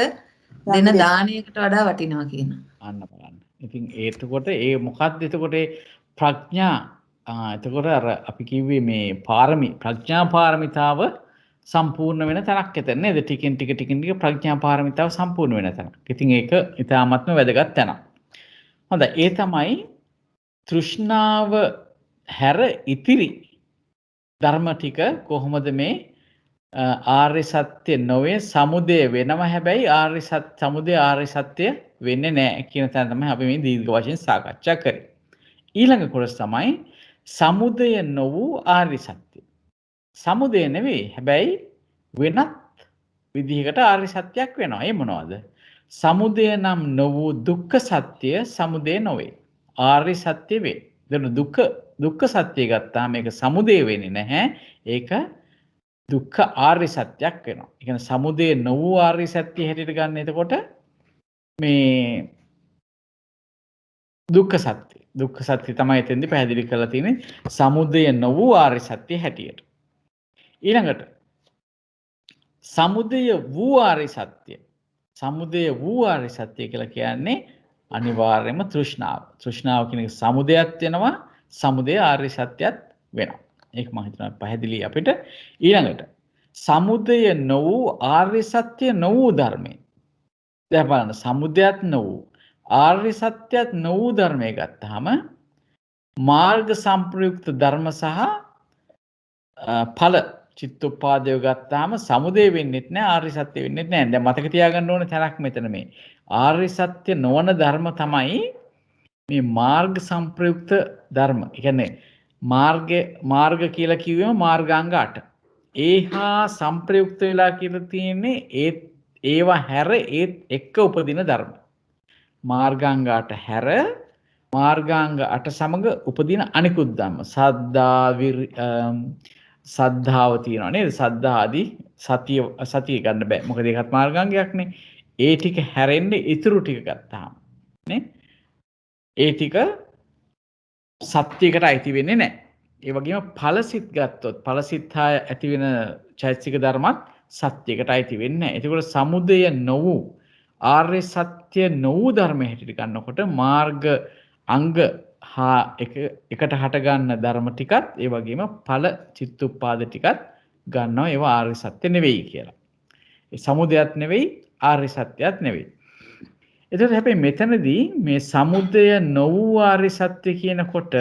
දෙන දානයකට වඩා වටිනවා කියනවා. අන්න බලන්න. ඉතින් ඒකට ඒ මොකක්ද එතකොට ප්‍රඥා එතකොට අර අපි කිව්වේ මේ ප්‍රඥා පාරමිතාව සම්පූර්ණ වෙන තැනක් එතන නේද? ටිකෙන් ටික ප්‍රඥා පාරමිතාව සම්පූර්ණ වෙන තැන. ඉතින් ඒක ඊටාත්ම වැදගත් තැනක්. හොඳයි. ඒ තමයි තෘෂ්ණාව හැර ඉතිරි ධර්ම ටික කොහොමද මේ ආර්ය සත්‍ය නොවේ සමුදය වෙනවා. හැබැයි සමුදය ආර්ය සත්‍ය වෙන්නේ නැහැ කියන තැන තමයි අපි මේ දීර්ඝ වශයෙන් සාකච්ඡා කරේ. ඊළඟ කොටස තමයි සමුදය නො වූ ආර්ය සත්‍ය. සමුදය නෙවෙයි හැබැයි වෙනත් විදිහකට ආර්ය සත්‍යයක් වෙනවා. ඒ මොනවද? සමුදය නම් නො වූ දුක්ඛ සත්‍ය සමුදය නොවේ. ආර්ය සත්‍ය වේ. දැන් දුක්ඛ සත්‍ය ගත්තාම මේක සමුදය වෙන්නේ නැහැ. ඒක දුක්ඛ ආර්ය සත්‍යයක් වෙනවා. ඒ කියන්නේ සමුදය නොවූ ආර්ය සත්‍ය හැටියට ගන්න එතකොට මේ දුක්ඛ සත්‍ය. දුක්ඛ සත්‍ය තමයි එතෙන්දී පැහැදිලි කරලා තියෙන්නේ සමුදය නොවූ ආර්ය සත්‍ය හැටියට. ඊළඟට සමුදය වූ ආර්ය සත්‍ය. සමුදය වූ ආර්ය සත්‍ය කියලා කියන්නේ අනිවාර්යයෙන්ම තෘෂ්ණාව. තෘෂ්ණාව කියන එක සමුදයක් වෙනවා. සමුදය ආර්ය සත්‍යයක් වෙනවා. ඒක මම හිතනවා පැහැදිලි අපිට. ඊළඟට සමුදය නොවූ ආර්ය සත්‍ය නොවූ ධර්මය. දැන් බලන්න සමුදයක් නොවූ ආර්ය සත්‍යයක් නොවූ ධර්මය ගත්තාම මාර්ග සම්ප්‍රයුක්ත ධර්ම සහ ඵල චිත්තෝපාදය ගත්තාම සමුදය වෙන්නෙත් නැහැ ආර්ය සත්‍ය වෙන්නෙත් නැහැ. දැන් මතක තියාගන්න ඕනේ තැනක් මෙතන මේ. ආර්ය සත්‍ය නොවන ධර්ම තමයි මේ මාර්ග සම්ප්‍රයුක්ත ධර්ම. ඒ කියන්නේ මාර්ග කියලා කිව්වම මාර්ගාංග 8. ඒහා සම්ප්‍රයුක්ත වෙලා කියලා තියෙන්නේ ඒවා හැර ඒත් එක්ක උපදින ධර්ම. මාර්ගාංග 8 හැර මාර්ගාංග 8 සමග උපදින අනිකුත් ධර්ම. සද්ධාව තියෙනවා නේද? සද්ධා ආදී සතිය ගන්න බෑ. මොකද ඒකත් මාර්ගාංගයක්නේ. ඒ ටික හැරෙන්නේ ඉතුරු ටික ගත්තාම නේ. ඒ ටික සත්‍යයකට අයිති වෙන්නේ නැහැ. ඒ වගේම ඵලසිත ගත්තොත් ඵලසිත ඇති වෙන චෛතසික ධර්මත් සත්‍යයකට අයිති වෙන්නේ නැහැ. ඒකෝට සමුදය නොවූ ආර්ය සත්‍ය නොවූ ධර්ම හැටියට ගන්නකොට මාර්ග අංග හා එකට හට ගන්න ධර්ම ටිකත් ඒ වගේම ඵල චිත්තුප්පාද ටිකත් ගන්නවා. ඒවා ආර්ය සත්‍ය නෙවෙයි කියලා. ඒ සමුදයත් නෙවෙයි ආර්ය සත්‍යත් නෙවෙයි. එතකොට හැබැයි මෙතනදී මේ සමුදය නොවූ ආර්ය සත්‍ය කියනකොට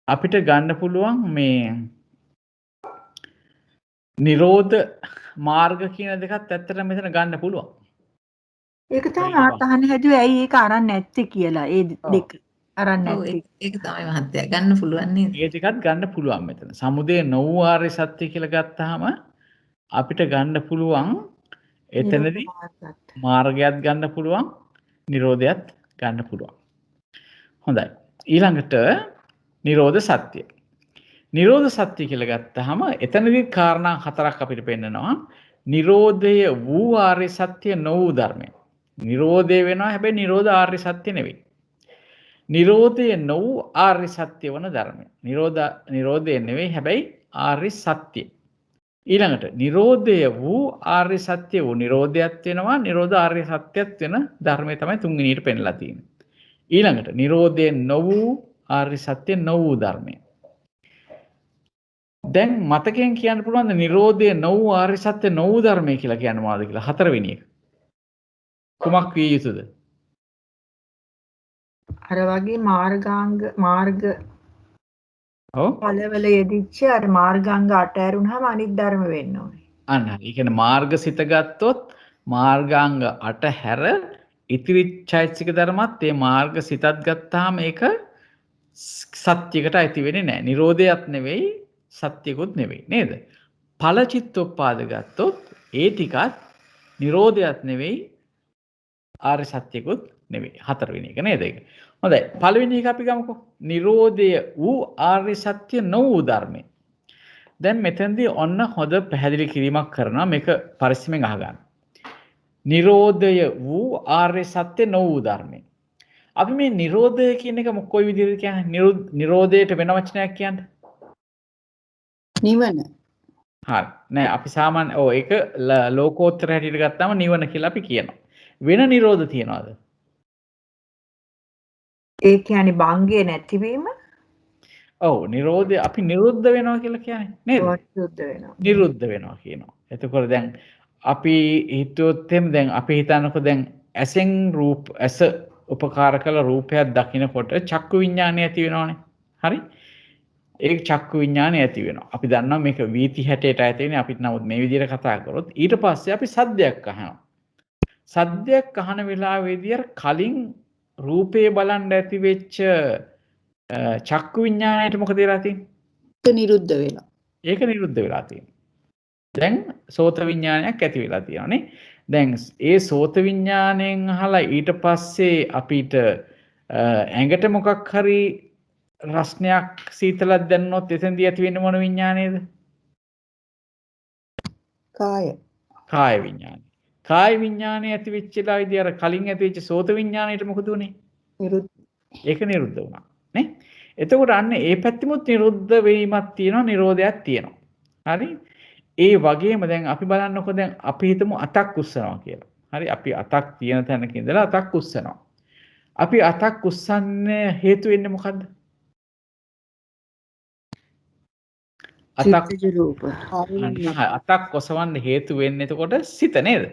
අපිට ගන්න පුළුවන් මේ නිරෝධ මාර්ග කියන දෙකත් ඇත්තට මෙතන ගන්න පුළුවන්. ඒක තමයි ආතහන හැදුවේ ඇයි ඒක අරන් නැත්තේ කියලා. ඒ දෙක අරන් නැත්තේ. ඒක තමයි මහත්තයා ගන්න පුළුවන් නේද? ඒ ටිකත් ගන්න පුළුවන් මෙතන. සමුදය නොවූ ආර්ය සත්‍ය කියලා ගත්තාම අපිට ගන්න පුළුවන් එතනදී මාර්ගයත් ගන්න පුළුවන් නිරෝධයත් ගන්න පුළුවන්. හොඳයි. ඊළඟට නිරෝධ සත්‍ය. නිරෝධ සත්‍ය කියලා ගත්තාම එතනදී කාරණා හතරක් අපිට පෙන්නනවා. නිරෝධය වූ ආර්ය සත්‍ය නොවූ ධර්මය. නිරෝධය වෙනවා හැබැයි නිරෝධ ආර්ය සත්‍ය නෙවෙයි. නිරෝධය නොවූ ආර්ය සත්‍ය වන ධර්මය. නිරෝධය නෙවෙයි හැබැයි ආර්ය සත්‍ය. ඊළඟට නිරෝධය වූ ආර්ය සත්‍ය වූ නිරෝධයත් වෙනවා නිරෝධ ආර්ය සත්‍යත් වෙන ධර්මය තමයි තුන්වෙනියට පෙන්නලා තියෙන්නේ. ඊළඟට නිරෝධය නොවූ ආර්ය සත්‍ය නොවූ ධර්මය. දැන් මතකයෙන් කියන්න පුළුවන් නිරෝධය නොවූ ආර්ය සත්‍ය නොවූ ධර්මය කියලා කියන්නේ මොනවද කියලා හතරවෙනි එක. කුමක් විය යුතුද? අර වගේ මාර්ග ඔව් ඵලවල යෙදිච්ච අර මාර්ගාංග 8 ඇරුණාම අනිත් ධර්ම වෙන්න ඕනේ. අන්න හරි. ඒ කියන්නේ මාර්ගසිත ගත්තොත් මාර්ගාංග 8 හැර ඉතිරි චෛතසික ධර්මත් ඒ මාර්ගසිතත් ගත්තාම ඒක සත්‍යයකට අයිති වෙන්නේ නැහැ. නිරෝධයත් නෙවෙයි සත්‍යකුත් නෙවෙයි නේද? ඵලචිත්තෝපාද ගත්තොත් ඒ ටිකත් නිරෝධයත් නෙවෙයි ආර්ය සත්‍යකුත් නෙවෙයි. හතරවෙනි එක නේද ඒක? හොඳයි. පළවෙනි එක අපි ගමුකෝ. නිරෝධය වූ ආර්ය සත්‍ය නොවූ ධර්මය. දැන් මෙතනදී ඔන්න හොඳ පැහැදිලි කිරීමක් කරනවා. මේක පරිස්සමෙන් අහගන්න. නිරෝධය වූ ආර්ය සත්‍ය නොවූ ධර්මය. අපි මේ නිරෝධය කියන එක කොයි විදිහට කියන්නේ? නිරෝධයට වෙන වචනයක් කියන්නේ? නිවන. හරි. නෑ අපි සාමාන්‍ය ඒක ලෝකෝත්තර හැටියට ගත්තාම නිවන කියලා අපි කියනවා. වෙන නිරෝධ තියනවාද? ඒ කියන්නේ භංගය නැතිවීම. ඔව් නිරෝධය අපි නිරුද්ධ වෙනවා කියලා කියන්නේ නේද? නිරුද්ධ වෙනවා. නිරුද්ධ වෙනවා කියනවා. එතකොට දැන් අපි හිතුවොත් එහෙම දැන් අපි හිතනකො දැන් ඇසෙන් ඇස උපකාර කළ රූපයක් දකිනකොට චක්කු විඥානය ඇති වෙනවනේ. හරි? ඒ චක්කු විඥානය ඇති වෙනවා. අපි දන්නවා මේක වීති හැටේට ඇති වෙන්නේ. අපිට නමුත් මේ විදිහට කතා කරොත් ඊට පස්සේ අපි සද්දයක් අහනවා. සද්දයක් අහන වෙලාවේදී අර කලින් රූපේ බලන්න ඇති වෙච්ච චක්කු විඥාණයට මොකද වෙලා තියෙන්නේ? ඒක නිරුද්ධ වෙලා. ඒක නිරුද්ධ වෙලා තියෙනවා. දැන් සෝත විඥානයක් ඇති වෙලා තියෙනවානේ. දැන් ඒ සෝත විඥාණයෙන් අහලා ඊට පස්සේ අපිට ඇඟට මොකක් හරි රස්නයක් සීතලක් දැන්නොත් එතෙන්දී ඇති වෙන්නේ මොන විඥානයේද? කාය විඥානය. කාය විඥානය ඇති වෙච්ච වෙලාවේදී අර කලින් ඇති වෙච්ච සෝත විඥාණයට මොකද උනේ? ඒක නිරුද්ධ වුණා නේ. එතකොට අන්න ඒ පැත්තෙමුත් නිරුද්ධ වීමක් තියෙනවා, නිරෝධයක් තියෙනවා. හරි? ඒ වගේම දැන් අපි බලන්නකො දැන් අපි හිතමු අතක් උස්සනවා කියලා. හරි? අපි අතක් තියෙන තැනක ඉඳලා අතක් උස්සනවා. අපි අතක් උස්සන්න හේතු වෙන්නේ මොකද්ද? අතක් ඔසවන්න හේතු වෙන්නේ එතකොට සිත නේද?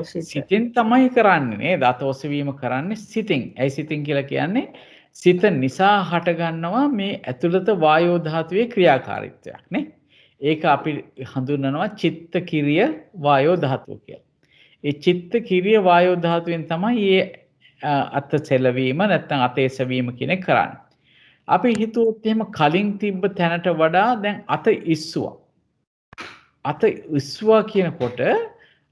සිතෙන් තමයි කරන්නේ නේද? අත ඔසවීම කරන්නේ සිතින්. ඇයි සිතින් කියලා කියන්නේ? සිත නිසා හටගන්නවා මේ ඇතුළත වායෝ ධාතුවේ ක්‍රියාකාරීත්වයක් නේ. ඒක අපි හඳුන්වනවා චිත්ත කිරිය වායෝ ධාතුව කියලා. ඒ චිත්ත කිරිය වායෝ ධාතුවෙන් තමයි මේ අත සෙලවීම නැත්නම් අත එසවීම කියන එක කරන්නේ. අපි හිතුවොත් එහෙම කලින් තිබ්බ තැනට වඩා දැන් අත ඉස්සුවා. අත ඉස්සුවා කියනකොට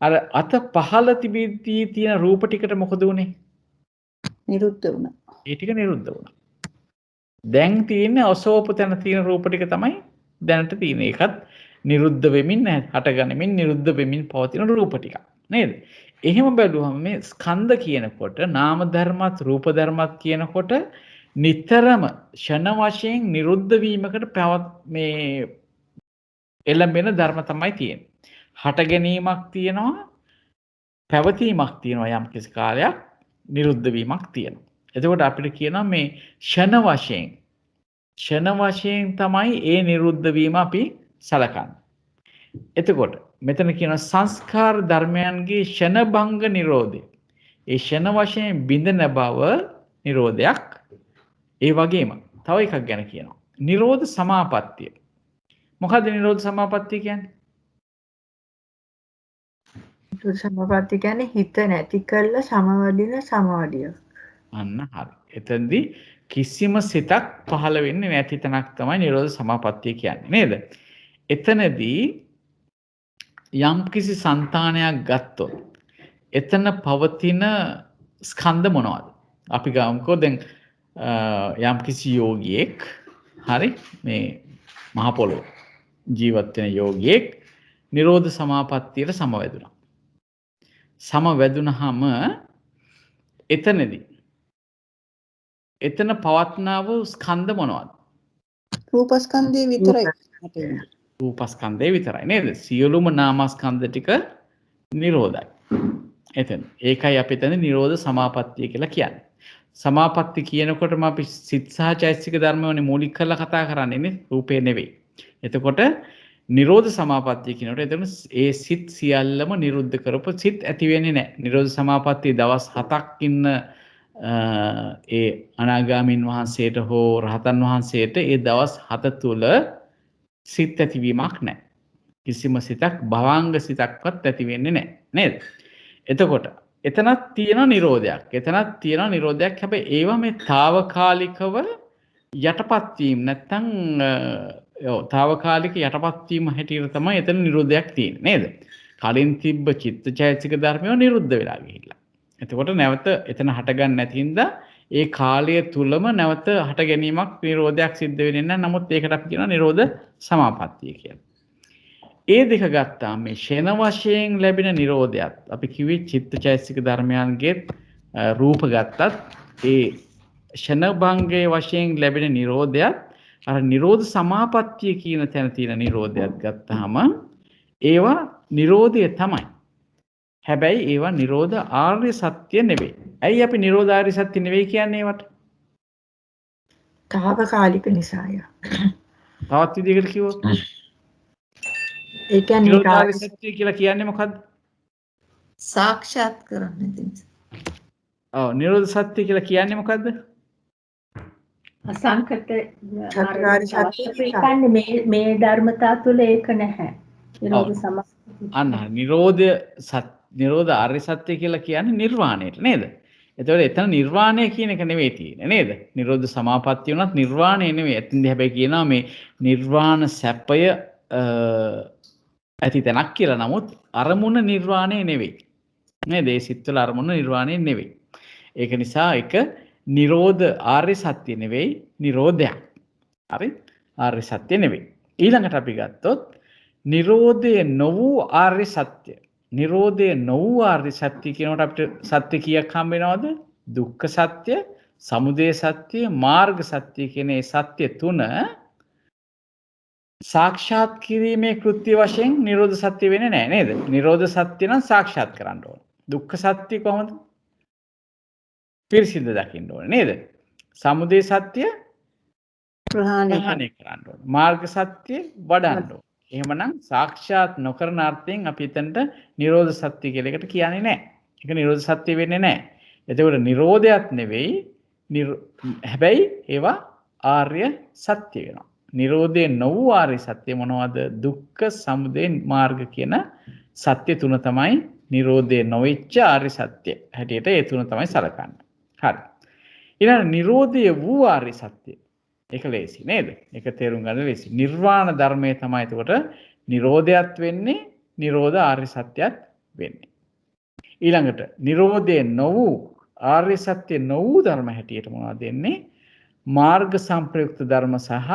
අර අත පහළ තිබිදී තියෙන රූප ටිකට මොකද උනේ? නිරුද්ධ වුණා. ඒ ටික නිරුද්ධ වුණා. දැන් තියෙන්නේ ඔසෝප තැන තියෙන රූප ටික තමයි දැනට තියෙන්නේ. ඒකත් නිරුද්ධ වෙමින් හටගැනීමෙන් නිරුද්ධ වෙමින් පවතින රූප ටික. නේද? එහෙම බැලුවම මේ ස්කන්ධ කියනකොට නාම ධර්මත් රූප ධර්මත් කියනකොට නිතරම ෂණ වශයෙන් නිරුද්ධ වීමකට මේ එළඹෙන ධර්ම තමයි තියෙන්නේ. හට ගැනීමක් තියෙනවා, පැවතීමක් තියෙනවා යම් කිසි කාලයක්, නිරුද්ධ වීමක් තියෙනවා. එතකොට අපිට කියනවා මේ ෂණ වශයෙන් තමයි ඒ නිරුද්ධ වීම අපි සලකන්නේ. එතකොට මෙතන කියනවා සංස්කාර ධර්මයන්ගේ ෂණ භංග නිරෝධය. ඒ ෂණ වශයෙන් බිඳෙන බව නිරෝධයක්. ඒ වගේම තව එකක් ගැන කියනවා. නිරෝධ සමාපත්තිය. මොකද්ද නිරෝධ සමාපත්තිය කියන්නේ? නිරෝධ සමාපත්තිය කියන්නේ හිත නැති කරලා සමවදින සමාධිය. අන්න හරි. එතෙන්දී කිසිම සිතක් පහළ වෙන්නේ නැති තැනක් තමයි නිරෝධ සමාපත්තිය කියන්නේ නේද? එතනදී යම් කිසි సంతානයක් ගත්තොත් එතන පවතින ස්කන්ධ මොනවද? අපි ගමුකෝ දැන් යම් කිසි යෝගියෙක් හරි මේ මහ පොළොව ජීවත් වෙන යෝගියෙක් නිරෝධ සමාපත්තියට සමවැදුණා. සමවැදුනහම එතනදී එතන පවත්නා වූ ස්කන්ධ මොනවද? රූපස්කන්ධය විතරයි. රූපස්කන්ධය විතරයි නේද? සියලුම නාමස්කන්ධ ටික නිරෝධයි. එතන ඒකයි අපි එතන නිරෝධ සමාපත්තිය කියලා කියන්නේ. සමාපatti කියනකොටම අපි සිත් සහ චෛතසික ධර්මවනේ මූලික කරලා කතා කරන්නේ නේ, රූපේ නෙවෙයි. එතකොට නිරෝධ සමාපත්තිය කියනකොට එතන ඒ සිත් සියල්ලම නිරුද්ධ කරපො සිත් ඇති වෙන්නේ නැහැ. නිරෝධ සමාපත්තිය දවස් 7ක් ඉන්න ඒ අනාගාමීන් වහන්සේට හෝ රහතන් වහන්සේට ඒ දවස් 7 තුල සිත් ඇතිවීමක් නැහැ. කිසිම සිතක් භවංග සිතක්වත් ඇති වෙන්නේ නැහැ නේද? එතකොට එතනක් තියෙන නිරෝධයක්. එතනක් තියෙන නිරෝධයක්. හැබැයි ඒවා මේ తాවකාලිකව යටපත් වීම නැත්තම් తాවකාලික යටපත් වීම හැටියට තමයි එතන නිරෝධයක් තියෙන්නේ නේද? කලින් තිබ්බ චිත්තචෛතසික ධර්මය නිරුද්ධ වෙලා ගිහිල්ලා. එතකොට නැවත එතන හටගන්න නැති හින්දා ඒ කාලය තුලම නැවත හට ගැනීමක් නිරෝධයක් සිද්ධ වෙන්නේ නැහැ. නමුත් ඒකට අපි කියනවා නිරෝධ සමාපත්තිය කියලා. ඒ දෙක ගත්තාම මේ ෂණ වශයෙන් ලැබෙන නිරෝධයත් අපි කිව්වේ චිත්තචෛතසික ධර්මයන්ගේ රූප ගත්තත් ඒ ෂණ භංගයේ වශයෙන් ලැබෙන නිරෝධයත් අර නිරෝධ සමාපත්තිය කියන තැන තියෙන නිරෝධයත් ගත්තාම ඒවා නිරෝධය තමයි. හැබැයි ඒවා නිරෝධ ආර්ය සත්‍ය නෙවෙයි. ඇයි අපි නිරෝධ ආර්ය සත්‍ය නෙවෙයි කියන්නේ ඒවට? తాවකාලික නිසාය. තවත් විදිහකට කිව්වොත් ඒ කියන්නේ නිරෝධ ආර්ය සත්‍ය කියලා කියන්නේ මොකද්ද? සාක්ෂාත් කරන්නේ තින්ස. ඔව් නිරෝධ සත්‍ය කියලා කියන්නේ මොකද්ද? අසංකත චතුරාර්ය සත්‍ය කියන්නේ මේ ධර්මතා තුළ ඒක නැහැ. නිරෝධ සමාපත්තිය. අන්න නිරෝධ ආර්ය සත්‍ය කියලා කියන්නේ නිර්වාණයට නේද? එතකොට එතන නිර්වාණය කියන එක නෙවෙයි තියෙන්නේ නේද? නිරෝධ සමාපත්තිය උනත් නිර්වාණය නෙවෙයි. එතින්දී හැබැයි කියනවා මේ නිර්වාණ සැපය ඇති තැනක් කියලා. නමුත් අරමුණ නිර්වාණය නෙවෙයි. නේද? ඒ සිත්වල අරමුණ නිර්වාණය නෙවෙයි. ඒක නිසා එක නිරෝධ ආර්ය සත්‍ය නෙවෙයි නිරෝධයක්. හරි? ආර්ය සත්‍ය නෙවෙයි. ඊළඟට අපි ගත්තොත් නිරෝධය නො වූ ආර්ය සත්‍ය. නිරෝධය නො වූ ආර්ය සත්‍ය කියනකොට අපිට සත්‍ය කීයක් හම්බ වෙනවද? දුක්ඛ සත්‍ය, සමුදය සත්‍ය, මාර්ග සත්‍ය කියන මේ සත්‍ය තුන සාක්ෂාත් කිරීමේ කෘත්‍ය වශයෙන් නිරෝධ සත්‍ය වෙන්නේ නැහැ නේද? නිරෝධ සත්‍ය නම් සාක්ෂාත් කරන්න ඕන. දුක්ඛ සත්‍ය කොහොමද? පිරිසිදු දකින්න ඕනේ නේද? සමුදය සත්‍ය ප්‍රහාණය කරන්න ඕනේ. මාර්ග සත්‍ය වඩන්න ඕනේ. එහෙමනම් සාක්ෂාත් නොකරන අර්ථයෙන් අපි එතනට නිරෝධ සත්‍ය කියලා එකට කියන්නේ නැහැ. ඒක නිරෝධ සත්‍ය වෙන්නේ නැහැ. එතකොට නිරෝධයක් නෙවෙයි හැබැයි ඒවා ආර්ය සත්‍ය වෙනවා. නිරෝධය නො වූ ආර්ය සත්‍ය මොනවද? දුක්ඛ, සමුදය, මාර්ග කියන සත්‍ය තුන තමයි නිරෝධය නොවෙච්ච ආර්ය සත්‍ය. හැටියට ඒ තුන තමයි සලකන්නේ. හරි. ඊළඟ නිරෝධය වූ ආර්ය සත්‍ය. ඒක ලේසි නේද? ඒක තේරුම් ගන්න ලේසි. නිර්වාණ ධර්මයේ තමයි එතකොට නිරෝධයත් වෙන්නේ, නිරෝධ ආර්ය සත්‍යයත් වෙන්නේ. ඊළඟට නිරෝධය නො වූ ආර්ය සත්‍ය නො වූ ධර්ම හැටියට මොනවද දෙන්නේ? මාර්ග සංප්‍රයුක්ත ධර්ම සහ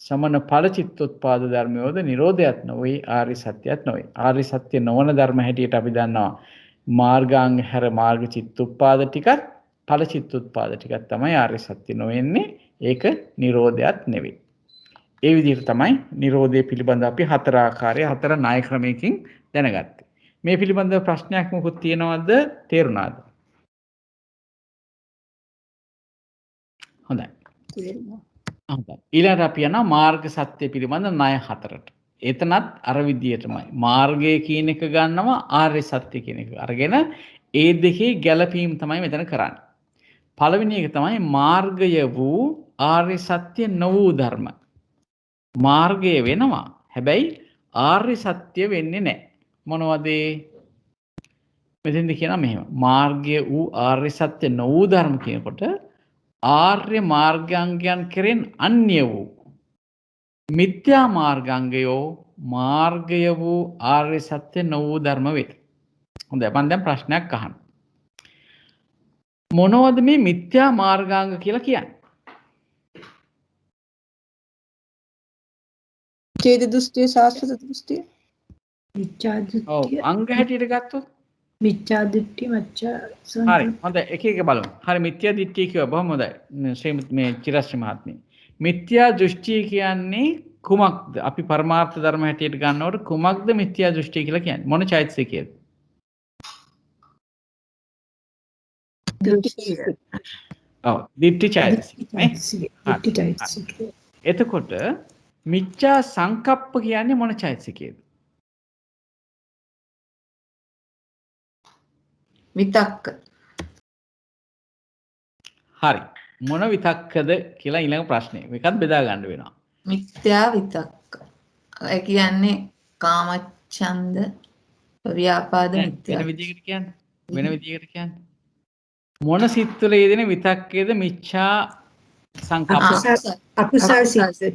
සමන ඵල චිත්තෝත්පාද ධර්මයෝද නිරෝධයත් නොවේ, ආර්ය සත්‍යයත් නොවේ. ආර්ය සත්‍ය නොවන ධර්ම හැටියට අපි දන්නවා මාර්ගාංග හැර මාර්ග චිත්තෝත්පාද ටිකත් ඵල චිත්තෝත්පාද ටිකත් තමයි ආර්ය සත්‍ය නොවෙන්නේ. ඒක නිරෝධයත් නෙවෙයි. ඒ විදිහට තමයි නිරෝධය පිළිබඳ අපි හතර ආකාරයේ හතර ණය ක්‍රමයකින් දැනගත්තේ. මේ පිළිබඳව ප්‍රශ්නයක් මොකුත් තියෙනවද? තේරුණාද? හොඳයි. හොඳයි. ඊළඟට අපි යනවා මාර්ග සත්‍ය පිළිබඳ ණය හතරට. එතනත් අර විදිහටමයි. මාර්ගය කියන එක ගන්නවා, ආර්ය සත්‍ය කියන එක අරගෙන ඒ දෙකේ ගැළපීම් තමයි මෙතන කරන්නේ. පළවෙනි එක තමයි මාර්ගය වූ ආර්ය සත්‍ය නො වූ ධර්ම. මාර්ගය වෙනවා. හැබැයි ආර්ය සත්‍ය වෙන්නේ නැහැ. මොනවද? මෙතෙන්ද කියනවා මෙහෙම. මාර්ගය වූ ආර්ය සත්‍ය නො වූ ධර්ම කියනකොට ආර්ය මාර්ගාංගයන් කෙරෙන් අන්‍ය වූ මිත්‍යා මාර්ගාංගයෝ මාර්ගය වූ ආර්ය සත්‍ය නො වූ ධර්ම වේ. හොඳයි. මම දැන් ප්‍රශ්නයක් අහන්න. මොනවද මේ මිත්‍යා මාර්ගාංග කියලා කියන්නේ? ඡේද දෘෂ්ටිය, ශාස්ත්‍ර දෘෂ්ටිය. මිච්ඡා ඔව් දෘෂ්ටිය, අංග හැටියට ගත්තොත් මිච්ඡා දෘෂ්ටි, මච්ඡා හරි. හොඳයි. එක එක බලමු. හරි මිත්‍යා දෘෂ්ටි කියව බොහොම හොඳයි. මේ චිරශ්‍රී මහත්මිය. මිත්‍යා දෘෂ්ටි කියන්නේ කුමක්ද? අපි පරමාර්ථ ධර්ම හැටියට ගන්නකොට කුමක්ද මිත්‍යා දෘෂ්ටි කියලා කියන්නේ? මොන චෛතසිකයද? ඔව් දිට්ඨි චෛතසිකය. එතකොට මිච්ඡා සංකප්ප කියන්නේ මොන චෛතසිකයද? විතක්ක. හරි. මොන විතක්කද කියලා ඊළඟ ප්‍රශ්නේ. මේකත් බෙදා ගන්න වෙනවා. මිත්‍යා විතක්ක. ඒ කියන්නේ කාමච්ඡන්ද, ව්‍යාපාද මිත්‍යා. වෙන විදිහකට කියන්නේ. වෙන විදිහකට කියන්නේ. මොන සිත් තුළ යෙදෙන විතක්කේද මිච්ඡා සංකප්ප? අකුසල් සිත්.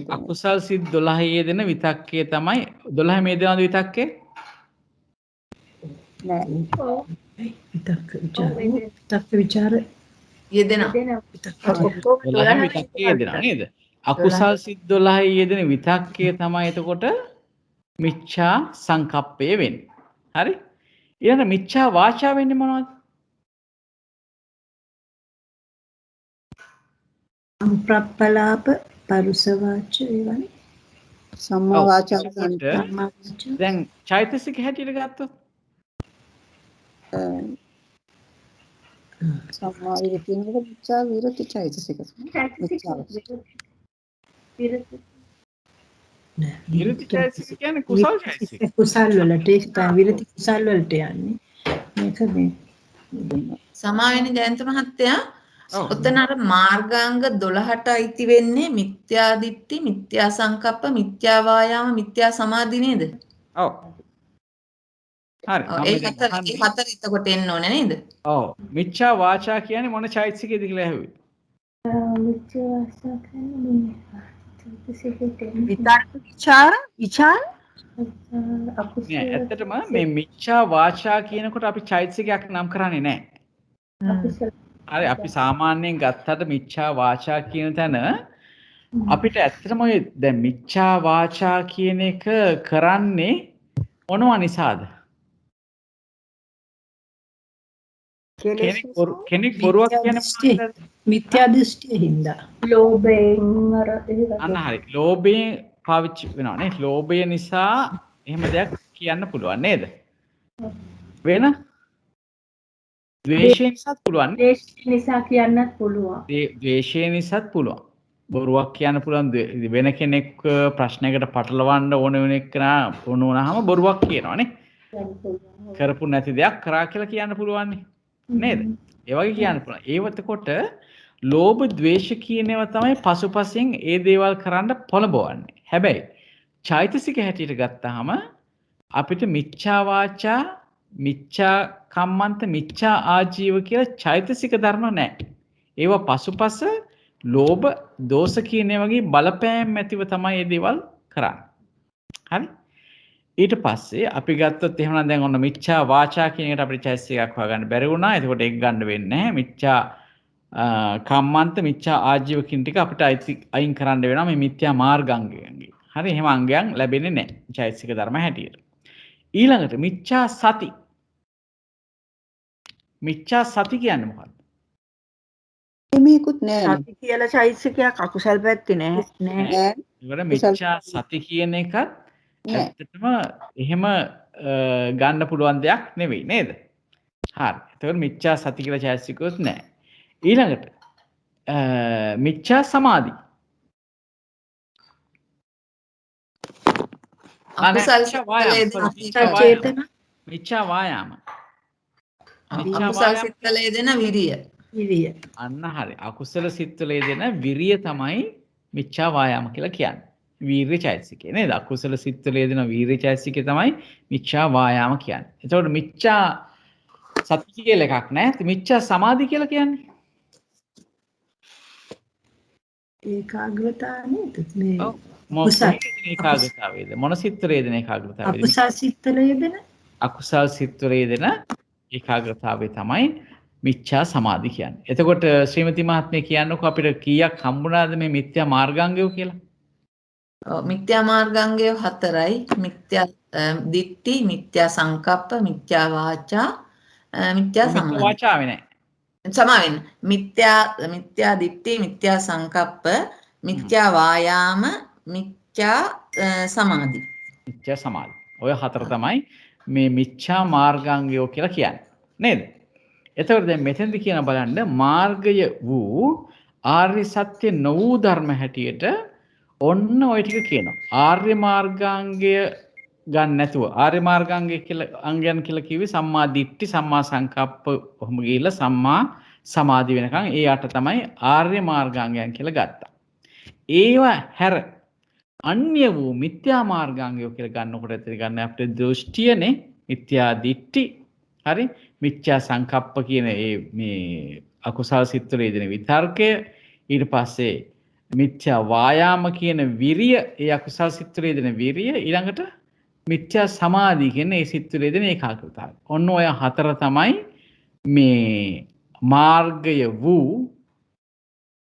අකුසල් සිත් 12 යෙදෙන විතක්කේ තමයි 12 මේ දෙනවද විතක්කේ? විතක්ක විචාර යෙදෙනවා. 12 විතක්කේ යෙදෙනවා නේද? අකුසල් සිත් 12 යෙදෙන විතක්කේ තමයි එතකොට මිච්ඡා සංකප්පය වෙන්නේ. හරි? ඊළඟ මිච්ඡා වාචා වෙන්නේ මොනවද? ප්‍රප්පලාප, පරුස වාච ඒවනේ. සම්මා වාචා දැන් චෛතසික හැටියට ගත්තොත් සම්මා විරතිය නේද? මිච්ඡා විරති චෛතසික. විරති චෛතසික කියන්නේ කුසල් චෛතසික. කුසල් වලට ඒක තමයි විරති කුසල් වලට යන්නේ. මේක මේ සමාවෙන ජයන්ත මහත්තයා ඔතන අර මාර්ගාංග 12ට අයිති වෙන්නේ මිත්‍යා දිට්ඨි, මිත්‍යා සංකප්ප, මිත්‍යා වායාම, මිත්‍යා සමාධි නේද? ඔව්. හරි. ඒ හතර එතකොට එන්න ඕනේ නේද? ඔව්. මිච්ඡා වාචා කියන්නේ මොන චෛතසිකයද කියලා ඇහුවේ? මිච්ඡා වාචා කියන්නේ විතර්ක විචාර නෑ ඇත්තටම මේ මිච්ඡා වාචා කියනකොට අපි චෛතසිකයක් නම් කරන්නේ නෑ. හරි අපි සාමාන්‍යයෙන් ගත්තට මිච්ඡා වාචා කියන තැන අපිට ඇත්තටම ඔය දැන් මිච්ඡා වාචා කියන එක කරන්නේ මොනවා නිසාද? කෙනෙක් බොරුවක් කියන මිත්‍යා දෘෂ්ටිය හින්දා. ලෝභයෙන් අර අන්න හරි. ලෝභයෙන් පාවිච්චි වෙනවා නේ. ලෝභය නිසා එහෙම දෙයක් කියන්න පුළුවන් නේද? වෙන ද්වේෂය නිසාත් පුළුවන්. දේශ නිසා කියන්නත් පුළුවන්. ද්වේෂය නිසාත් පුළුවන්. බොරුවක් කියන්න පුළුවන් වෙන කෙනෙක් ප්‍රශ්නයකට පටලවන්න ඕන වෙන එකනා වුණාම බොරුවක් කියනවානේ. කරපු නැති දෙයක් කරා කියලා කියන්න පුළුවන් නේද? ඒ වගේ කියන්න පුළුවන්. ඒවතකොට ලෝභ ද්වේෂ කියන ඒවා තමයි පසුපසින් ඒ දේවල් කරන්න පොළඹවන්නේ. හැබැයි චෛතසික හැටියට ගත්තාම අපිට මිච්ඡා වාචා, මිච්ඡා කම්මන්ත, මිච්ඡා ආජීව කියලා චෛතසික ධර්ම නැහැ. ඒවා පසුපස ලෝභ දෝෂ කියන වගේ බලපෑම් ඇතිව තමයි මේ දේවල් කරන්නේ. හරි? ඊට පස්සේ අපි ගත්තොත් එහෙනම් දැන් ඔන්න මිච්ඡා වාචා කියන එකට අපිට චෛතසික එකක් හොයාගන්න බැරි වුණා. එතකොට ඒක ගන්න වෙන්නේ නැහැ. මිච්ඡා කම්මන්ත, මිච්ඡා ආජීව කියන ටික අපිට අයින් කරන්න වෙනවා මේ මිත්‍යා මාර්ගාංගයන්ගෙන්. හරි? එහෙම අංගයන් ලැබෙන්නේ නැහැ චෛතසික ධර්ම හැටියට. ඊළඟට මිච්ඡා සති. මිච්ඡා සති කියන්නේ මොකක්ද? මේකුත් නෑ. සති කියලා චෛතසිකයක් අකුසල් පැත්තේ නෑ. ඒකට මිච්ඡා සති කියන එකත් ඇත්තටම එහෙම ගන්න පුළුවන් දෙයක් නෙවෙයි නේද? හරි. ඒතකොට මිච්ඡා සති කියලා චෛතසිකයක් නෑ. ඊළඟට මිච්ඡා සමාධි. අකුසල් චේතන මිච්ඡා වායාම. අකුසල් සිත්වල යෙදෙන විරිය. විරිය. අන්න හරි. අකුසල සිත්වල යෙදෙන විරිය තමයි මිච්ඡා වායාම කියලා කියන්නේ. වීර්ය චෛතසිකය නේද? අකුසල සිත්වල යෙදෙන වීර්ය චෛතසිකය තමයි මිච්ඡා වායාම කියන්නේ. එතකොට මිච්ඡා සති කියලා එකක් නැහැ. මිච්ඡා සමාධි කියලා කියන්නේ ඒකාග්‍රතාව නේද? මේ ඒකාග්‍රතාවයේද මොන සිත්වල යෙදෙන ඒකාග්‍රතාවයේද? අකුසල් සිත්වල යෙදෙන අකුසල් සිත්වල යෙදෙන ඒකාග්‍රතාවය තමයි මිච්ඡා සමාධි කියන්නේ. එතකොට ශ්‍රීමති මහත්මිය කියන්නකෝ අපිට කීයක් හම්බුණාද මේ මිත්‍යා මාර්ගාංගය කියලා? මිත්‍යා මාර්ගාංගය 4යි. මිත්‍යා දිට්ඨි, මිත්‍යා සංකප්ප, මිත්‍යා වාචා, මිත්‍යා සමාධි. වාචාවේ නැහැ. සමාවෙන්න. මිත්‍යා දිට්ඨි, මිත්‍යා සංකප්ප, මිත්‍යා වායාම, මිත්‍යා සමාධි. මිත්‍යා සමාධි. ඔය 4 තමයි මේ මිච්ඡා මාර්ගාංගය කියලා කියන්නේ. නේද? එතකොට දැන් මෙතෙන්ද කියන බලන්න මාර්ගය වූ ආර්ය සත්‍ය නො වූ ධර්ම හැටියට ඔන්න ඔය ටික කියනවා. ආර්ය මාර්ගාංගය ගන්න නැතුව ආර්ය මාර්ගාංගය කියලා අංගයන් කියලා කිව්වේ සම්මා දිට්ඨි, සම්මා සංකප්ප කොහොම ගිහිල්ලා සම්මා සමාධි වෙනකන් ඒ අට තමයි ආර්ය මාර්ගාංගයන් කියලා ගත්තා. ඒවා හැර අන්‍ය වූ මිත්‍යා මාර්ගාංගය කියලා ගන්නකොට ඇත්තට ගන්න අපිට දෘෂ්ටියනේ මිත්‍යා දිට්ඨි. හරි? මිච්ඡා සංකප්ප කියන මේ අකුසල් සිත්වල යෙදෙන විතර්කය, ඊට පස්සේ මිත්‍යා වායාම කියන විරිය, ඒ අකුසල් සිත්වල යෙදෙන විරිය, ඊළඟට මිත්‍යා සමාධි කියන ඒ සිත්වල යෙදෙන ඒකාග්‍රතාවය. ඔන්න ඔය 4 තමයි මේ මාර්ගය වූ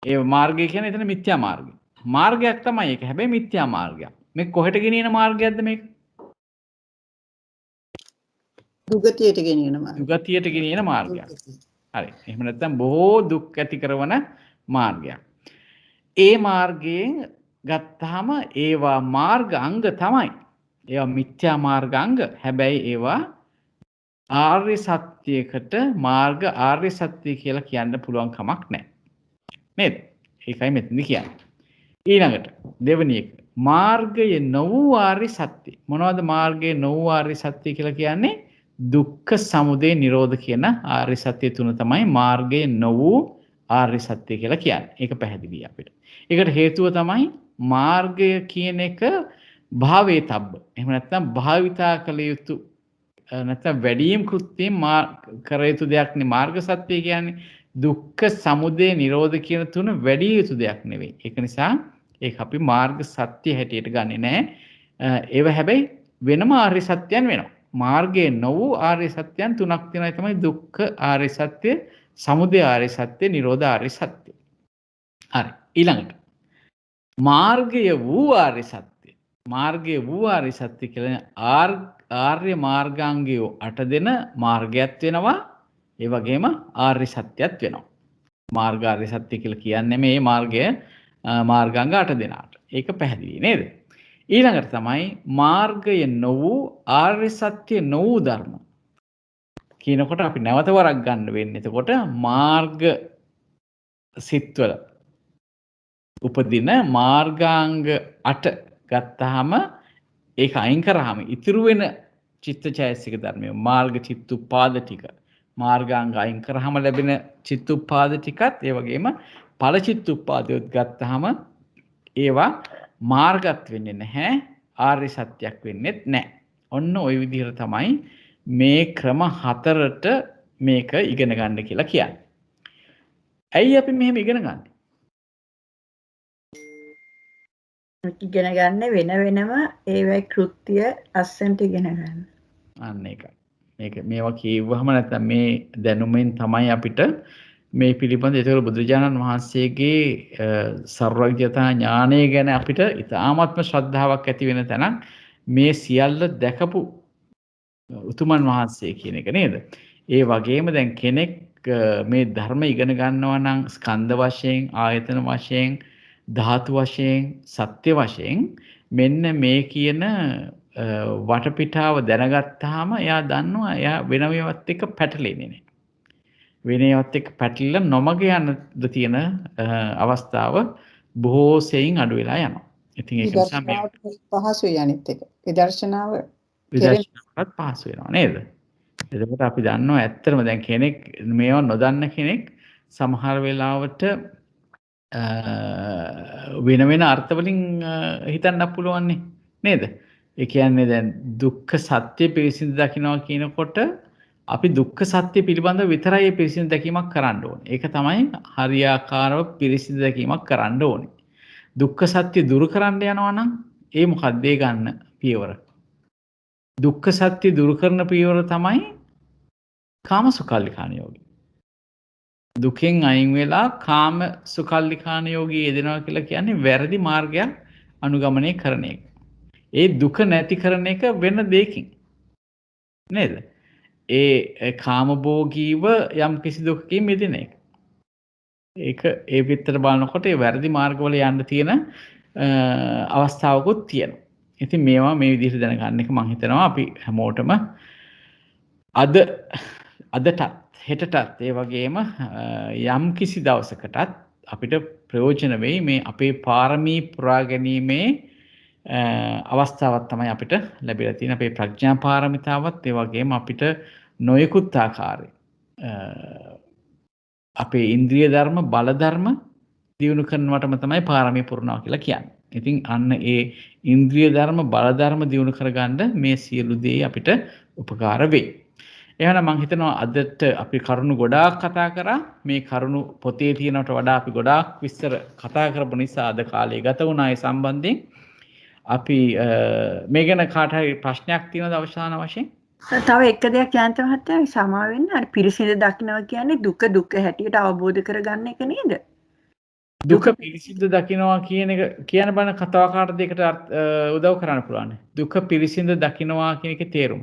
ඒ මාර්ගය කියන්නේ එතන මිත්‍යා මාර්ගය. මාර්ගයක් තමයි ඒක. හැබැයි මිත්‍යා මාර්ගයක්. මේ කොහෙට ගෙනියන මාර්ගයක්ද මේක? දුගතියට ගෙනියන මාර්ගය. දුගතියට ගෙනියන මාර්ගයක්. හරි. එහෙම නැත්නම් බොහෝ දුක් ඇති කරන මාර්ගයක්. ඒ මාර්ගයෙන් ගත්තාම ඒවා මාර්ග අංග තමයි. ඒවා මිත්‍යා මාර්ග අංග. හැබැයි ඒවා ආර්ය සත්‍යයකට මාර්ග ආර්ය සත්‍ය කියලා කියන්න පුළුවන් කමක් නැහැ. නේද? ඒකයි මෙතනදි කියන්නේ. ඊළඟට දෙවෙනි එක මාර්ගය නො වූ ආර්ය සත්‍ය. මොනවද මාර්ගය නො වූ ආර්ය සත්‍ය කියලා කියන්නේ? දුක්ඛ සමුදය නිරෝධ කියන ආර්ය සත්‍ය තුන තමයි මාර්ගය නො වූ ආර්ය සත්‍ය කියලා කියන්නේ. ඒක පැහැදිලි අපිට. ඒකට හේතුව තමයි මාර්ගය කියන එක භාවේතබ්බ. එහෙම නැත්නම් භාවිතා කළ යුතු නැත්නම් වැඩිම කෘත්‍යයෙන් කර යුතු දෙයක් නේ මාර්ග සත්‍ය කියන්නේ. දුක්ඛ සමුදය නිරෝධ කියන තුන වැඩි යුතු දෙයක් නෙවෙයි. ඒක නිසා ඒක අපි මාර්ග සත්‍ය හැටියට ගන්නෙ නෑ. ඒව හැබැයි වෙනම ආර්ය සත්‍යයන් වෙනවා. මාර්ගයේ නො වූ ආර්ය සත්‍යයන් තුනක් තියෙනවා. ඒ තමයි දුක්ඛ ආර්ය සත්‍ය, සමුදය ආර්ය සත්‍ය, නිරෝධ ආර්ය සත්‍ය. හරි. ඊළඟට මාර්ගය වූ ආර්ය සත්‍ය. මාර්ගය වූ ආර්ය සත්‍ය කියලා ආර්ය මාර්ගාංගය 8 දෙන මාර්ගයත් වෙනවා. ඒ වගේම ආර්ය සත්‍යයත් වෙනවා. මාර්ග ආර්ය සත්‍ය කියලා කියන්නේ මේ මාර්ගය මාර්ගාංග 8 දෙනාට. ඒක පැහැදිලි නේද? ඊළඟට තමයි මාර්ගය නො වූ ආර්ය සත්‍ය නො වූ ධර්ම. කියනකොට අපි නැවත වරක් ගන්න වෙන්නේ. එතකොට මාර්ග සිත්වල උපදින මාර්ගාංග 8 ගත්තාම ඒක අයින් කරාම ඉතුරු වෙන චිත්තචෛතසික ධර්මය මාර්ග චිත්තුප්පාද ටික මාර්ගාංග අයින් කරාම ලැබෙන චිත්තුප්පාද ටිකත් ඒ වගේම ඵල චිත්තුප්පාදයත් ගත්තාම ඒවා මාර්ගත් වෙන්නේ නැහැ ආර්ය සත්‍යයක් වෙන්නේත් නැහැ. ඔන්න ওই විදිහට තමයි මේ ක්‍රම 4ට මේක ඉගෙන ගන්න කියලා කියන්නේ. ඇයි අපි මෙහෙම ඉගෙන ගන්නේ? ඉගෙන ගන්න වෙන වෙනම ඒවයි කෘත්‍ය අස්සන්ට ඉගෙන ගන්න. අන්න ඒකයි. මේවා කියවුවහම නැත්නම් මේ දැනුමෙන් තමයි අපිට මේ පිළිබඳ ඒතර බුදුරජාණන් වහන්සේගේ සර්වඥතා ඥානය ගැන අපිට ඉතාමත්ම ශ්‍රද්ධාවක් ඇති වෙන තැනක් මේ සියල්ල දැකපු උතුමන් වහන්සේ කියන එක නේද? ඒ වගේම දැන් කෙනෙක් මේ ධර්ම ඉගෙන ගන්නවා නම් ස්කන්ධ වශයෙන්, ආයතන වශයෙන්, ධාතු වශයෙන්, සත්‍ය වශයෙන් මෙන්න මේ කියන වටපිටාව දැනගත්තාම එයා දන්නවා එයා වෙන මේවත් එක්ක පැටලෙන්නේ නැහැ. වෙන ඒවාත් එක්ක පැටලලා නොමග යන්න තියෙන අවස්ථාව බොහෝ සෙයින් අඩු වෙලා යනවා. ඉතින් ඒක නිසා මේ පහසුයි අනිත් එක. විදර්ශනාවට පහසු වෙනවා නේද? එතකොට අපි දන්නවා ඇත්තටම දැන් කෙනෙක් මේව නොදන්න කෙනෙක් සමහර වෙලාවට වෙන වෙන අර්ථ වලින් හිතන්න පුළුවන් නේද? ඒ කියන්නේ දැන් දුක්ඛ සත්‍ය පිරිසිදු දකින්නවා කියනකොට අපි දුක්ඛ සත්‍ය පිළිබඳව විතරයි පිරිසිදු දැකීමක් කරන්න ඕනේ. ඒක තමයි හරියාකාරව පිරිසිදු දැකීමක් කරන්න ඕනේ. දුක්ඛ සත්‍ය දුරු කරන්න යනවා නම් ඒ මොකක්ද ඒ ගන්න පියවර? දුක්ඛ සත්‍ය දුරු කරන පියවර තමයි කාම සුඛල්ලිකාන යෝගී. දුකෙන් අයින් වෙලා කාම සුඛල්ලිකාන යෝගී යෙදෙනවා කියලා කියන්නේ වැරදි මාර්ගයක් අනුගමනය කරන එක. ඒ දුක නැති කරන එක වෙන දෙයකින්. නේද? ඒ කාමභෝගීව යම් කිසි දුකකින් මිදෙන එක. ඒක ඒ විතර බලනකොට ඒ වැරදි මාර්ගවල යන්න තියෙන අවස්ථාවකුත් තියෙනවා. ඉතින් මේවා මේ විදිහට දැනගන්න එක මම හිතනවා අපි හැමෝටම අදටත් හෙටටත් ඒ වගේම යම් කිසි දවසකටත් අපිට ප්‍රයෝජන වෙයි මේ අපේ පාරමී පුරා ගැනීමේ අවස්ථාවක් තමයි අපිට ලැබිලා තියෙන අපේ ප්‍රඥා පාරමිතාවත් ඒ වගේම අපිට නොයෙකුත් ආකාරයේ අපේ ඉන්ද්‍රිය ධර්ම බල ධර්ම දියුණු කරනවටම තමයි පාරමී පුරනවා කියලා කියන්නේ. ඉතින් අන්න ඒ ඉන්ද්‍රිය ධර්ම බල ධර්ම දියුණු කරගන්න මේ සියලු දේ අපිට උපකාර වෙයි. එහෙනම් මම හිතනවා අදට අපි කරුණු ගොඩාක් කතා කරා. මේ කරුණු පොතේ තියෙනවට වඩා අපි ගොඩාක් විස්තර කතා කරපු නිසා අද කාලේ ගත වුණා ඒ සම්බන්ධයෙන්. අපි මේ ගැන කාට හරි ප්‍රශ්නයක් තියෙනවද අවසාන වශයෙන්? තව එක දෙයක් යන්ත මහත්තයා සමා වෙන්න අර පිරිසිදු දකින්නවා කියන්නේ දුක හැටියට අවබෝධ කරගන්න එක නේද? දුක පිරිසිදු දකින්නවා කියන එක කියන බණ කතාව කාට දෙකට උදව් කරන්න පුළුවන්. දුක පිරිසිදු දකින්නවා කියන එකේ තේරුම.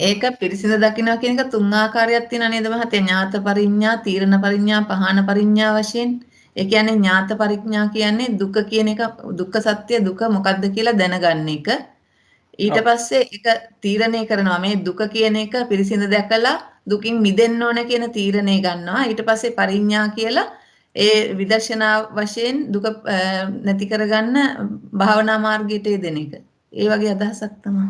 ඒක පිරිසිදු දකින්නවා කියන එක තුන් ආකාරයක් තියෙනවා නේද මහත්තයා? ඥාත පරිඥා, තීරණ පරිඥා, පහාන පරිඥා වශයෙන්. ඒ කියන්නේ ඥාත පරිඥා කියන්නේ දුක කියන එක දුක්ඛ සත්‍ය දුක මොකක්ද කියලා දැනගන්න එක. ඊට පස්සේ ඒක තීරණය කරනවා මේ දුක කියන එක පිරිසිදු දැකලා දුකින් මිදෙන්න ඕන කියන තීරණය ගන්නවා. ඊට පස්සේ පරිඥා කියලා ඒ විදර්ශනා වශයෙන් දුක නැති කරගන්න භාවනා මාර්ගයට යෙදෙන එක. ඒ වගේ අදහසක් තමයි.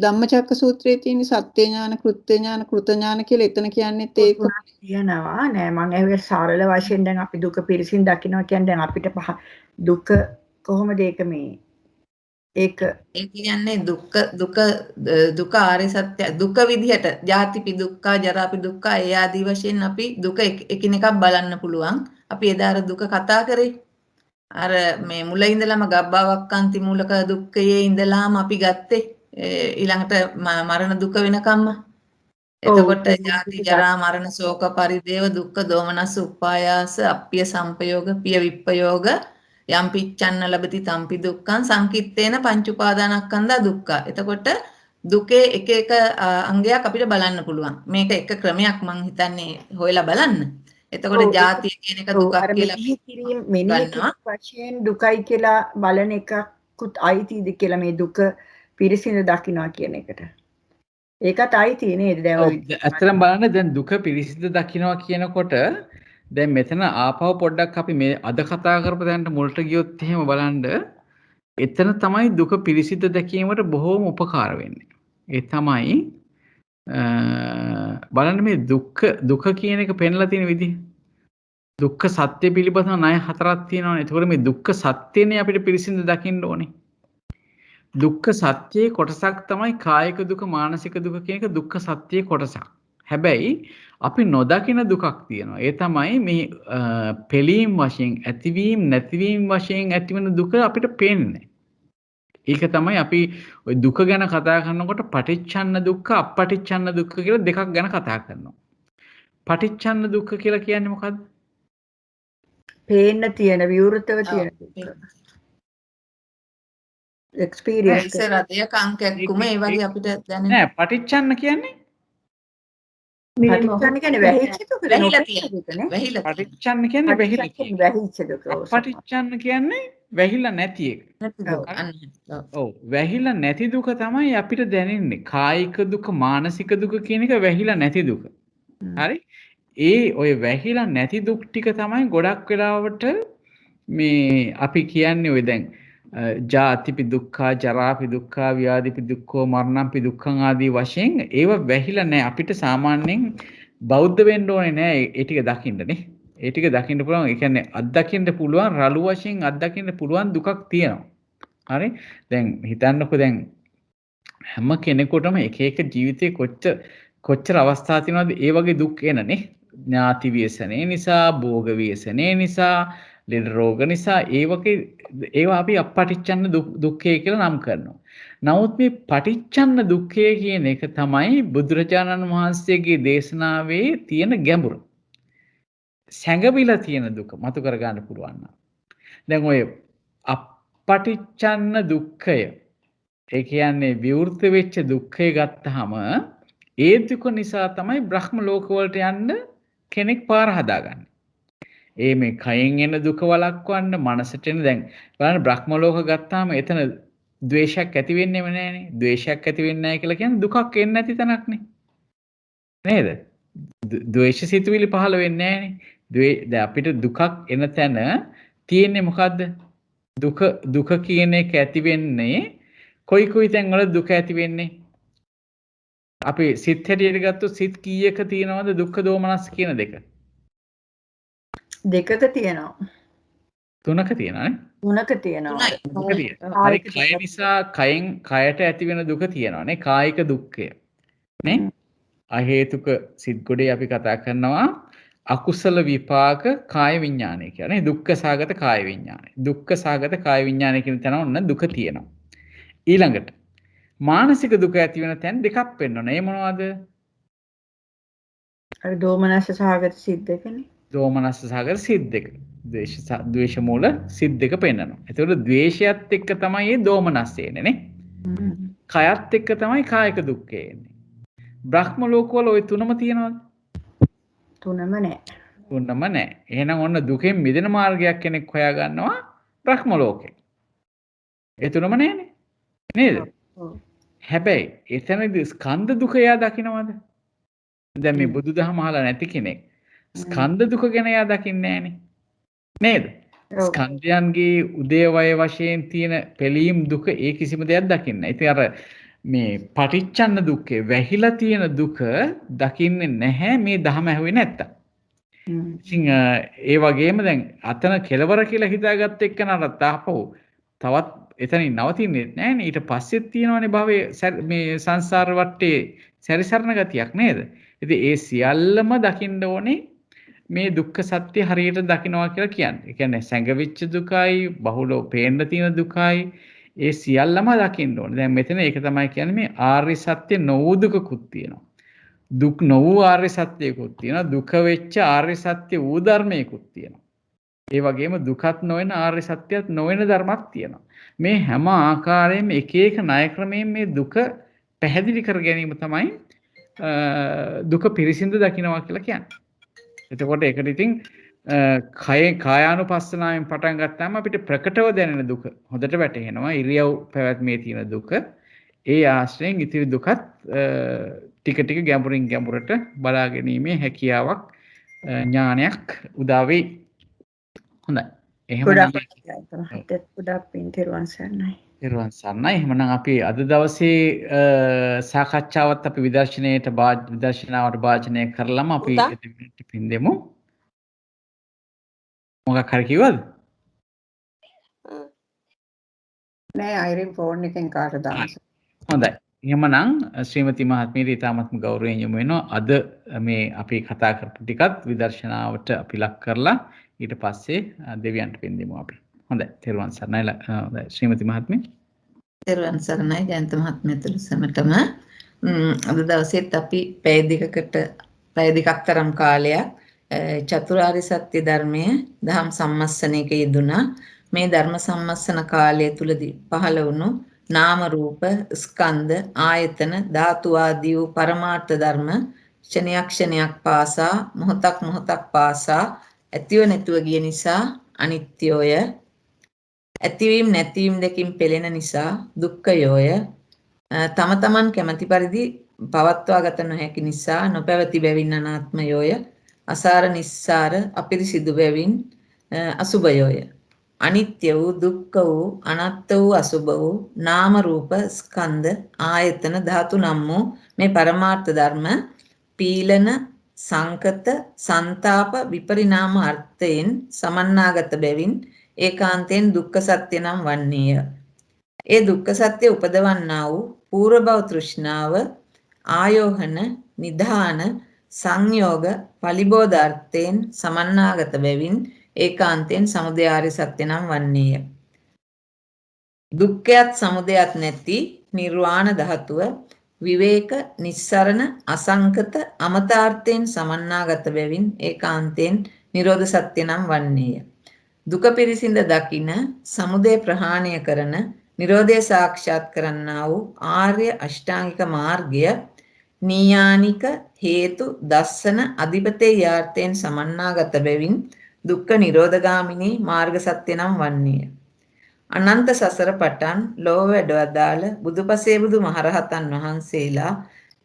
ධම්මචක්ක සූත්‍රයේ තියෙන සත්‍ය ඥාන, කෘත්‍ය ඥාන, කෘත ඥාන කියලා එතන කියන්නේත් ඒක කියනවා නෑ. මම ඒ සරල වශයෙන් දැන් අපි දුක පිරිසින් දකින්නවා කියන්නේ දැන් අපිට දුක කොහොමද ඒක මේ ඒක ඒ කියන්නේ දුක ආර්ය සත්‍ය දුක විදිහට ජාතිපි දුක්ඛ, ජරාපි දුක්ඛ ඒ ආදී වශයෙන් අපි දුක එකිනෙකක් බලන්න පුළුවන්. අපි එදා අර දුක කතා කරේ. අර මේ මුල ඉඳලම ගබ්බාවක්කාන්ති මූලක දුක්ඛයේ ඉඳලාම අපි ගත්තේ ඊළඟට මරණ දුක වෙනකම්ම. එතකොට ජාති ජරා මරණ ශෝක පරිදේව දුක්ඛ දෝමනස් උපායාස අප්පිය සංපයෝග පිය විප්පයෝග යම් පිච්ඡන්න ලබති තම්පි දුක්ඛං සංකිට්ඨේන පංච උපාදානස්කන්ධා දුක්ඛ. එතකොට දුකේ එක එක අංගයක් අපිට බලන්න පුළුවන්. මේක එක ක්‍රමයක් මං හිතන්නේ හොයලා බලන්න. එතකොට ජාතිය කියන එක දුකක් කියලා මෙනෙහි කිරීම වශයෙන් දුකයි කියලා බලන එකකුත් අයිතිද කියලා මේ දුක පිරිසිදු දකින්නවා කියන එකට. ඒකත් අයිති නේද? ඇත්තටම බලන්න දැන් දුක පිරිසිදු දකින්නවා කියනකොට දැන් මෙතන ආපහු පොඩ්ඩක් අපි මේ අද කතා කරපු දැනට මුලට ගියොත් එහෙම බලන්න එතන තමයි දුක පිරිසිදු දැකීමට බොහෝම උපකාර වෙන්නේ. ඒ තමයි බලන්න මේ දුක කියන එක පෙන්ලා තියෙන විදිහ. දුක්ඛ සත්‍ය පිළිබඳව ණය හතරක් තියෙනවානේ. ඒකෝර මේ දුක්ඛ සත්‍යනේ අපිට පිරිසිදු දකින්න ඕනේ. දුක්ඛ සත්‍යයේ කොටසක් තමයි කායික දුක මානසික දුක කියන එක දුක්ඛ සත්‍යයේ කොටසක්. හැබැයි අපි නොදකින දුකක් තියෙනවා. ඒ තමයි මේ පෙළීම් වශයෙන් ඇතිවීම නැතිවීම වශයෙන් ඇතිවන දුක අපිට පේන්නේ. ඒක තමයි අපි ওই දුක ගැන කතා කරනකොට පටිච්චන්න දුක්ඛ අපටිච්චන්න දුක්ඛ කියලා දෙකක් ගැන කතා කරනවා. පටිච්චන්න දුක්ඛ කියලා කියන්නේ මොකද්ද? පේන්න තියෙන විවෘතව තියෙන දුක. එක්ස්පීරියන්ස් රදයක අංකයක්ම ඒ වගේ අපිට දැනෙන නෑ පටිච්චන්න කියන්නේ පටිච්චන්න කියන්නේ වැහිච්ච දුක වැහිලා තියෙන වැහිලා පටිච්චන්න කියන්නේ වැහිච්ච දුක. පටිච්චන්න කියන්නේ වැහිලා නැති එක. ඔව් වැහිලා නැති දුක තමයි අපිට දැනෙන්නේ. කායික දුක මානසික දුක කියන එක වැහිලා නැති දුක. හරි? ඒ ඔය වැහිලා නැති දුක් ටික තමයි ගොඩක් වෙලාවට මේ අපි කියන්නේ ඔය දැන් ජාතිපි දුක්ඛා ජරාපි දුක්ඛා ව්‍යාධිපි දුක්ඛෝ මරණම්පි දුක්ඛං ආදී වශයෙන් ඒව වැහිලා නැහැ. අපිට සාමාන්‍යයෙන් බෞද්ධ වෙන්න ඕනේ නැහැ ඒ ටික දකින්නනේ. ඒ ටික දකින්න පුළුවන්. ඒ කියන්නේ අත්දකින්න පුළුවන් රළු වශයෙන් අත්දකින්න පුළුවන් දුකක් තියෙනවා. හරි? දැන් හිතන්නකෝ දැන් හැම කෙනෙකුටම එක එක ජීවිතේ කොච්චර අවස්ථා තියෙනවද ඒ වගේ දුක් එනනේ. ඥාති ව්‍යසනේ නිසා, භෝග ව්‍යසනේ නිසා, ලෙඩ රෝග නිසා ඒවා අපි අපටිච්චන්න දුක්ඛය කියලා නම් කරනවා. නමුත් මේ පටිච්චන්න දුක්ඛය කියන එක තමයි බුදුරජාණන් වහන්සේගේ දේශනාවේ තියෙන ගැඹුර. සැඟවිලා තියෙන දුක මතු කර ගන්න පුළුවන් නම්. දැන් ඔය අපටිච්චන්න දුක්ඛය ඒ කියන්නේ විවෘත වෙච්ච දුක්ඛය ගත්තාම ඒ දුක නිසා තමයි බ්‍රහ්ම ලෝක වලට යන්න කෙනෙක් පාර හදාගන්නේ. ඒ මේ කයෙන් එන දුක වළක්වන්න මනසට එන දැන් බලන්න බ්‍රහ්ම ලෝක ගත්තාම එතන ද්වේෂයක් ඇති වෙන්නේම නැහනේ. ද්වේෂයක් ඇති වෙන්නේ නැහැ කියලා කියන්නේ දුකක් එන්නේ නැති තැනක්නේ. නේද? ද්වේෂ සිතුවිලි පහළ වෙන්නේ නැහනේ. දැන් අපිට දුකක් එන තැන තියෙන්නේ මොකද්ද? දුක කියන එක ඇති වෙන්නේ කොයි තැන්වල දුක ඇති වෙන්නේ? අපි සිත් හැටියට ගත්තොත් සිත් කීයක තියෙනවද දුක්ඛ දෝමනස් කියන දෙක? දෙකක තියෙනවා. තුනක තියෙනවානේ. තුනක තියෙනවා. හරි කය නිසා කයෙන් කයට ඇති වෙන දුක තියෙනවානේ කායික දුක්ඛය. නේ? අහේතුක සිත් ගොඩේ අපි කතා කරනවා අකුසල විපාක කාය විඥානය කියන්නේ දුක්ඛ සාගත කාය විඥානය. දුක්ඛ සාගත කාය විඥානය කියන තැන ඔන්න දුක තියෙනවා. ඊළඟට මානසික දුක ඇති වෙන තැන් දෙකක් පෙන්වනවා. ඒ මොනවද? අර දෝමනස්ස සහගත සිත් දෙකනේ. දෝමනස්ස සහගත සිත් දෙක. ද්වේෂ මූල සිත් දෙක පෙන්වනවා. ඒතකොට ද්වේෂයත් එක්ක තමයි මේ දෝමනස්ස එන්නේ නේ. කයත් එක්ක තමයි කායික දුක්ඛය එන්නේ. බ්‍රහ්ම ලෝකවල ওই තුනම තියෙනවද? තුනම නැහැ. තුනම නැහැ. එහෙනම් ඔන්න දුකෙන් මිදෙන මාර්ගයක් කෙනෙක් හොයා ගන්නවා බ්‍රහ්ම ලෝකේ. ඒ තුනම නැහැනේ. නේද? හැබැයි එතනදී ස්කන්ධ දුක එයා දකින්නවද? දැන් මේ බුදුදහම අහලා නැති කෙනෙක් ස්කන්ධ දුක ගැන එයා දකින්නේ නැහනේ. නේද? ස්කන්ධයන්ගේ උදේවය වශයෙන් තියෙන පෙළීම් දුක ඒ කිසිම දෙයක් දකින්නේ නැහැ. ඉතින් අර මේ පටිච්චන්න දුක්ඛේ වැහිලා තියෙන දුක දකින්නේ නැහැ මේ දහම ඇහුවේ නැත්තම්. ඉතින් ඒ වගේම දැන් අතන කෙලවර කියලා හිතාගත්ත එක්කනට තාපහු තවත් එතනින් නවතින්නේ නැහැනේ. ඊට පස්සෙත් තියෙනවනේ භවයේ මේ සංසාර වටේ සැරිසරන ගතියක් නේද? ඉතින් ඒ සියල්ලම දකින්න ඕනේ මේ දුක්ඛ සත්‍ය හරියට දකින්නවා කියලා කියන්නේ. ඒ කියන්නේ සැඟවිච්ච දුකයි, බහුලව පේන්න තියෙන දුකයි, ඒ සියල්ලම දකින්න ඕනේ. දැන් මෙතන ඒක තමයි කියන්නේ මේ ආර්ය සත්‍ය නොවූ දුකකුත් තියෙනවා. දුක් නොවූ ආර්ය සත්‍යයකුත් තියෙනවා. දුක වෙච්ච ආර්ය සත්‍ය වූ ධර්මයකුත් තියෙනවා. ඒ වගේම දුකත් නොවන ආර්ය සත්‍යත් නොවන ධර්මයක් තියෙනවා. මේ හැම ආකාරයෙන්ම එක එක ණය ක්‍රමයෙන් මේ දුක පැහැදිලි කර ගැනීම තමයි දුක පිරිසිඳ දකින්නවා කියලා කියන්නේ. එතකොට ඒකට ඉතින් කායානුපස්සනාවෙන් පටන් ගත්තාම අපිට ප්‍රකටව දැනෙන දුක හොඳට වැටහෙනවා. ඉරියව් පැවැත්මේ තියෙන දුක. ඒ ආශ්‍රයෙන් ඉතිරි දුකත් ටික ටික ගැඹුරින් ගැඹුරට බලා ගැනීමේ හැකියාවක් ඥානයක් උදා වෙයි. හොඳයි. ගොඩක් පින් තෙරුවන් සරණයි. තෙරුවන් සරණයි. එහෙනම් අපි අද දවසේ සාකච්ඡාවත් අපි විදර්ශනාවට භාජනය කරලම අපි පින් දෙමු. මොකක් හරි කිව්වද? නෑ අයිරින් ෆෝන් එකෙන් කාට දාන්න. හොඳයි. එහෙමනම් ශ්‍රීමති මහත්මියට ඉතාමත්ම ගෞරවයෙන් යොමු වෙනවා. අද මේ අපි කතා කරපු ටිකත් විදර්ශනාවට අපි ලක් කරලා ඊට පස්සේ දෙවියන්ට පින් දෙමු අපි. හොඳයි. තෙරුවන් සරණයි. හොඳයි. ශ්‍රීමති මහත්මිය. තෙරුවන් සරණයි ජයන්ත මහත්මියතුළු සමටම අද දවසේත් අපි පැය දෙකක් තරම් කාලයක් චතුරාර්ය සත්‍ය ධර්මයේ දහම් සම්මස්සනයක යෙදුණා. මේ ධර්ම සම්මස්සන කාලය තුලදී පහළ වුණු නාම රූප ස්කන්ධ ආයතන ධාතු ආදී වූ පරමාර්ථ ධර්ම ක්ෂණයක් පාසා මොහොතක් පාසා ඇතිව නැතුව ගිය නිසා අනිත්‍යය, ඇතිවීම නැතිවීම දෙකින් පෙළෙන නිසා දුක්ඛයෝය, තම තමන් කැමැති පරිදි පවත්වා ගත නොහැකි නිසා නොපැවති බැවින් අනාත්මයෝය, අසාර නිස්සාර අපිරිසිදු බැවින් අසුභයෝය. අනිත්‍ය වූ දුක්ඛ වූ අනාත්ම වූ අසුභ වූ නාම රූප ස්කන්ධ ආයතන ධාතු නම් වූ මේ පරමාර්ථ ධර්ම පීලන සංකත සංතාප විපරිණාම අර්ථයෙන් සමන්නාගත බැවින් ඒකාන්තයෙන් දුක්ඛ සත්‍ය නම් වන්නේය. ඒ දුක්ඛ සත්‍ය උපදවන්නා වූ පූර්ව භව තෘෂ්ණාව ආයෝහන නිධාන සංයෝග පලිබෝධාර්ථයෙන් සමන්නාගත බැවින් ඒකාන්තයෙන් සමුදය ආර්ය සත්‍ය නම් වන්නේය. දුක්ඛයත් සමුදයත් නැති නිර්වාණ ධාතුව විවේක නිස්සරණ අසංකත අමතාර්ථයෙන් සමන්නාගත බැවින් ඒකාන්තයෙන් නිරෝධ සත්‍ය නම් වන්නේය. දුක පිරිසිඳ දකින සමුදය ප්‍රහාණය කරන නිරෝධය සාක්ෂාත් කරන්නා වූ ආර්ය අෂ්ටාංගික මාර්ගය නීයානික හේතු දස්සන අධිපතේ යාර්ථයෙන් සමන්නාගත බැවින් දුක්ඛ නිරෝධගාමිනී මාර්ග සත්‍ය නම් වන්නේය. අනන්ත සසර පටන් ලෝව වැඩවදාළ බුදුපසේ බුදු මහරහතන් වහන්සේලා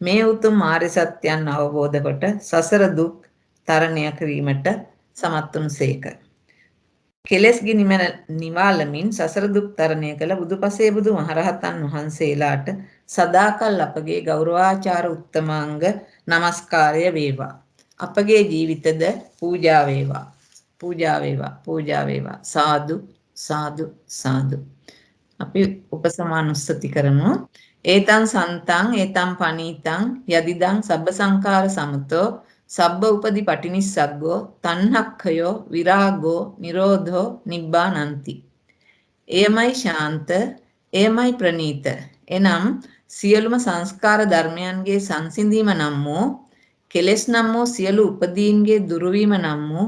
මේ උතුම් ආර්ය සත්‍යයන් අවබෝධ කොට සසර දුක් තරණය කිරීමට සමත් වුණසේක. කෙලෙස් ගිනි නිවාලමින් සසර දුක් තරණය කළ බුදුපසේ බුදු මහරහතන් වහන්සේලාට සදාකල් අපගේ ගෞරවාචාර උත්තමාංග නමස්කාරය වේවා. අපගේ ජීවිතද පූජා වේවා. පූජා වේවා. පූජා වේවා. සාදු සාදු සාදු. අපි උපසමානුස්සති කරමු. ඒතං සන්තං ඒතං පනීතං යදිදං සබ්බ සංඛාර සමතෝ සබ්බ උපදි පටිනිස්සග්ගෝ තණ්හක්ඛයෝ විරාගෝ නිරෝධෝ නිබ්බානන්ති. එයමයි ශාන්ත, එයමයි ප්‍රණීත. එනම් සියලුම සංස්කාර ධර්මයන්ගේ සංසිඳීම නම් වූ කෙලෙස් නම් වූ සියලු උපදීන්ගේ දුරුවීම නම් වූ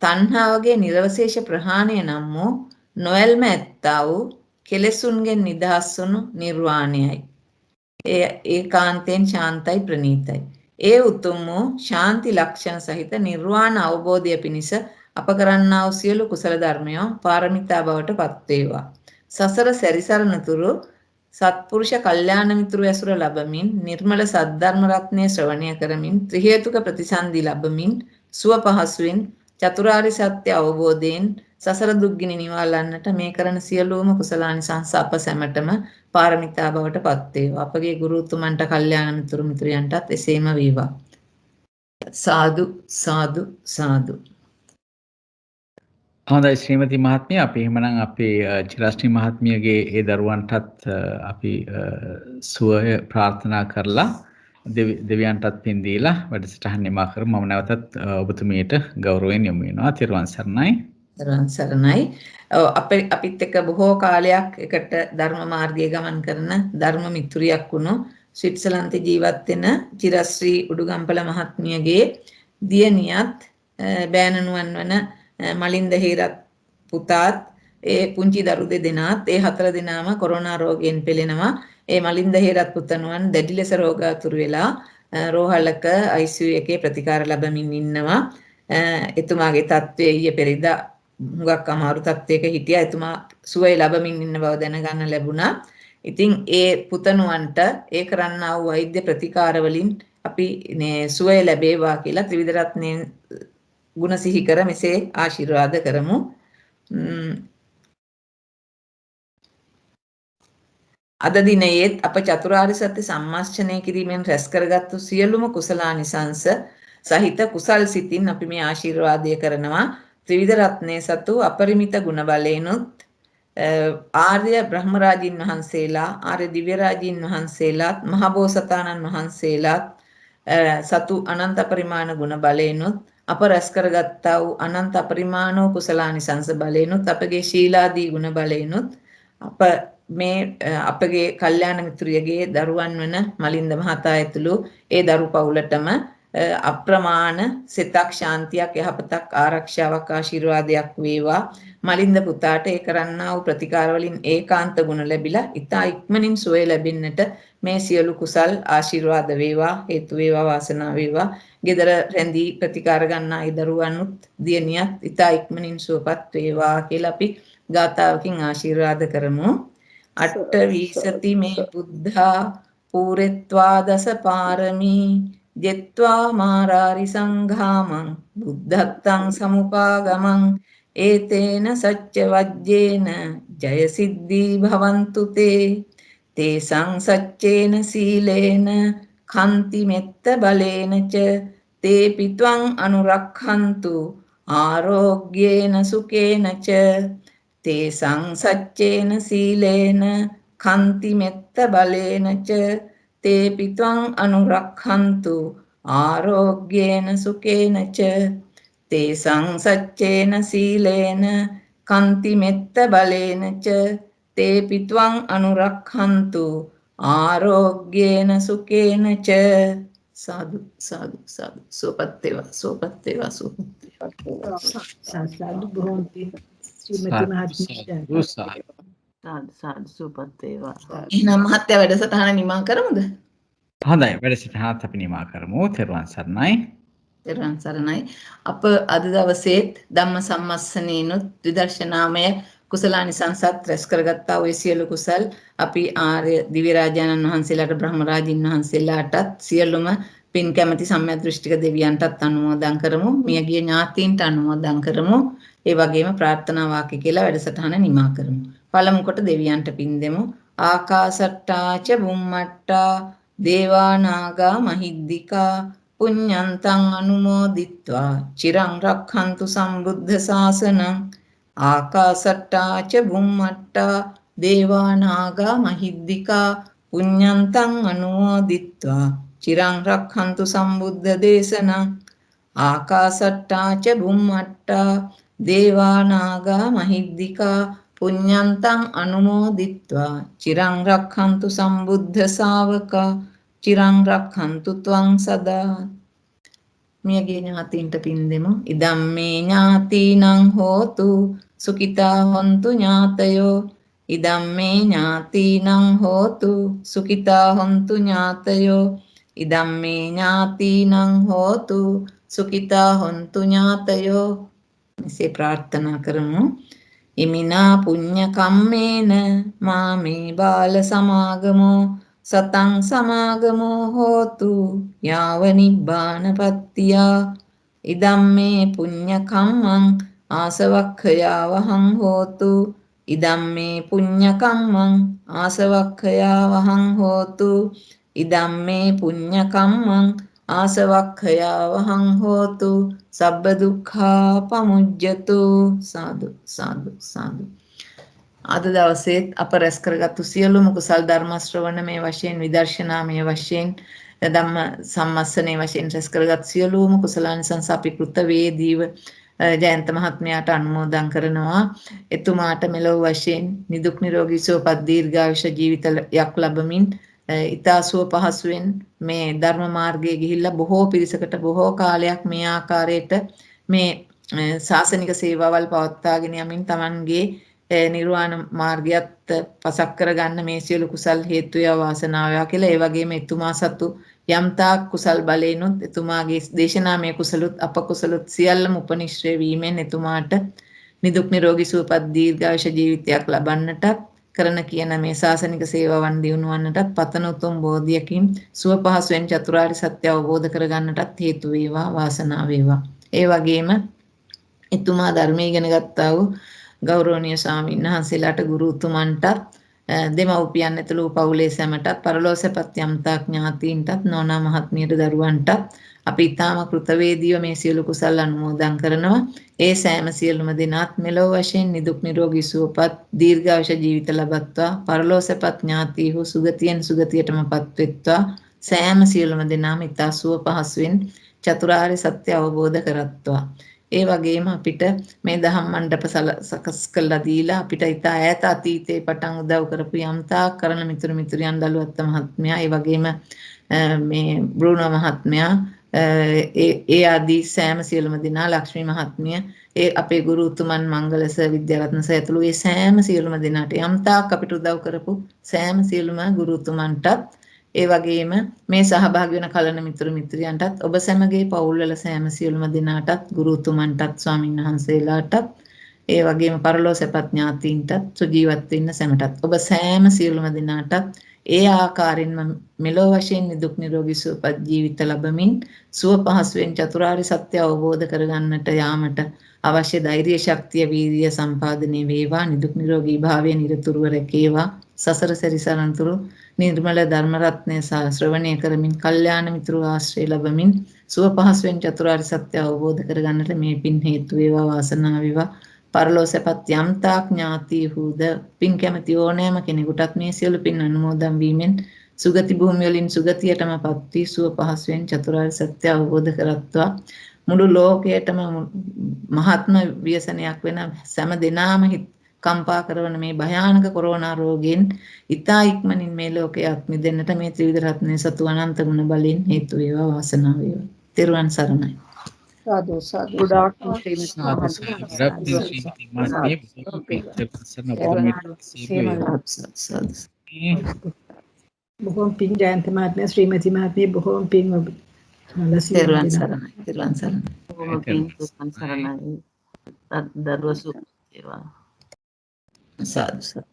තණ්හාවගේ නිර්වශේෂ ප්‍රහාණය නම් වූ නොයල්ම ඇත්තා වූ කෙලෙසුන්ගෙන් නිදහස් වුණු නිර්වාණයයි. ඒකාන්තයෙන් ශාන්තයි ප්‍රණීතයි. ඒ උතුම් වූ ශාන්ති ලක්ෂණ සහිත නිර්වාණ අවබෝධය පිණිස අප කරන්නා වූ සියලු කුසල ධර්මයෝ පාරමිතා බවට පත් වේවා. සසර සැරිසරනතුරු සත්පුරුෂ කල්යාණ මිතුරු ඇසුර ලැබමින් නිර්මල සද්ධර්ම රත්නය ශ්‍රවණය කරමින් ත්‍රි හේතුක ප්‍රතිසන්දි ලැබමින් සුව පහසුවෙන් චතුරාර්ය සත්‍ය අවබෝධයෙන් සසර දුක් ගිනි නිවාලන්නට මේ කරන සියලුම කුසලානිසංස අප සැමටම පාරමිතා බවට පත් වේවා. අපගේ ගුරුතුමන්ට කල්යාණ මිතුරු මිතුරියන්ටත් එසේම වේවා. සාදු සාදු සාදු. හොඳයි ශ්‍රීමති මහත්මිය, අපි එහෙමනම් අපේ චිරස්ත්‍රි මහත්මියගේ ඒ දරුවන්ටත් අපි සුවය ප්‍රාර්ථනා කරලා දෙවියන්ටත් පින් දීලා වැඩසටහන නිමා කරමු. මම නැවතත් ඔබතුමියට ගෞරවයෙන් යොමු වෙනවා. තෙරුවන් සරණයි. තෙරුවන් සරණයි. අපිත් එක්ක බොහෝ කාලයක් එකට ධර්ම මාර්ගයේ ගමන් කරන ධර්ම මිතුරියක් වුණු ස්විට්සර්ලන්තේ ජීවත් වෙන චිරශ්‍රී උඩුගම්පල මහත්මියගේ දියණියත් බෑනනුවන් වන මලින්ද හේරත් පුතාත් ඒ පුංචි දරු දෙදෙනාත් ඒ 4 දෙනාම කොරෝනා රෝගයෙන් පෙළෙනවා. ඒ මලින්ද හේරත් පුතණුවන් දැඩි ලෙස රෝගාතුර වෙලා රෝහලක ICU එකේ ප්‍රතිකාර ලැබමින් ඉන්නවා. එතුමාගේ තත්ත්වය ඊයේ පෙරේදා හුඟක් අමාරු තත්ත්වයක හිටියා. එතුමා සුවය ලැබමින් ඉන්න බව දැනගන්න ලැබුණා. ඉතින් ඒ පුතණුවන්ට ඒ කරන්නා වූ වෛද්‍ය ප්‍රතිකාර වලින් අපි සුවය ලැබේවා කියලා ත්‍රිවිධ රත්නයෙන් ගුණ සිහි කර මෙසේ ආශිර්වාද කරමු. අද දිනයේත් අප චතුරාර්ය සත්‍ය සම්මාර්ෂණය කිරීමෙන් රැස් කරගත්තු සියලුම කුසලානිසංස සහිත කුසල් සිතින් අපි මේ ආශිර්වාදය කරනවා. ත්‍රිවිධ රත්නයේ සතු අපරිමිත ගුණ බලයෙන්ුත් ආර්ය බ්‍රහ්මරාජින් වහන්සේලා, ආර්ය දිව්‍ය රාජින් වහන්සේලාත්, මහබෝසතාණන් වහන්සේලාත් සතු අනන්ත පරිමාණ ගුණ බලයෙන්ුත් අප රැස් කරගත්තා වූ අනන්ත පරිමාණ කුසලානිසංස බලයෙන්ුත් අපගේ ශීලාදී ගුණ බලයෙන්ුත් අප මේ අපගේ කල්යාණ මිත්‍රියගේ දරුවන් වන මලින්ද මහතා ඇතුළු ඒ දරු පවුලටම අප්‍රමාණ සිතක් ශාන්තියක් යහපතක් ආරක්ෂාවක් ආශිර්වාදයක් වේවා. මලින්ද පුතාට ඒ කරන්නා වූ ප්‍රතිකාර වලින් ඒකාන්ත ගුණ ලැබිලා ඉතා ඉක්මනින් සුවය ලැබෙන්නට මේ සියලු කුසල් ආශිර්වාද වේවා, හේතු වේවා, වාසනාව වේවා. ගෙදර රැඳී ප්‍රතිකාර ගන්නා ඒ දරුවනුත් දියණියත් ඉතා ඉක්මනින් සුවපත් වේවා කියලා අපි ගාථාවකින් ආශිර්වාද කරමු. අට විසති මේ බුද්ධා පූරෙත්වා දස පාරමී ජෙත්වා මාරාරි සංඝාමං බුද්ධත්තං සමුපාගමං ඒතේන සච්ච වජ්ජේන ජය සිද්ධී භවන්තු තේ සංසච්චේන සීලේන කන්ති මෙත්ත බලේන ච තේ පිත්වං අනුරක්ඛන්තු ආරෝග්‍යේන සුකේන ච තේ සංසච්චේන සීලේන කන්ති මෙත්ත බලේන ච තේ පිත්වං අනුරක්ඛන්තු ආරෝග්‍යේන සුකේන ච තේ සංසච්චේන සීලේන කන්ති මෙත්ත බලේන ච තේ පිත්වං අනුරක්ඛන්තු ආරෝග්‍යේන සුකේන ච. සාදු සාදු සාදු. සුවපත් වේවා, සුවපත් වේවා, සුවපත් වේවා. සාදු බොහොම ශ්‍රීමති මහත්මියට සාදු සුවපත් වේවා. එහෙනම් මහත්ය වැඩසටහන නිමා කරමුද? හොඳයි, වැඩසටහනත් අපි නිමා කරමු. තෙරුවන් සරණයි. තෙරුවන් සරණයි. අප අද දවසේත් ධම්ම සම්මස්සනේනොත් විදර්ශනාමය කුසලානිසංසත් රැස් කරගත්තා ඔය සියලු කුසල් අපි ආර්ය දිව්‍ය රාජානන් වහන්සේලාට, බ්‍රහ්ම රාජින් වහන්සේලාටත්, සියලුම පින් කැමැති සම්‍යක් දෘෂ්ටික දෙවියන්ටත් අනුමෝදන් කරමු. මියගිය ඥාතීන්ට අනුමෝදන් කරමු. ඒ වගේම ප්‍රාර්ථනා වාක්‍ය කියලා වැඩසටහන නිමා කරමු. පළමු කොට දෙවියන්ට පින් දෙමු. ආකාසට්ටා ච බුම්මට්ටා දේවා නාග මහිද්దికා පුඤ්ඤන්තං අනුමෝදිත්වා චිරං රක්ඛන්තු සම්බුද්ධ ශාසනං. ආකාසට්ටා ච බුම්මට්ටා දේවා නාග මහිද්దికා පුඤ්ඤන්තං අනුමෝදිත්වා චිරං රක්ඛන්තු සම්බුද්ධ දේශනං. ආකාසට්ටා ච බුම්මට්ටා දේවා නාග මහිද්దికා පුඤ්ඤන්තං අනුමෝදිත්වා චිරං රක්ඛන්තු සම්බුද්ධ ශාවකා චිරං රක්ඛන්තු ත්වං සදා. මියගේ ඥාතීන්ට පින් දෙමු. ඉදම්මේ ඥාතීනං හෝතු සුඛිතා හොන්තු ඥාතයෝ. ඉදම්මේ ඥාතීනං හෝතු සුඛිතා හොන්තු ඥාතයෝ. ඉදම්මේ ඥාතීනං හෝතු සුඛිතා හොන්තු ඥාතයෝ. මෙසේ ප්‍රාර්ථනා කරමු. ඉමිනා පුඤ්ඤ කම්මේන මාමේ බාල සමාගමෝ සතං සමාගමෝ හෝතු යාව නිබ්බානපත්තියා. ඉදම්මේ පුඤ්ඤ කම්මං ආසවක්ඛයාවහං හෝතු. ඉදම්මේ පුඤ්ඤ කම්මං ආසවක්ඛයාවහං හෝතු. ඉදම්මේ පුඤ්ඤ කම්මං ආසවක්ඛයාවහං හෝතු. සබ්බ දුක්ඛා පමුජ්ජතු. සාදු සාදු සාදු. අද දවසේත් අප රැස් කරගත්තු සියලුම කුසල් ධර්ම ශ්‍රවණමය වශයෙන්, විදර්ශනාමය වශයෙන්, ධම්ම සම්මස්සනේ වශයෙන් රැස් කරගත් සියලුම කුසලානිසංස අපි කෘතවේදීව ජයන්ත මහත්මයාට අනුමෝදන් කරනවා. එතුමාට මෙලොව වශයෙන් නිදුක් නිරෝගී සුවපත් දීර්ඝායුෂ ජීවිතයක් ලැබමින් ඊතාසුව පහසුවෙන් මේ ධර්ම මාර්ගයේ ගිහිල්ලා බොහෝ පිරිසකට බොහෝ කාලයක් මේ ආකාරයට මේ ශාසනික සේවාවල් පවත්වාගෙන යමින් Tamanගේ නිර්වාණ මාර්ගයත් පසක් කරගන්න මේ සියලු කුසල් හේතු වේවා වාසනාව වේවා කියලා. ඒ වගේම එතුමා සතු යම්තාක් කුසල් බලේනොත් එතුමාගේ දේශනාමය කුසලුත් අපකුසලුත් සියල්ලම උපනිශ්‍රේ වීමෙන් එතුමාට නිදුක් නිරෝගී සුවපත් දීර්ඝායුෂ ජීවිතයක් ලබන්නටත් කරන කියන මේ ශාසනික සේවාවන් දියුණුවන්නටත් පතන උතුම් බෝධියකින් සුව පහසුවෙන් චතුරාර්ය සත්‍ය අවබෝධ කරගන්නටත් හේතු වේවා වාසනාව වේවා. ඒ වගේම එතුමා ධර්මයේ ඉගෙන ගත්තා වූ ගෞරවනීය ස්වාමීන් වහන්සේලාට ගුරු උතුමන්ටත් දෙමව්පියන් ඇතුළු පවුලේ සැමටත් පරලෝසපත් යම්තාක් ඥාතීන්ටත් නෝනා මහත්මියට දරුවන්ටත් අපි ඊටාම කෘතවේදීව මේ සියලු කුසල් අනුමෝදන් කරනවා. ඒ සෑම සියලුම දෙනාත් මෙලොව වශයෙන් නිදුක් නිරෝගී සුවපත් දීර්ඝායුෂ ජීවිත ලබත්වා පරලෝසපත් ඥාතීහු සුගතියෙන් සුගතියටමපත් වෙත්වා සෑම සියලුම දෙනාම ඊතා සුව පහසුවෙන් චතුරාර්ය සත්‍ය අවබෝධ කරත්වා. ඒ වගේම අපිට මේ දහම් මණ්ඩප සකස් කළා දීලා අපිට ඊට ඈත අතීතේ පටන් උදව් කරපු යම්තා කරන මිතුරු මිතුරියන් දලුවත් මහත්මයා ඒ වගේම මේ බ්‍රුනෝ මහත්මයා ඒ ආදී සෑම සියලුම දෙනා ලක්ෂ්මී මහත්මිය ඒ අපේ ගුරු උතුමන් මංගලස විද්‍යාරත්න සහ ඇතුළු ඒ සෑම සියලුම දෙනාට යම්තාක් අපිට උදව් කරපු සෑම සියලුම ගුරු උතුමන්ටත් ඒ වගේම මේ සහභාගී වෙන කලන මිතුරු මිත්‍රයන්ටත් ඔබ සැමගේ පවුල්වල සෑම සියලුම දෙනාටත් ගුරු උතුමන්ටත් ස්වාමීන් වහන්සේලාටත් ඒ වගේම පරලෝසපත් ඥාතීන්ටත් සුජීවත් වෙන්න සැමටත් ඔබ සෑම සියලුම දෙනාටත් ඒ ආකාරයෙන්ම මෙලොව වශයෙන් නිදුක් නිරෝගී සුවපත් ජීවිත ලැබමින් සුව පහසුවෙන් චතුරාර්ය සත්‍ය අවබෝධ කරගන්නට යාමට අවශ්‍ය ධෛර්ය ශක්තිය වීර්ය සම්පාදනය වේවා. නිදුක් නිරෝගී භාවය නිරතුරුව රැකේවා. සසර සැරිසරන්තුරු නිර්මල ධර්ම රත්නය ශ්‍රවණය කරමින් කල්යාණ මිත්‍ර ආශ්‍රය ලැබමින් සුව පහසුවෙන් චතුරාර්ය සත්‍ය අවබෝධ කරගන්නට මේ පින් හේතු වේවා වාසනාව වේවා. පරලෝසපත් යම්තාක් ඥාතීහුද පින් කැමති ඕනෑම කෙනෙකුටත් මේ සියලු පින් අනුමෝදන් වීමෙන් සුගති භූමිය වලින් සුගතියටමපත් වී සුව පහසුවෙන් චතුරාර්ය සත්‍ය අවබෝධ කරත්වා. මුළු ලෝකයටම මහත්ම ව්‍යසනයක් වෙන සෑම දිනාම කම්පා කරන මේ භයානක කොරෝනා රෝගයෙන් ඉතා ඉක්මනින් මේ ලෝකයට මිදෙන්නට මේ ත්‍රිවිධ රත්නයේ සතු අනන්ත ගුණ බලයෙන් හේතු වේවා වාසනාව වේවා. ත්‍රිවන් සරණයි. සාදු සාදු. Good afternoon, බොහොම පිං ජයන්ත මහත්මිය ශ්‍රීමති මහත්මිය බොහොම පිං ඔබ. ත්‍රිවන් සරණයි. ත්‍රිවන් සරණයි. බොහොම පිං සරණයි. දරුවසු ඒවා. සාදු සාදු.